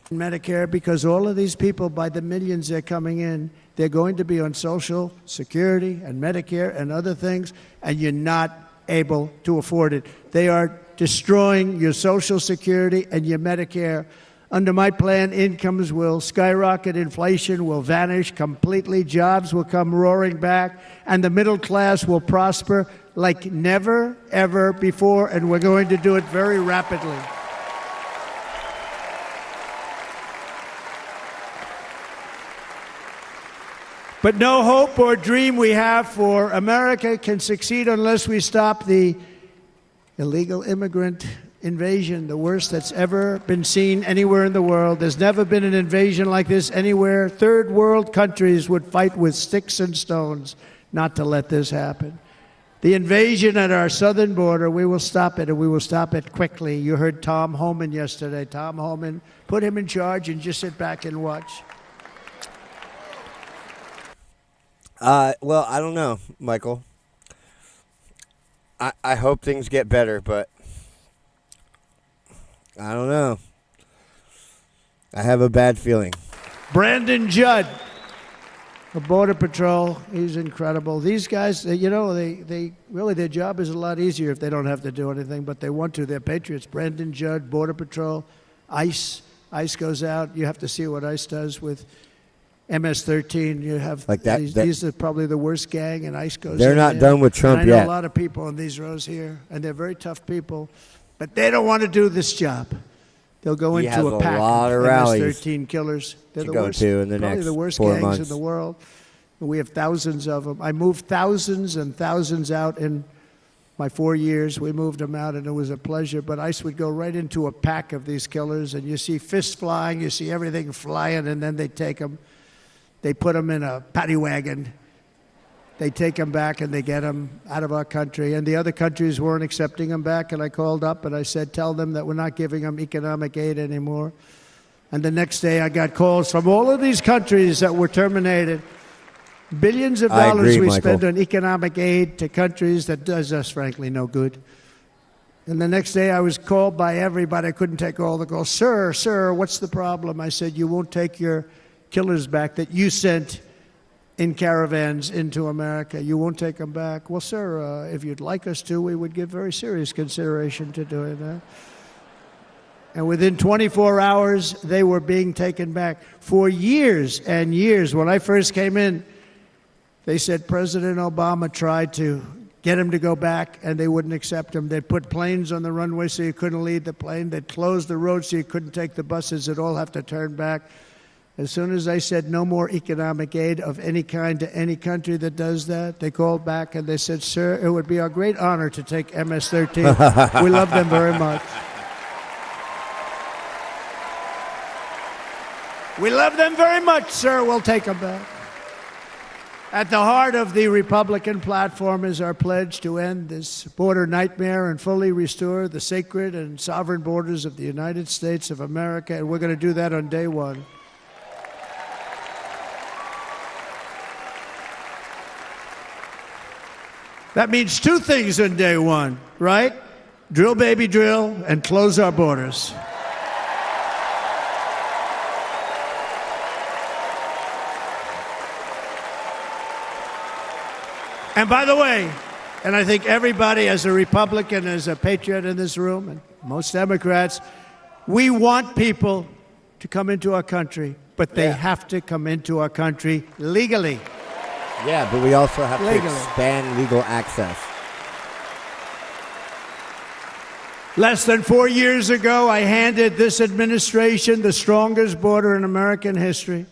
Medicare, because all of these people, by the millions they're coming in, they're going to be on Social Security and Medicare and other things, and you're not able to afford it. They are destroying your Social Security and your Medicare. Under my plan, incomes will skyrocket, inflation will vanish completely, jobs will come roaring back, and the middle class will prosper like never, ever before, and we're going to do it very rapidly. But no hope or dream we have for America can succeed unless we stop the illegal immigrant invasion, the worst that's ever been seen anywhere in the world. There's never been an invasion like this anywhere. Third world countries would fight with sticks and stones not to let this happen. The invasion at our southern border, we will stop it, and we will stop it quickly. You heard Tom Homan yesterday. Tom Homan, put him in charge and just sit back and watch. Well, I don't know, Michael. I hope things get better, but I don't know. I have a bad feeling. Brandon Judd, the Border Patrol, he's incredible. These guys, they really, their job is a lot easier if they don't have to do anything, but they want to. They're patriots. Brandon Judd, Border Patrol, ICE. ICE goes out. You have to see what ICE does with MS-13. You have like that, these are probably the worst gang, and ICE goes. They're not done with Trump and I know yet. A lot of people in these rows here, and they're very tough people, but they don't want to do this job. They'll go into a pack of MS-13 killers. They're the worst, probably the worst gangs in the world. We have thousands of them. I moved thousands and thousands out in my 4 years. We moved them out, and it was a pleasure. But ICE would go right into a pack of these killers, and you see fists flying, you see everything flying, and then they take them. They put them in a paddy wagon. They take them back, and they get them out of our country. And the other countries weren't accepting them back, and I called up, and I said, tell them that we're not giving them economic aid anymore. And the next day, I got calls from all of these countries that were terminated. Billions of dollars we spend on economic aid to countries that does us, frankly, no good. And the next day I was called by everybody. I couldn't take all the calls. Sir, what's the problem? I said, you won't take your killers back that you sent in caravans into America. You won't take them back. Well, sir, if you'd like us to, we would give very serious consideration to doing that. And within 24 hours, they were being taken back. For years and years, when I first came in, they said President Obama tried to get him to go back, and they wouldn't accept him. They'd put planes on the runway so you couldn't leave the plane. They'd close the road so you couldn't take the buses. They'd all have to turn back. As soon as I said no more economic aid of any kind to any country that does that, they called back and they said, sir, it would be our great honor to take MS-13. We love them very much. We love them very much, sir. We'll take them back. At the heart of the Republican platform is our pledge to end this border nightmare and fully restore the sacred and sovereign borders of the United States of America, and we're going to do that on day one. That means two things on day one, right? Drill, baby, drill, and close our borders. And by the way, and I think everybody as a Republican, as a patriot in this room, and most Democrats, we want people to come into our country, but they have to come into our country legally. Yeah, but we also have legally. to expand legal access. Less than 4 years ago, I handed this administration the strongest border in American history.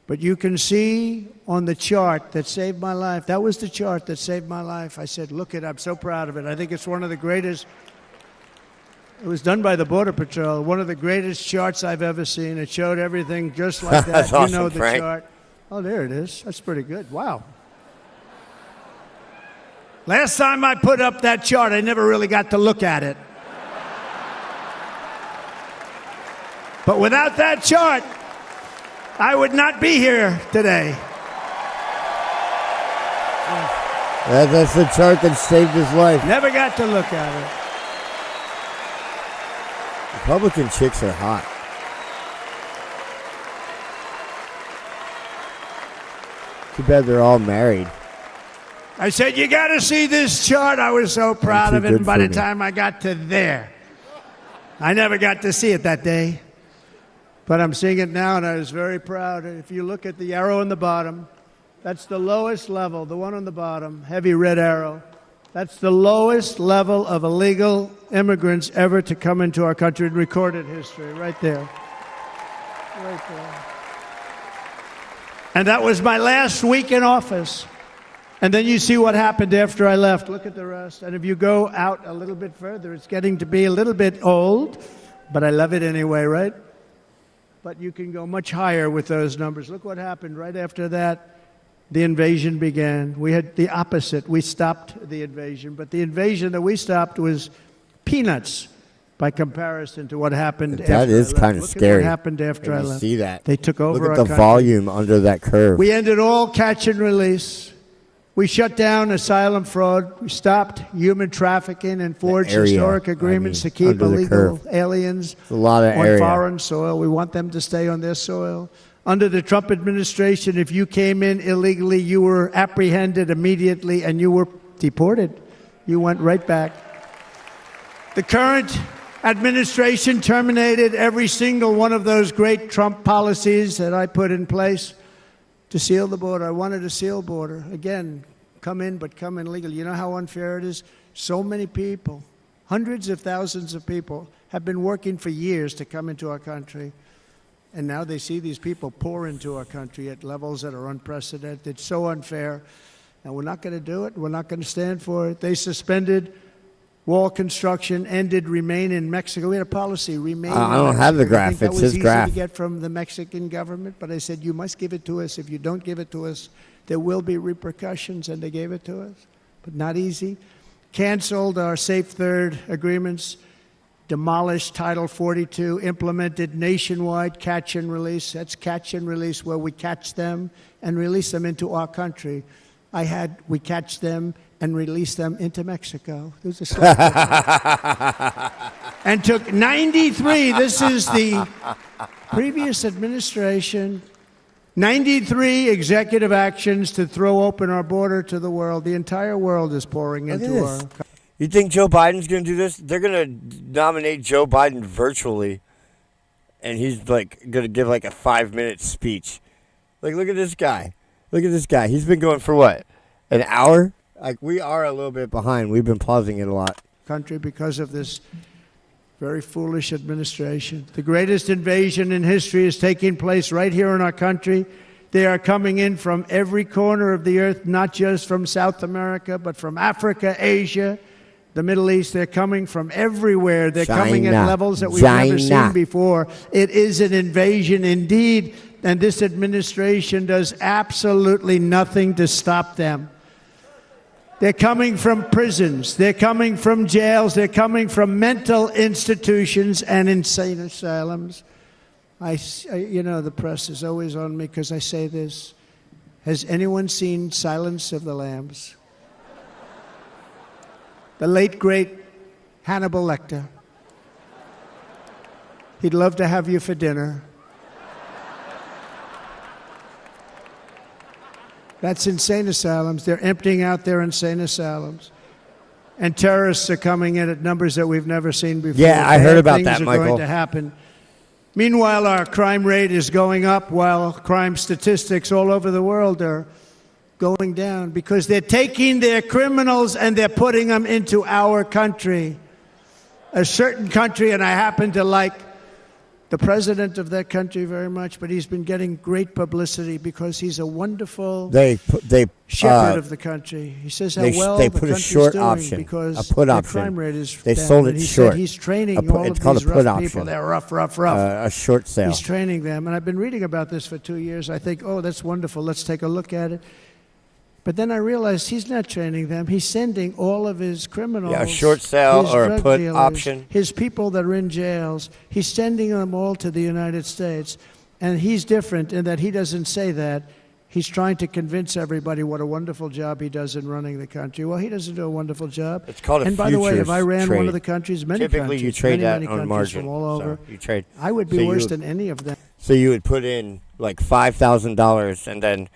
But you can see on the chart that saved my life, that was the chart that saved my life. I said, look it, I'm so proud of it. I think it's one of the greatest, it was done by the Border Patrol, one of the greatest charts I've ever seen. It showed everything just like that. That's awesome, you know the Frank. chart. Oh, there it is. That's pretty good. Wow. Last time I put up that chart, I never really got to look at it. But without that chart, I would not be here today. That's the chart that saved his life. Never got to look at it. Republican chicks are hot. Too bad they're all married. I said, you got to see this chart. I was so proud of it. And by the me. time I got to there, I never got to see it that day. But I'm seeing it now, and I was very proud. If you look at the arrow on the bottom, that's the lowest level, the one on the bottom, heavy red arrow. That's the lowest level of illegal immigrants ever to come into our country in recorded history, right there. Right there. And that was my last week in office. And then you see what happened after I left. Look at the rest. And if you go out a little bit further, it's getting to be a little bit old, but I love it anyway, right? But you can go much higher with those numbers. Look what happened right after that. The invasion began. We had the opposite. We stopped the invasion. But the invasion that we stopped was peanuts by comparison to what happened after I left. That is kind of scary. Look at what happened after I left. See that. They took over our Look at the country. volume under that curve. We ended all catch and release. We shut down asylum fraud. We stopped human trafficking and forged historic agreements to keep illegal aliens a lot of on area. foreign soil. We want them to stay on their soil. Under the Trump administration, if you came in illegally, you were apprehended immediately and you were deported. You went right back. The current administration terminated every single one of those great Trump policies that I put in place to seal the border. I wanted a sealed border. Again, come in, but come in legally. You know how unfair it is? So many people, hundreds of thousands of people, have been working for years to come into our country. And now they see these people pour into our country at levels that are unprecedented. It's so unfair. And we're not going to do it. We're not going to stand for it. They suspended wall construction, ended remain in Mexico. We had a policy, remain in Mexico. I don't have the graph. I think that It's was his easy graph. to get from the Mexican government. But I said, you must give it to us. If you don't give it to us, there will be repercussions. And they gave it to us. But not easy. Canceled our Safe Third agreements. Demolished Title 42, implemented nationwide catch and release. That's catch and release where we catch them and release them into our country. we catch them and release them into Mexico. There's a slave and took 93. This is the previous administration. 93 executive actions to throw open our border to the world. The entire world is pouring into our country. You think Joe Biden's going to do this? They're going to nominate Joe Biden virtually, and he's like going to give like a 5-minute speech. Like, look at this guy. Look at this guy. He's been going for what? An hour? Like, we are a little bit behind. We've been pausing it a lot. Country because of this very foolish administration. The greatest invasion in history is taking place right here in our country. They are coming in from every corner of the earth, not just from South America, but from Africa, Asia, the Middle East. They're coming from everywhere. They're coming at levels that we've never seen before. It is an invasion indeed, and this administration does absolutely nothing to stop them. They're coming from prisons. They're coming from jails. They're coming from mental institutions and insane asylums. The press is always on me because I say this. Has anyone seen Silence of the Lambs? The late, great Hannibal Lecter. He'd love to have you for dinner. That's insane asylums. They're emptying out their insane asylums. And terrorists are coming in at numbers that we've never seen before. Yeah, I heard about that, Michael. Things are going to happen. Meanwhile, our crime rate is going up while crime statistics all over the world are going down because they're taking their criminals and they're putting them into our country. A certain country, and I happen to like the president of that country very much, but he's been getting great publicity because he's a wonderful shepherd of the country. He says how well the country's doing because the crime rate is down. Sold it he short. Said he's training all of these rough people. They're rough. A short sale. He's training them, and I've been reading about this for 2 years. I think, oh, that's wonderful. Let's take a look at it. But then I realized he's not training them. He's sending all of his criminals, a short sale or a put dealers, option. his people that are in jails, he's sending them all to the United States. And he's different in that he doesn't say that. He's trying to convince everybody what a wonderful job he does in running the country. Well, he doesn't do a wonderful job. It's called a And by the way, if I ran trade. one of the countries, many Typically countries, you trade many that on countries margin. from all over, So you trade. I would be worse than any of them. So you would put in like $5,000 and then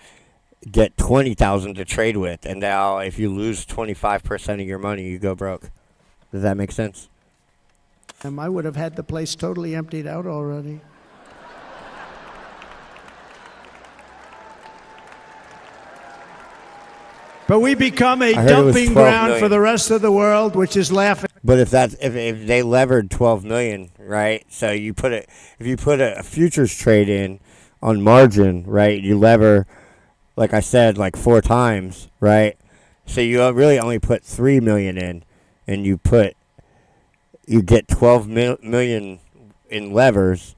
get $20,000 to trade with, and now if you lose 25% of your money, you go broke. Does that make sense? I would have had the place totally emptied out already. But we become a dumping ground for the rest of the world, which is laughing. But if they levered $12 million, right? So you put it if you put a futures trade in on margin, right? You lever, like I said, like 4 times, right? So you really only put $3 million in, and you get $12 million in levers,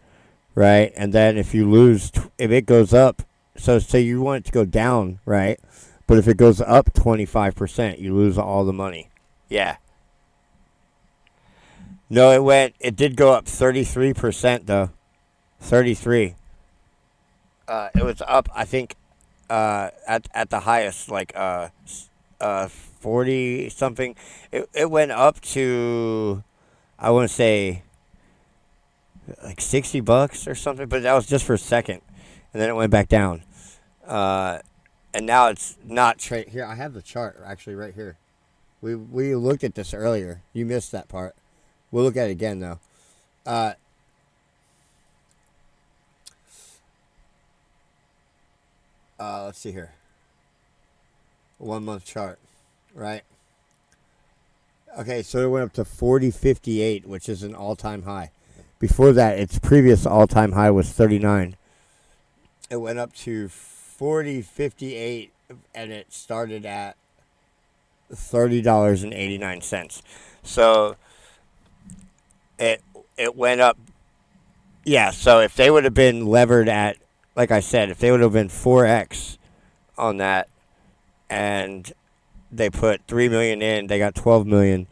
right? And then if you lose, if it goes up, so say you want it to go down, right? But if it goes up 25%, you lose all the money. Yeah. No, it did go up 33% though. 33. It was up, I think, at the highest, like 40 something. It went up to, I want to say, like $60 or something, but that was just for a second, and then it went back down. And now it's not trade. Here, I have the chart actually right here. We looked at this earlier. You missed that part. We'll look at it again though. Let's see here. 1 month chart, right? Okay, so it went up to 40.58, which is an all-time high. Before that, its previous all-time high was 39. It went up to 40.58, and it started at $30.89. So it went up. Yeah, so if they would have been levered at, like I said, if they would have been 4x on that, and they put $3 million in, they got $12 million.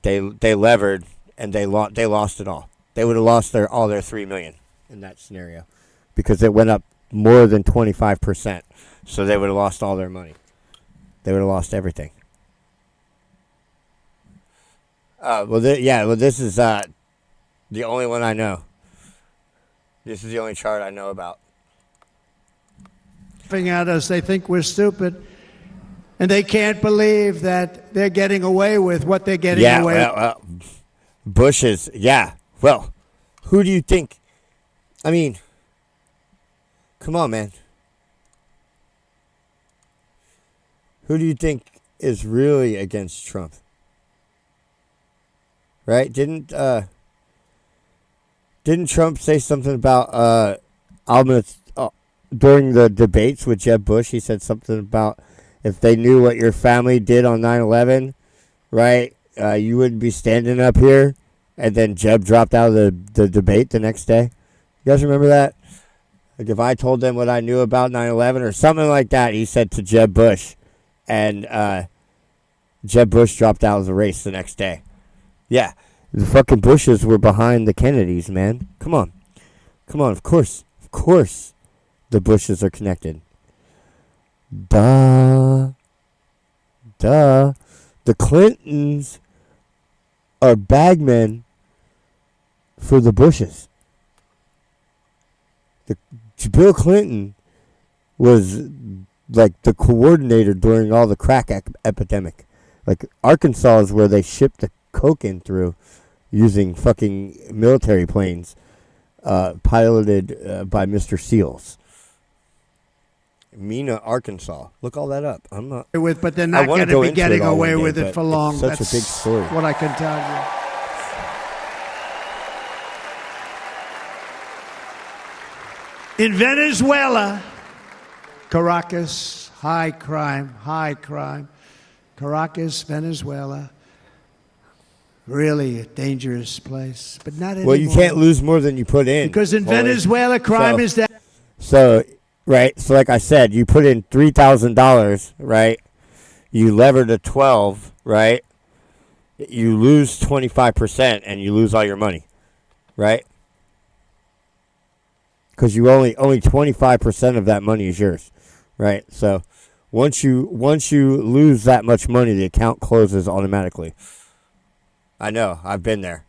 They levered, and they lost it all. They would have lost all their $3 million in that scenario, because it went up more than 25%. So they would have lost all their money. They would have lost everything. This is the only one I know. This is the only chart I know about. At us, they think we're stupid, and they can't believe that they're getting away with what they're getting away with. Bush is, well, who do you think? I mean, come on, man. Who do you think is really against Trump? Right? Didn't Trump say something about during the debates with Jeb Bush? He said something about if they knew what your family did on 9/11, right? You wouldn't be standing up here. And then Jeb dropped out of the debate the next day. You guys remember that? Like if I told them what I knew about 9/11 or something like that, he said to Jeb Bush. And Jeb Bush dropped out of the race the next day. Yeah, the fucking Bushes were behind the Kennedys, man. Come on. Of course, the Bushes are connected. Duh. The Clintons are bagmen for the Bushes. Bill Clinton was like the coordinator during all the crack epidemic. Like Arkansas is where they shipped the coke in through using fucking military planes piloted by Mr. Seals. Mena, Arkansas. Look all that up. I'm not but they're not going to be getting away with it for long. It's such a big story. What I can tell you. In Venezuela, Caracas, high crime. Caracas, Venezuela. Really a dangerous place, but not anymore. Well, you can't lose more than you put in. Because in Venezuela, crime is down. So, right, so like I said, you put in $3,000, right? You lever to 12, right? You lose 25% and you lose all your money, right? Because you only 25% of that money is yours, right? So once you lose that much money, the account closes automatically. I know, I've been there.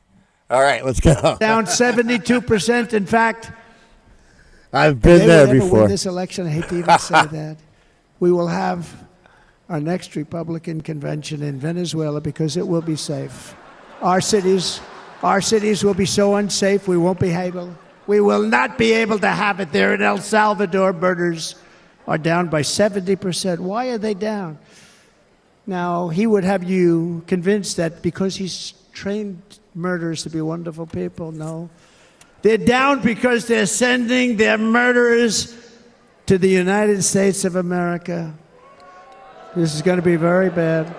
All right, let's go. Down 72%. In fact, I've been there before. Win this election, I hate to even say that. We will have our next Republican convention in Venezuela because it will be safe. Our cities will be so unsafe we won't be able. We will not be able to have it there. In El Salvador, murders are down by 70%. Why are they down? Now, he would have you convinced that because he's trained murderers to be wonderful people. No. They're down because they're sending their murderers to the United States of America. This is going to be very bad.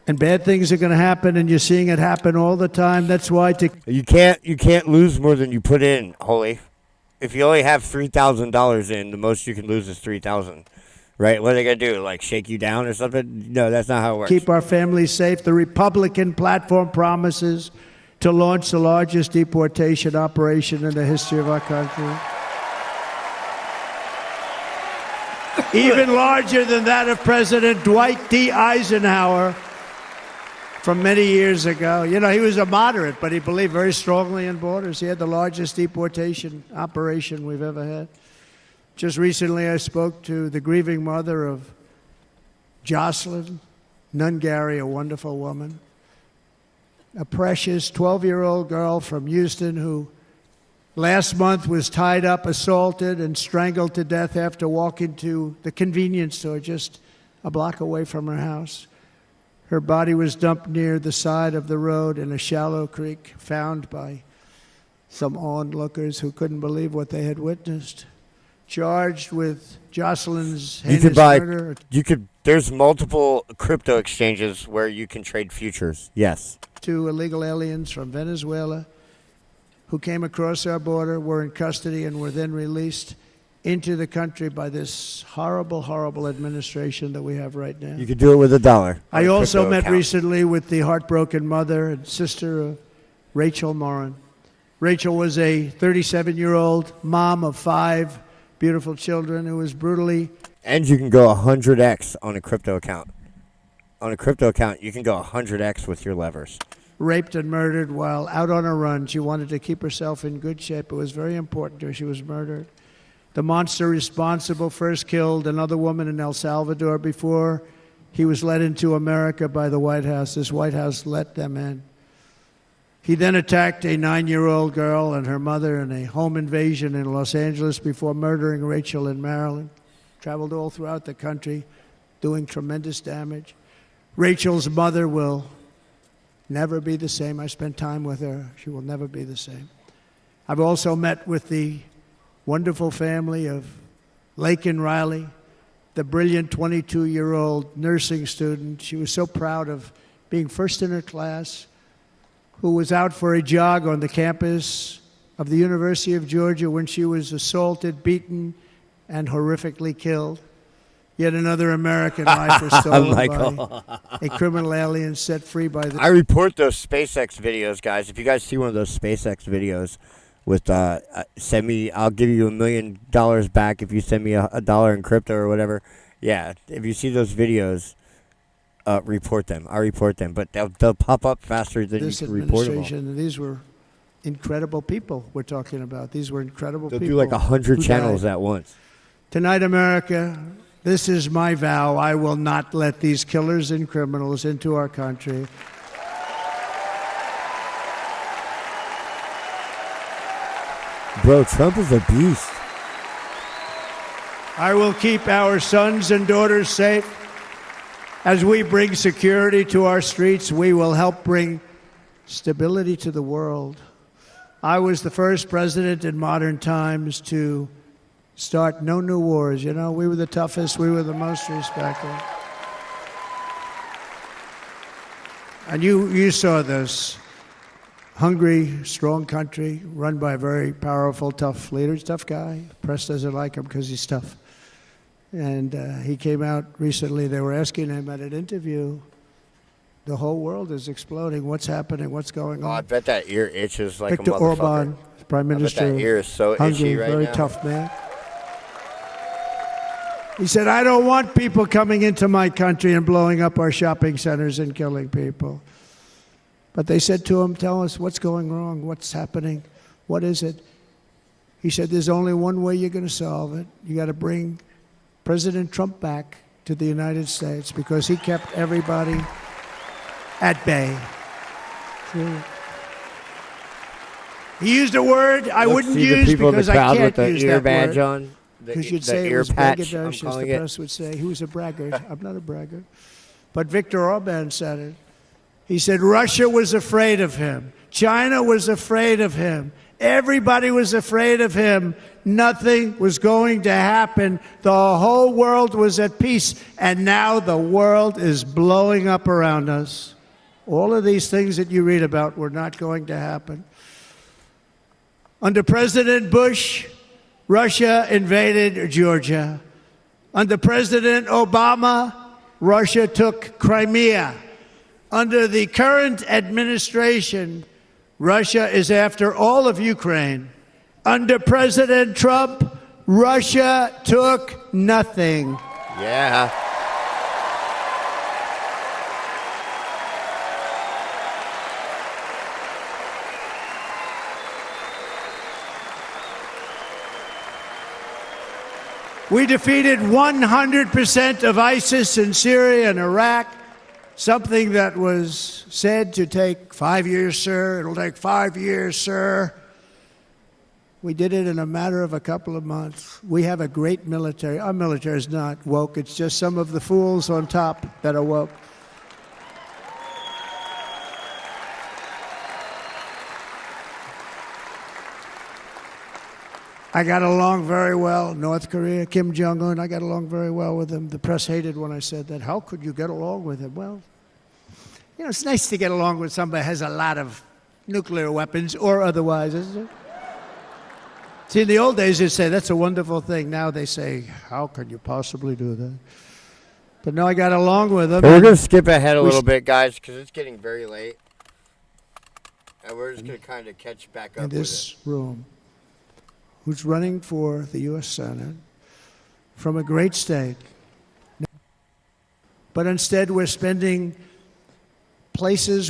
And bad things are going to happen, and you're seeing it happen all the time. That's why you can't lose more than you put in, Holy. If you only have $3,000 in, the most you can lose is $3,000. Right? What are they going to do? Like shake you down or something? No, that's not how it works. Keep our families safe. The Republican platform promises to launch the largest deportation operation in the history of our country. Even larger than that of President Dwight D. Eisenhower from many years ago. You know, he was a moderate, but he believed very strongly in borders. He had the largest deportation operation we've ever had. Just recently, I spoke to the grieving mother of Jocelyn Nungary, a wonderful woman, a precious 12-year-old girl from Houston who last month was tied up, assaulted, and strangled to death after walking to the convenience store just a block away from her house. Her body was dumped near the side of the road in a shallow creek, found by some onlookers who couldn't believe what they had witnessed. Charged with Jocelyn's heinous murder. There's multiple crypto exchanges where you can trade futures. Yes. 2 illegal aliens from Venezuela who came across our border, were in custody, and were then released into the country by this horrible, horrible administration that we have right now. You could do it with $1. I also met recently with the heartbroken mother and sister of Rachel Morin. Rachel was a 37-year-old mom of 5 beautiful children who was brutally... And you can go 100x on a crypto account. On a crypto account, you can go 100x with your levers. Raped and murdered while out on a run. She wanted to keep herself in good shape. It was very important to her. She was murdered. The monster responsible first killed another woman in El Salvador before he was led into America by the White House. This White House let them in. He then attacked a 9-year-old girl and her mother in a home invasion in Los Angeles before murdering Rachel in Maryland. Traveled all throughout the country, doing tremendous damage. Rachel's mother will never be the same. I spent time with her. She will never be the same. I've also met with the wonderful family of Laken Riley, the brilliant 22-year-old nursing student. She was so proud of being first in her class, who was out for a jog on the campus of the University of Georgia when she was assaulted, beaten, and horrifically killed. Yet another American life was stolen by a criminal alien set free by the... I report those SpaceX videos, guys. If you guys see one of those SpaceX videos with, send me, I'll give you $1 million back if you send me a dollar in crypto or whatever. Yeah, if you see those videos... report them. I report them, but they'll pop up faster than you can report them all. These were incredible people we're talking about. These were incredible people. They'll do like 100 channels at once. Tonight, America, this is my vow. I will not let these killers and criminals into our country. Bro, Trump is a beast. I will keep our sons and daughters safe. As we bring security to our streets, we will help bring stability to the world. I was the first president in modern times to start no new wars. You know, we were the toughest, we were the most respected. And you saw this. Hungry, strong country, run by a very powerful, tough leader. He's a tough guy. The press doesn't like him because he's tough. And he came out recently. They were asking him at an interview, the whole world is exploding. What's happening? What's going on? I bet that ear itches like Viktor a motherfucker. Orban, Prime Minister. I bet that ear is so hungry, itchy right very now. tough man. He said, I don't want people coming into my country and blowing up our shopping centers and killing people. But they said to him, tell us what's going wrong, what's happening, what is it? He said, there's only one way you're going to solve it. You got to bring President Trump back to the United States because he kept everybody at bay. He used a word I wouldn't use because I can't use that word. On, because you'd say it was braggadocious. The press would say he was a braggart. I'm not a braggart. But Viktor Orban said it. He said Russia was afraid of him. China was afraid of him. Everybody was afraid of him. Nothing was going to happen. The whole world was at peace. And now the world is blowing up around us. All of these things that you read about were not going to happen. Under President Bush, Russia invaded Georgia. Under President Obama, Russia took Crimea. Under the current administration, Russia is after all of Ukraine. Under President Trump, Russia took nothing. Yeah. We defeated 100% of ISIS in Syria and Iraq, something that was said to take 5 years, sir. It'll take 5 years, sir. We did it in a matter of a couple of months. We have a great military. Our military is not woke. It's just some of the fools on top that are woke. I got along very well. North Korea, Kim Jong-un, I got along very well with him. The press hated when I said that. How could you get along with him? Well, you know, it's nice to get along with somebody who has a lot of nuclear weapons or otherwise, isn't it? See, in the old days, they'd say, that's a wonderful thing. Now they say, how can you possibly do that? But no, I got along with him. We're going to skip ahead a little bit, guys, because it's getting very late. And we're just going to kind of catch back up in this room who's running for the U.S. Senate from a great state. But instead, we're spending places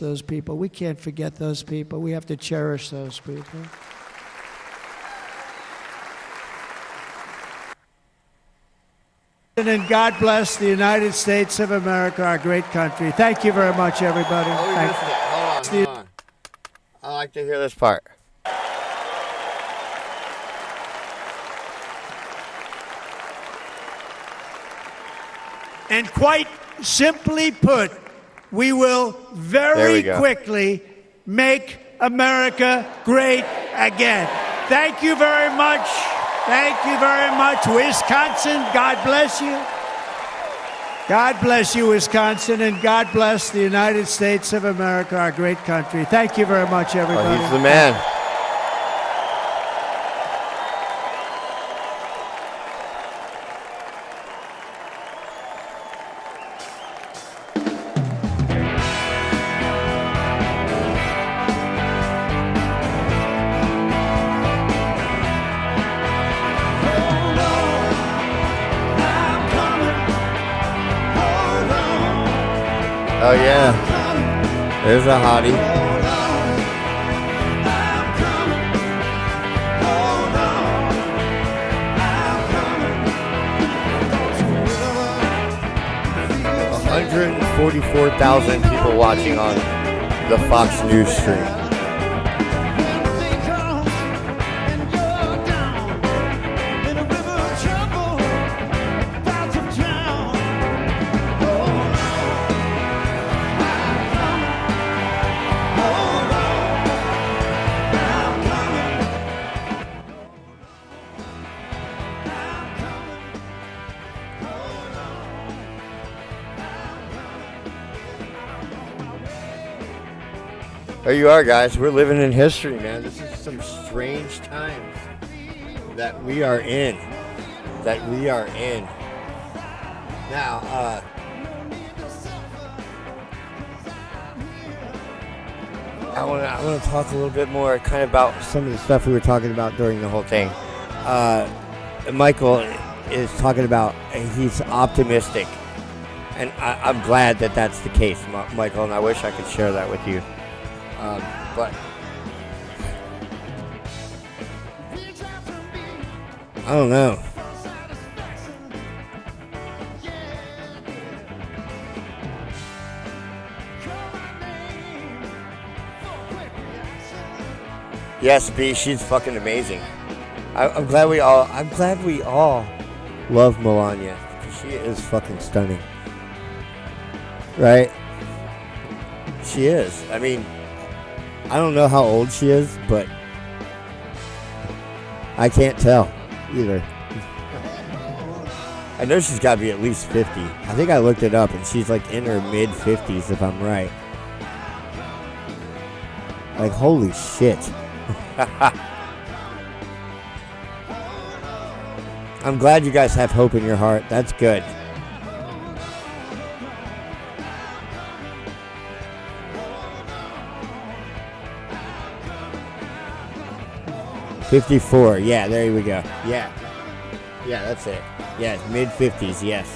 those people. We can't forget those people. We have to cherish those people. And God bless the United States of America, our great country. Thank you very much, everybody. Hold on. I like to hear this part. And quite simply put, we will very quickly make America great again. Thank you very much. Thank you very much, Wisconsin. God bless you. God bless you, Wisconsin, and God bless the United States of America, our great country. Thank you very much, everybody. Oh, he's the man. Oh yeah, there's a hottie. $144,000 people watching on the Fox News stream. There you are, guys. We're living in history, man. This is some strange times that we are in. Now, I want to talk a little bit more kind of about some of the stuff we were talking about during the whole thing. Michael is talking about he's optimistic. And I'm glad that that's the case, Michael, and I wish I could share that with you. But I don't know. Yes, B, she's fucking amazing. I'm glad we all love Melania, because she is fucking stunning. Right? She is. I mean, I don't know how old she is, but I can't tell either. I know she's got to be at least 50. I think I looked it up, and she's like in her mid-50s, if I'm right. Like, holy shit. I'm glad you guys have hope in your heart. That's good. $54. Yeah, there we go. Yeah. Yeah, that's it. Yeah, mid-50s, yes.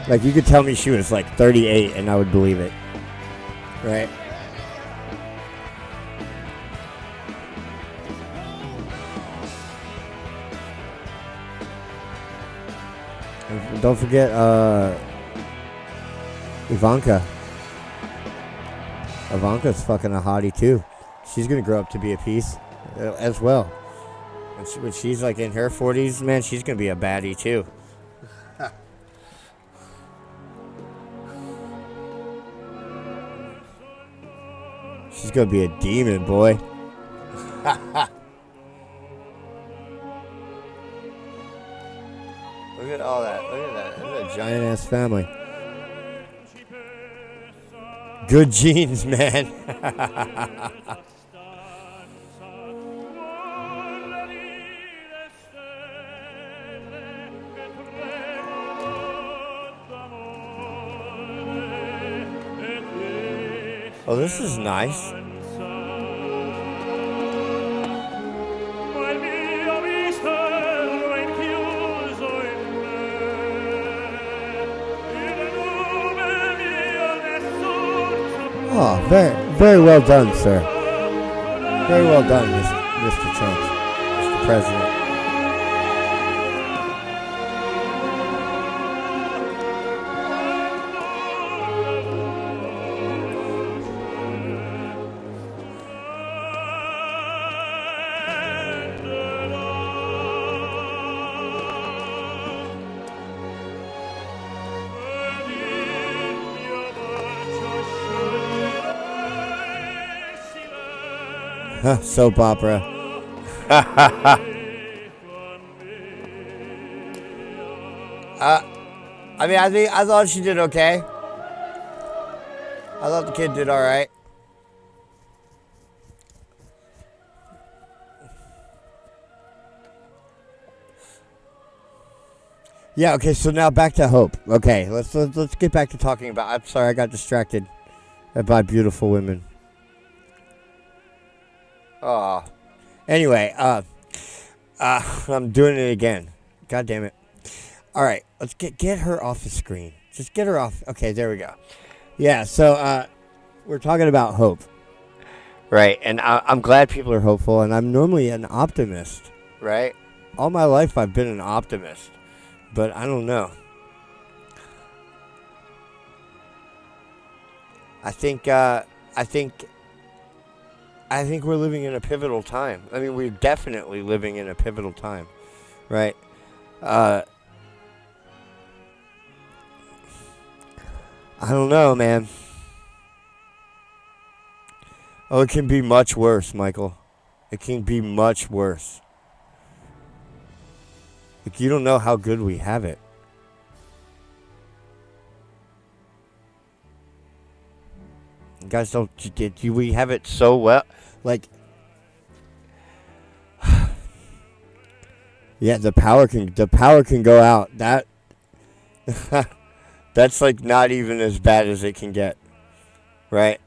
Like, you could tell me she was like 38 and I would believe it. Right? And don't forget, Ivanka. Ivanka's fucking a hottie, too. She's going to grow up to be a piece as well. When she's like in her 40s, man, she's going to be a baddie, too. She's going to be a demon, boy. Look at all that. Look at that. Look at that giant-ass family. Good genes, man. Oh, this is nice. Oh, very, very well done, sir. Very well done, Mr. Trump, Mr. President. Soap opera. I mean, I thought she did okay. I thought the kid did all right. Yeah. Okay. So now back to Hope. Okay. Let's get back to talking about. I'm sorry, I got distracted by beautiful women. Oh. Anyway, I'm doing it again. God damn it. All right, let's get her off the screen. Just get her off. Okay, there we go. Yeah, so we're talking about hope. Right, and I'm glad people are hopeful, and I'm normally an optimist, right? All my life I've been an optimist, but I don't know. I think we're living in a pivotal time. I mean, we're definitely living in a pivotal time, right? I don't know, man. Oh, it can be much worse, Michael. It can be much worse. Like, you don't know how good we have it. You guys don't. We have it so well. Like, yeah, the power can go out. That's like not even as bad as it can get, right?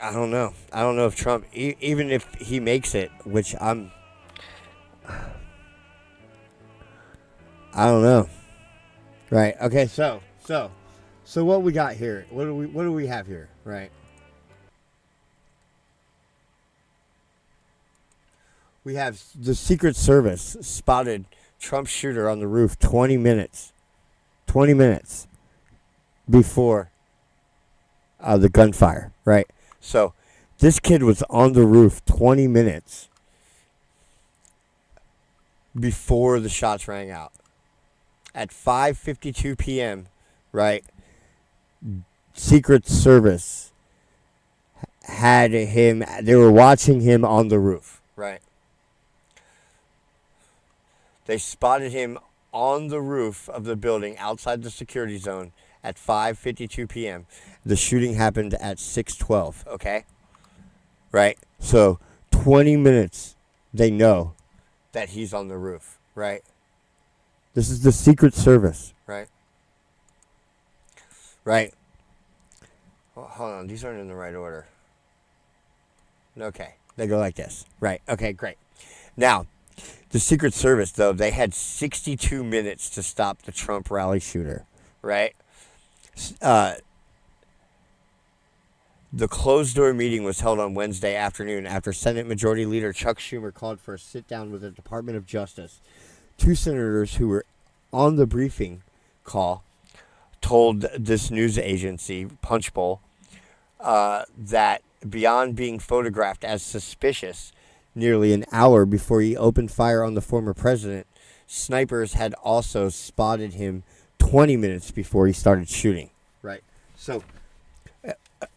I don't know. I don't know if Trump, even if he makes it, which I don't know. Right. Okay. So what we got here? What do we have here? Right. We have the Secret Service spotted Trump shooter on the roof 20 minutes before the gunfire. Right. So this kid was on the roof 20 minutes before the shots rang out. At 5:52 p.m., right, Secret Service had him, they were watching him on the roof, right? They spotted him on the roof of the building outside the security zone at 5:52 p.m. The shooting happened at 6:12, okay? Right? So 20 minutes, they know that he's on the roof, right? This is the Secret Service, right? Right. Oh, hold on, these aren't in the right order. Okay, they go like this. Right, okay, great. Now, the Secret Service, though, they had 62 minutes to stop the Trump rally shooter, right? The closed-door meeting was held on Wednesday afternoon after Senate Majority Leader Chuck Schumer called for a sit-down with the Department of Justice. Two senators who were on the briefing call told this news agency, Punchbowl, that beyond being photographed as suspicious nearly an hour before he opened fire on the former president, snipers had also spotted him 20 minutes before he started shooting. Right. So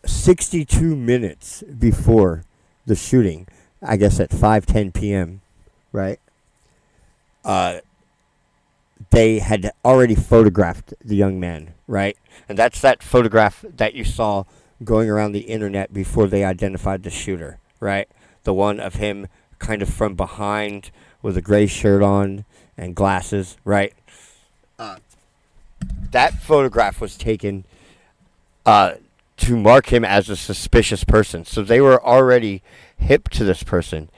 62 minutes before the shooting, I guess at 5:10 p.m., right? They had already photographed the young man, right? And that's that photograph that you saw going around the internet before they identified the shooter, right? The one of him kind of from behind with a gray shirt on and glasses, right? That photograph was taken to mark him as a suspicious person. So they were already hip to this person,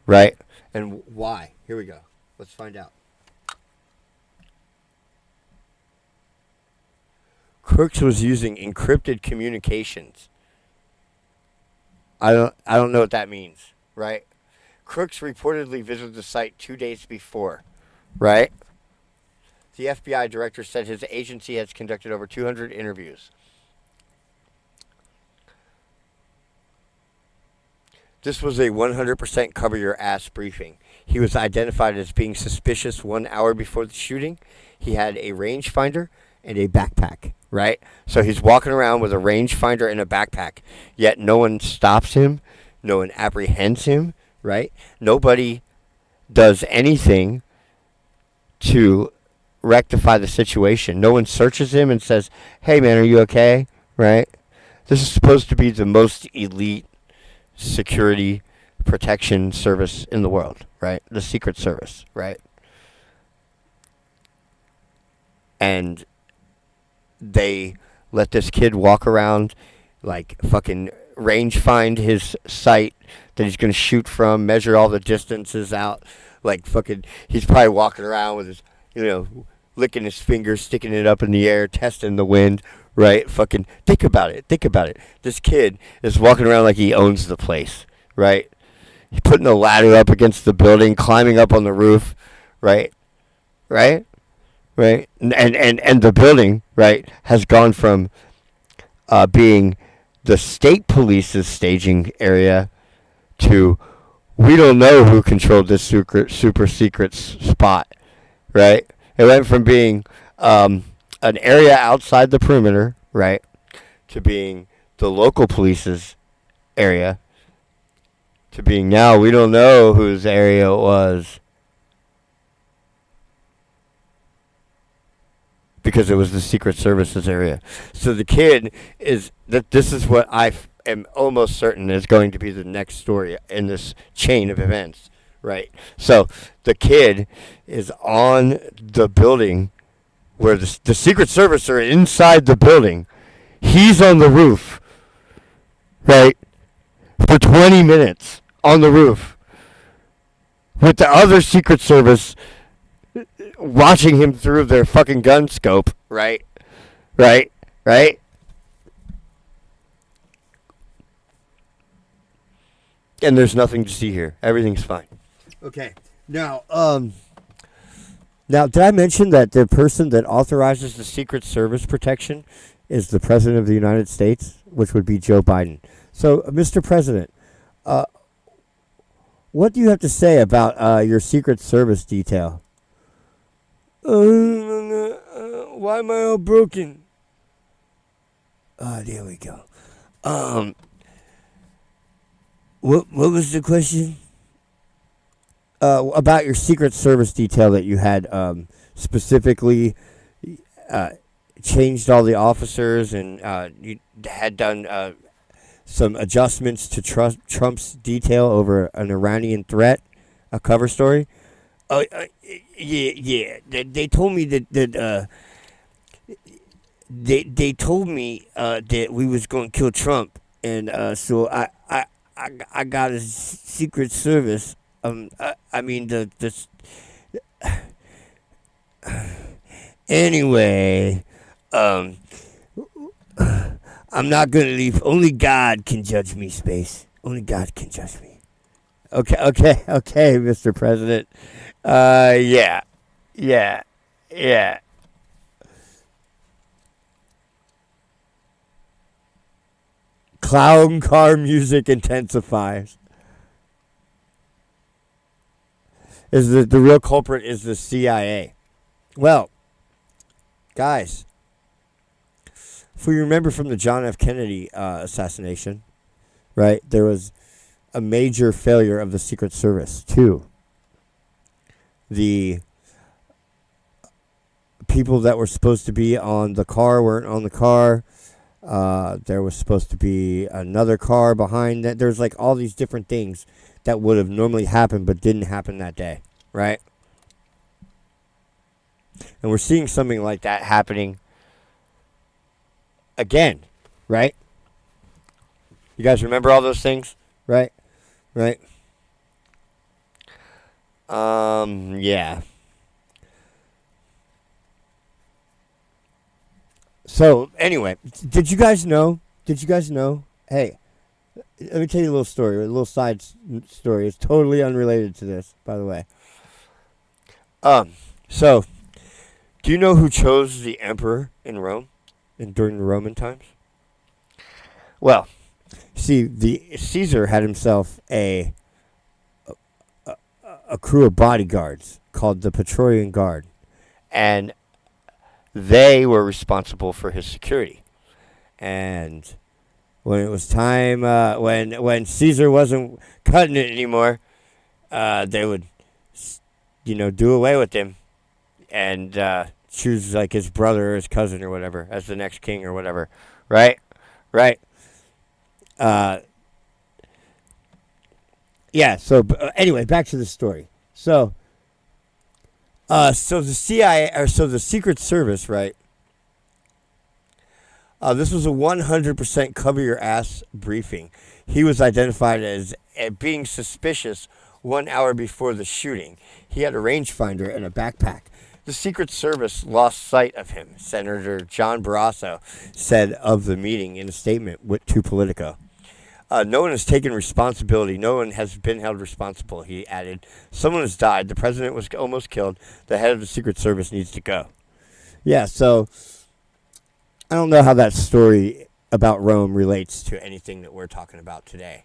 right? And why? Here we go. Let's find out. Crooks was using encrypted communications. I don't know what that means, right? Crooks reportedly visited the site 2 days before, right? The FBI director said his agency has conducted over 200 interviews. This was a 100% cover your ass briefing. He was identified as being suspicious 1 hour before the shooting. He had a rangefinder and a backpack, right? So he's walking around with a rangefinder and a backpack, yet no one stops him, no one apprehends him, right? Nobody does anything to rectify the situation. No one searches him and says, hey man, are you okay? Right? This is supposed to be the most elite security protection service in the world, right? The Secret Service, right? And they let this kid walk around, like fucking range find his site that he's going to shoot from, measure all the distances out, like fucking, he's probably walking around with his, licking his fingers, sticking it up in the air, testing the wind, right? Fucking, think about it. This kid is walking around like he owns the place, right? He's putting a ladder up against the building, climbing up on the roof, right? And the building, right, has gone from being the state police's staging area to we don't know who controlled this super secret spot, right? It went from being an area outside the perimeter, right, to being the local police's area, to being now we don't know whose area it was because it was the Secret Service's area. So the kid is that this is what I am almost certain is going to be the next story in this chain of events, right? So the kid is on the building where the Secret Service are inside the building. He's on the roof, right, for 20 minutes on the roof with the other Secret Service watching him through their fucking gun scope, right? And there's nothing to see here. Everything's fine. Okay. Now, did I mention that the person that authorizes the Secret Service protection is the President of the United States, which would be Joe Biden? So, Mr. President, what do you have to say about your Secret Service detail? Why am I all broken? There we go. What was the question? About your Secret Service detail that you had specifically changed all the officers and you had done some adjustments to Trump's detail over an Iranian threat, a cover story. Yeah. They told me that they told me that we was going to kill Trump, and so I got a Secret Service. Anyway, I'm not gonna leave. Only God can judge me, Space. Only God can judge me. Okay, Mr. President. Yeah. Clown car music intensifies. Is the real culprit is the CIA. Well, guys, if we remember from the John F. Kennedy assassination, right, there was a major failure of the Secret Service, too. The people that were supposed to be on the car weren't on the car. There was supposed to be another car behind that. There's like all these different things that would have normally happened but didn't happen that day, right? And we're seeing something like that happening again, right? You guys remember all those things, right? Right? Yeah. So, anyway, did you guys know? Hey, let me tell you a little story, a little side story. It's totally unrelated to this, by the way. So, do you know who chose the emperor in Rome during the Roman times? Well, see, the Caesar had himself a crew of bodyguards called the Praetorian Guard, and they were responsible for his security. And when it was time, when Caesar wasn't cutting it anymore, they would, do away with him and choose like his brother or his cousin or whatever as the next king or whatever, right? Yeah. So anyway, back to the story. So the CIA the Secret Service, right? This was a 100% cover your ass briefing. He was identified as being suspicious 1 hour before the shooting. He had a rangefinder and a backpack. The Secret Service lost sight of him, Senator John Barrasso said of the meeting in a statement to Politico. No one has taken responsibility. No one has been held responsible, he added. Someone has died. The president was almost killed. The head of the Secret Service needs to go. Yeah, so I don't know how that story about Rome relates to anything that we're talking about today.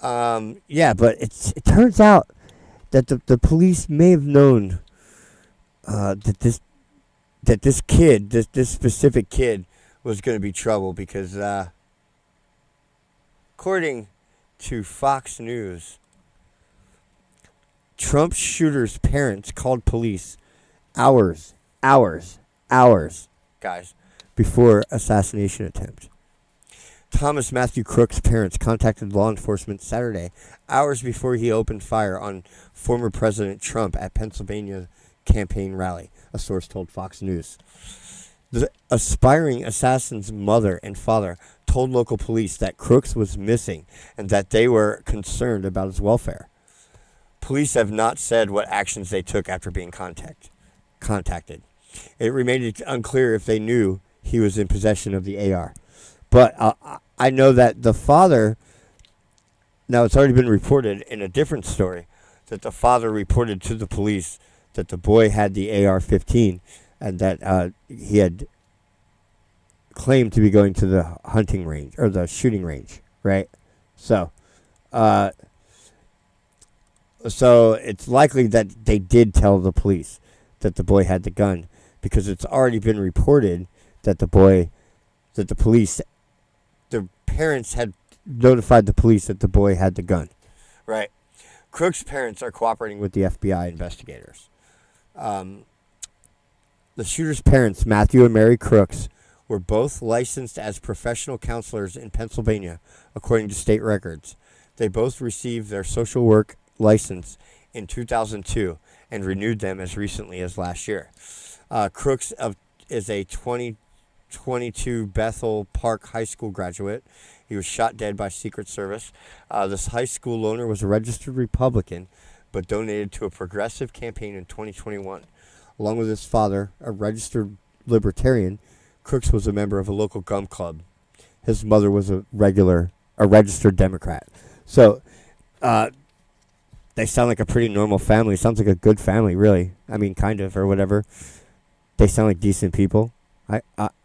Yeah, but it turns out that the police may have known that this specific kid was going to be trouble because according to Fox News, Trump shooter's parents called police hours, guys, before assassination attempt. Thomas Matthew Crook's parents contacted law enforcement Saturday, hours before he opened fire on former President Trump at Pennsylvania campaign rally, a source told Fox News. The aspiring assassin's mother and father told local police that Crooks was missing and that they were concerned about his welfare. Police have not said what actions they took after being contacted. It remained unclear if they knew he was in possession of the AR. But I know that the father, now it's already been reported in a different story, that the father reported to the police that the boy had the AR-15 and that he had claimed to be going to the hunting range, or the shooting range, right? So it's likely that they did tell the police that the boy had the gun, because it's already been reported that the parents had notified the police that the boy had the gun, right? Crook's parents are cooperating with the FBI investigators. The shooter's parents, Matthew and Mary Crooks, were both licensed as professional counselors in Pennsylvania, according to state records. They both received their social work license in 2002 and renewed them as recently as last year. Crooks is a 2022 Bethel Park High School graduate. He was shot dead by Secret Service. This high school loner was a registered Republican, but donated to a progressive campaign in 2021. Along with his father, a registered Libertarian, Crooks was a member of a local gun club. His mother was a registered Democrat. So, they sound like a pretty normal family. Sounds like a good family, really. I mean, kind of, or whatever. They sound like decent people. I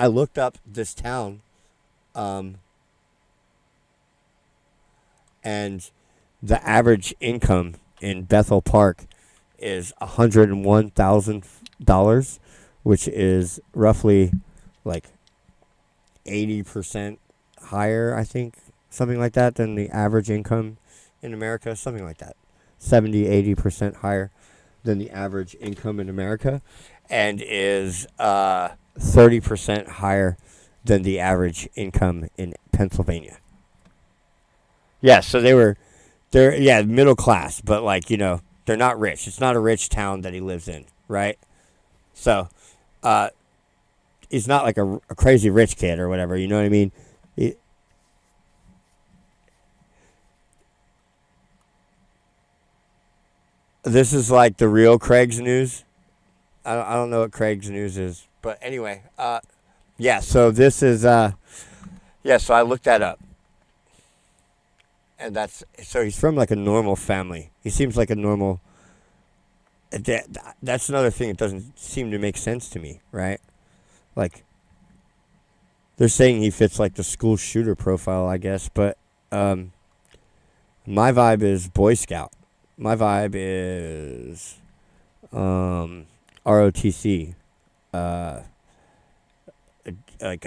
looked up this town, and the average income in Bethel Park is $101,000, which is roughly like 80% higher, I think, something like that, than the average income in America, something like that. 70-80% higher than the average income in America, and is 30% higher than the average income in Pennsylvania. Yeah, so they're middle class, but they're not rich. It's not a rich town that he lives in, right? So, he's not like a crazy rich kid or whatever. You know what I mean? This is like the real Craig's News. I don't know what Craig's News is. But anyway, yeah, so this is, so I looked that up. And so he's from like a normal family. He seems like a normal, that's another thing that doesn't seem to make sense to me, right? Like, they're saying he fits like the school shooter profile, I guess, but my vibe is Boy Scout. My vibe is ROTC, like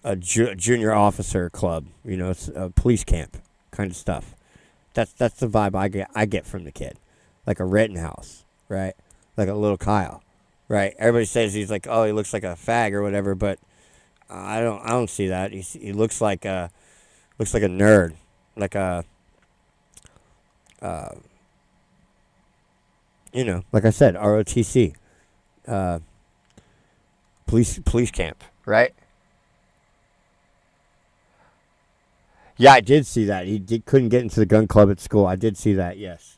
a junior officer club, you know, it's a police camp kind of stuff. That's the vibe I get from the kid, like a Rittenhouse, right? Like a little Kyle, right? Everybody says he's like, oh, he looks like a fag or whatever, but I don't see that. He looks like a nerd, like a you know, like I said, ROTC, police camp, right? Yeah, I did see that. He couldn't get into the gun club at school. I did see that, yes.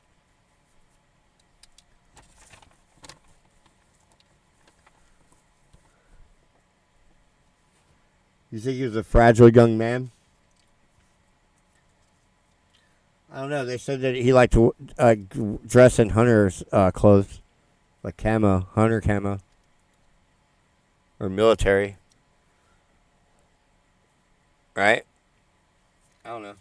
You think he was a fragile young man? I don't know. They said that he liked to dress in hunter's clothes, like camo, hunter camo, or military. Right? I don't know.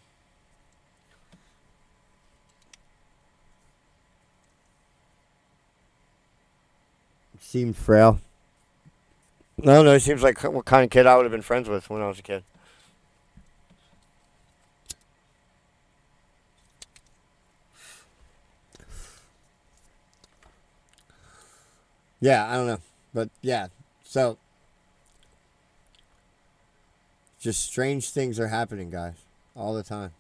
Seemed frail. No, he seems like what kind of kid I would have been friends with when I was a kid. Yeah, I don't know. But yeah, so just strange things are happening, guys, all the time.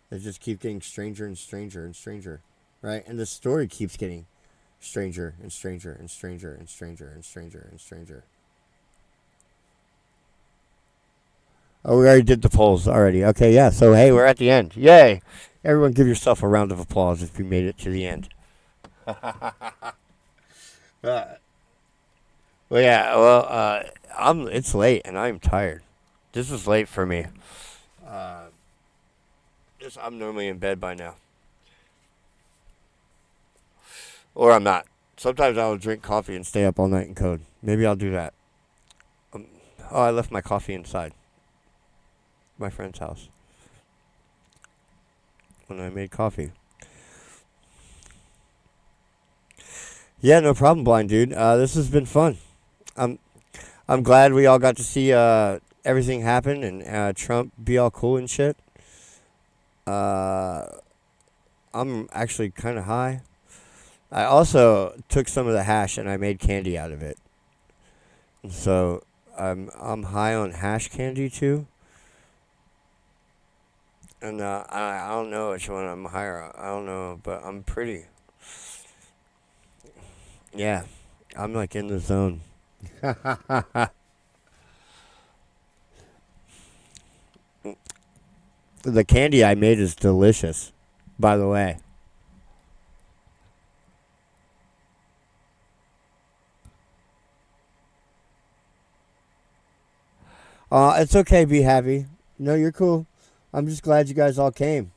They just keep getting stranger and stranger and stranger, right? And the story keeps getting stranger and stranger and stranger and stranger and stranger and stranger. Oh, we already did the polls already. Okay, yeah. So, hey, we're at the end. Yay. Everyone give yourself a round of applause if you made it to the end. It's late and I'm tired. This is late for me. I'm normally in bed by now. Or I'm not. Sometimes I'll drink coffee and stay up all night and code. Maybe I'll do that. I left my coffee inside my friend's house when I made coffee. Yeah, no problem, blind dude. This has been fun. I'm glad we all got to see everything happen and Trump be all cool and shit. I'm actually kind of high. I also took some of the hash and I made candy out of it. And so I'm high on hash candy too. And I don't know which one I'm higher on. I don't know, but I'm pretty. Yeah, I'm like in the zone. The candy I made is delicious, by the way. It's okay, be happy. No, you're cool. I'm just glad you guys all came.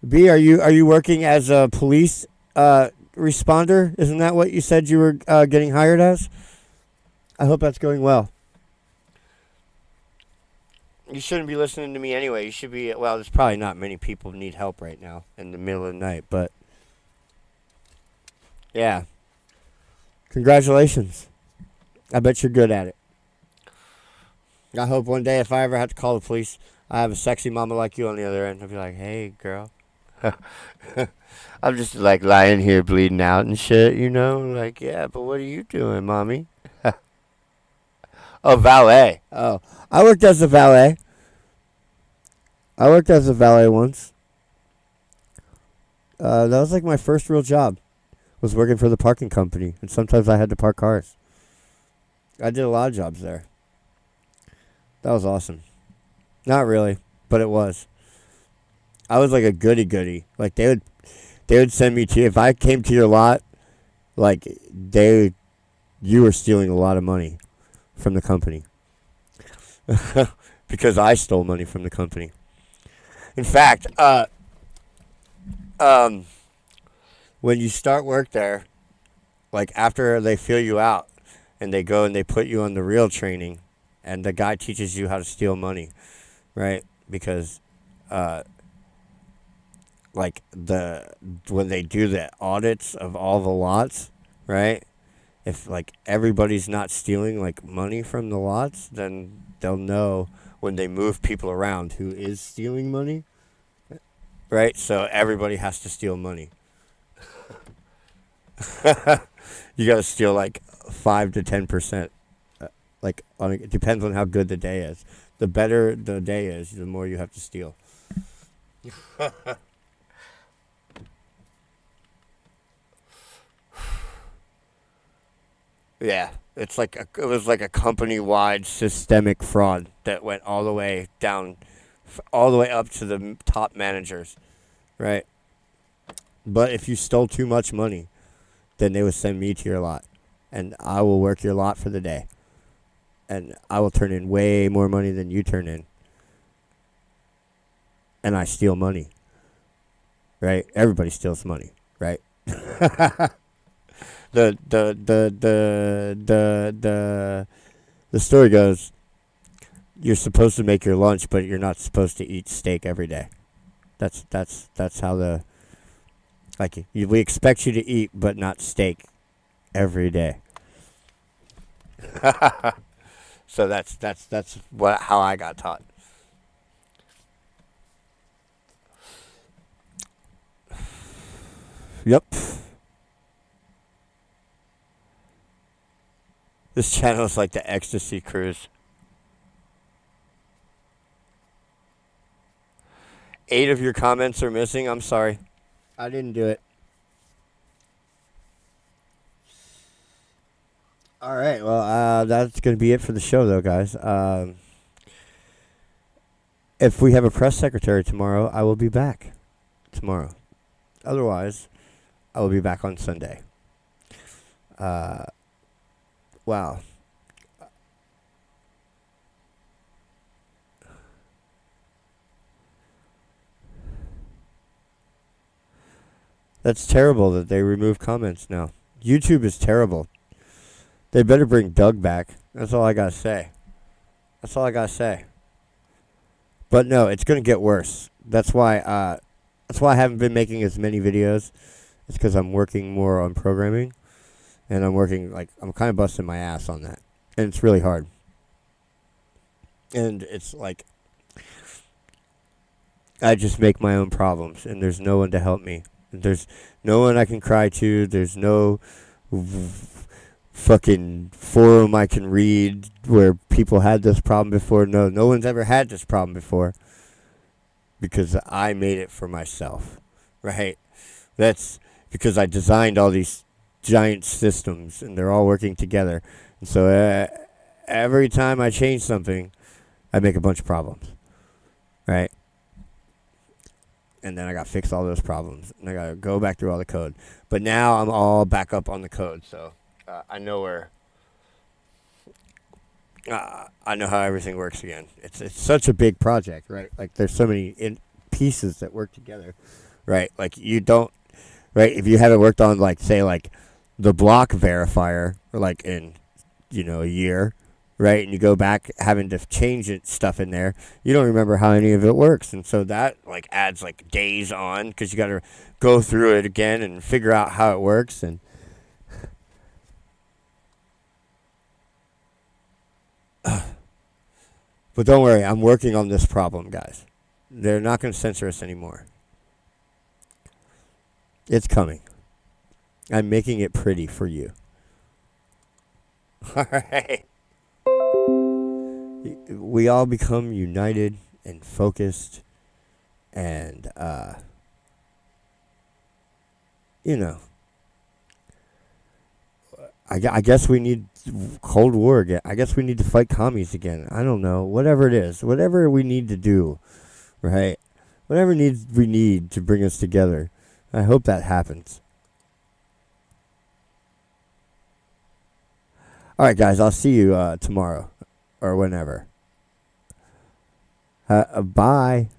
B, are you working as a police responder? Isn't that what you said you were getting hired as? I hope that's going well. You shouldn't be listening to me anyway. You should be, well, there's probably not many people who need help right now in the middle of the night, but yeah. Congratulations. I bet you're good at it. I hope one day if I ever have to call the police, I have a sexy mama like you on the other end. I'll be like, hey, girl. I'm just like lying here bleeding out and shit, you know? Like, yeah, but what are you doing, mommy? Oh, valet. Oh, I worked as a valet. I worked as a valet once. That was like my first real job. Was working for the parking company, and sometimes I had to park cars. I did a lot of jobs there. That was awesome. Not really, but it was. I was like a goody-goody. Like they would send me to, if I came to your lot, like you were stealing a lot of money from the company. Because I stole money from the company. In fact, when you start work there, like after they fill you out and they go and they put you on the real training and the guy teaches you how to steal money, right? Because like when they do the audits of all the lots, right? If like everybody's not stealing like money from the lots, then they'll know when they move people around who is stealing money, right? So everybody has to steal money. You got to steal like 5 to 10%. Like it depends on how good the day is. The better the day is, the more you have to steal. Yeah, it was like a company-wide systemic fraud that went all the way down, all the way up to the top managers, right? But if you stole too much money, then they would send me to your lot, and I will work your lot for the day, and I will turn in way more money than you turn in, and I steal money, right? Everybody steals money, right? The story goes, you're supposed to make your lunch, but you're not supposed to eat steak every day. That's how we expect you to eat, but not steak every day. So that's how I got taught. Yep. This channel is like the ecstasy cruise. 8 of your comments are missing. I'm sorry. I didn't do it. All right. Well, that's going to be it for the show, though, guys. If we have a press secretary tomorrow, I will be back tomorrow. Otherwise, I will be back on Sunday. Wow. That's terrible that they remove comments now. YouTube is terrible. They better bring Doug back. That's all I gotta say. That's all I gotta say. But no, it's gonna get worse. That's why I haven't been making as many videos. It's because I'm working more on programming. And I'm kind of busting my ass on that. And it's really hard. And it's like, I just make my own problems. And there's no one to help me. There's no one I can cry to. There's no fucking forum I can read where people had this problem before. No one's ever had this problem before. Because I made it for myself. Right? That's because I designed all these giant systems, and they're all working together. And so every time I change something, I make a bunch of problems, right? And then I got to fix all those problems, and I got to go back through all the code. But now I'm all back up on the code, so I know where. I know how everything works again. It's such a big project, right? Like there's so many pieces that work together, right? Like you don't, right? If you haven't worked on the block verifier in a year, right, and you go back having to change stuff in there, you don't remember how any of it works, and so that adds days on because you got to go through it again and figure out how it works. And but don't worry, I'm working on this problem, guys. They're not going to censor us anymore. It's coming. I'm making it pretty for you. All right. We all become united and focused and you know, I guess we need Cold War again. I guess we need to fight commies again. I don't know. Whatever it is. Whatever we need to do. Right? Whatever we need to bring us together. I hope that happens. All right, guys. I'll see you tomorrow or whenever. Bye.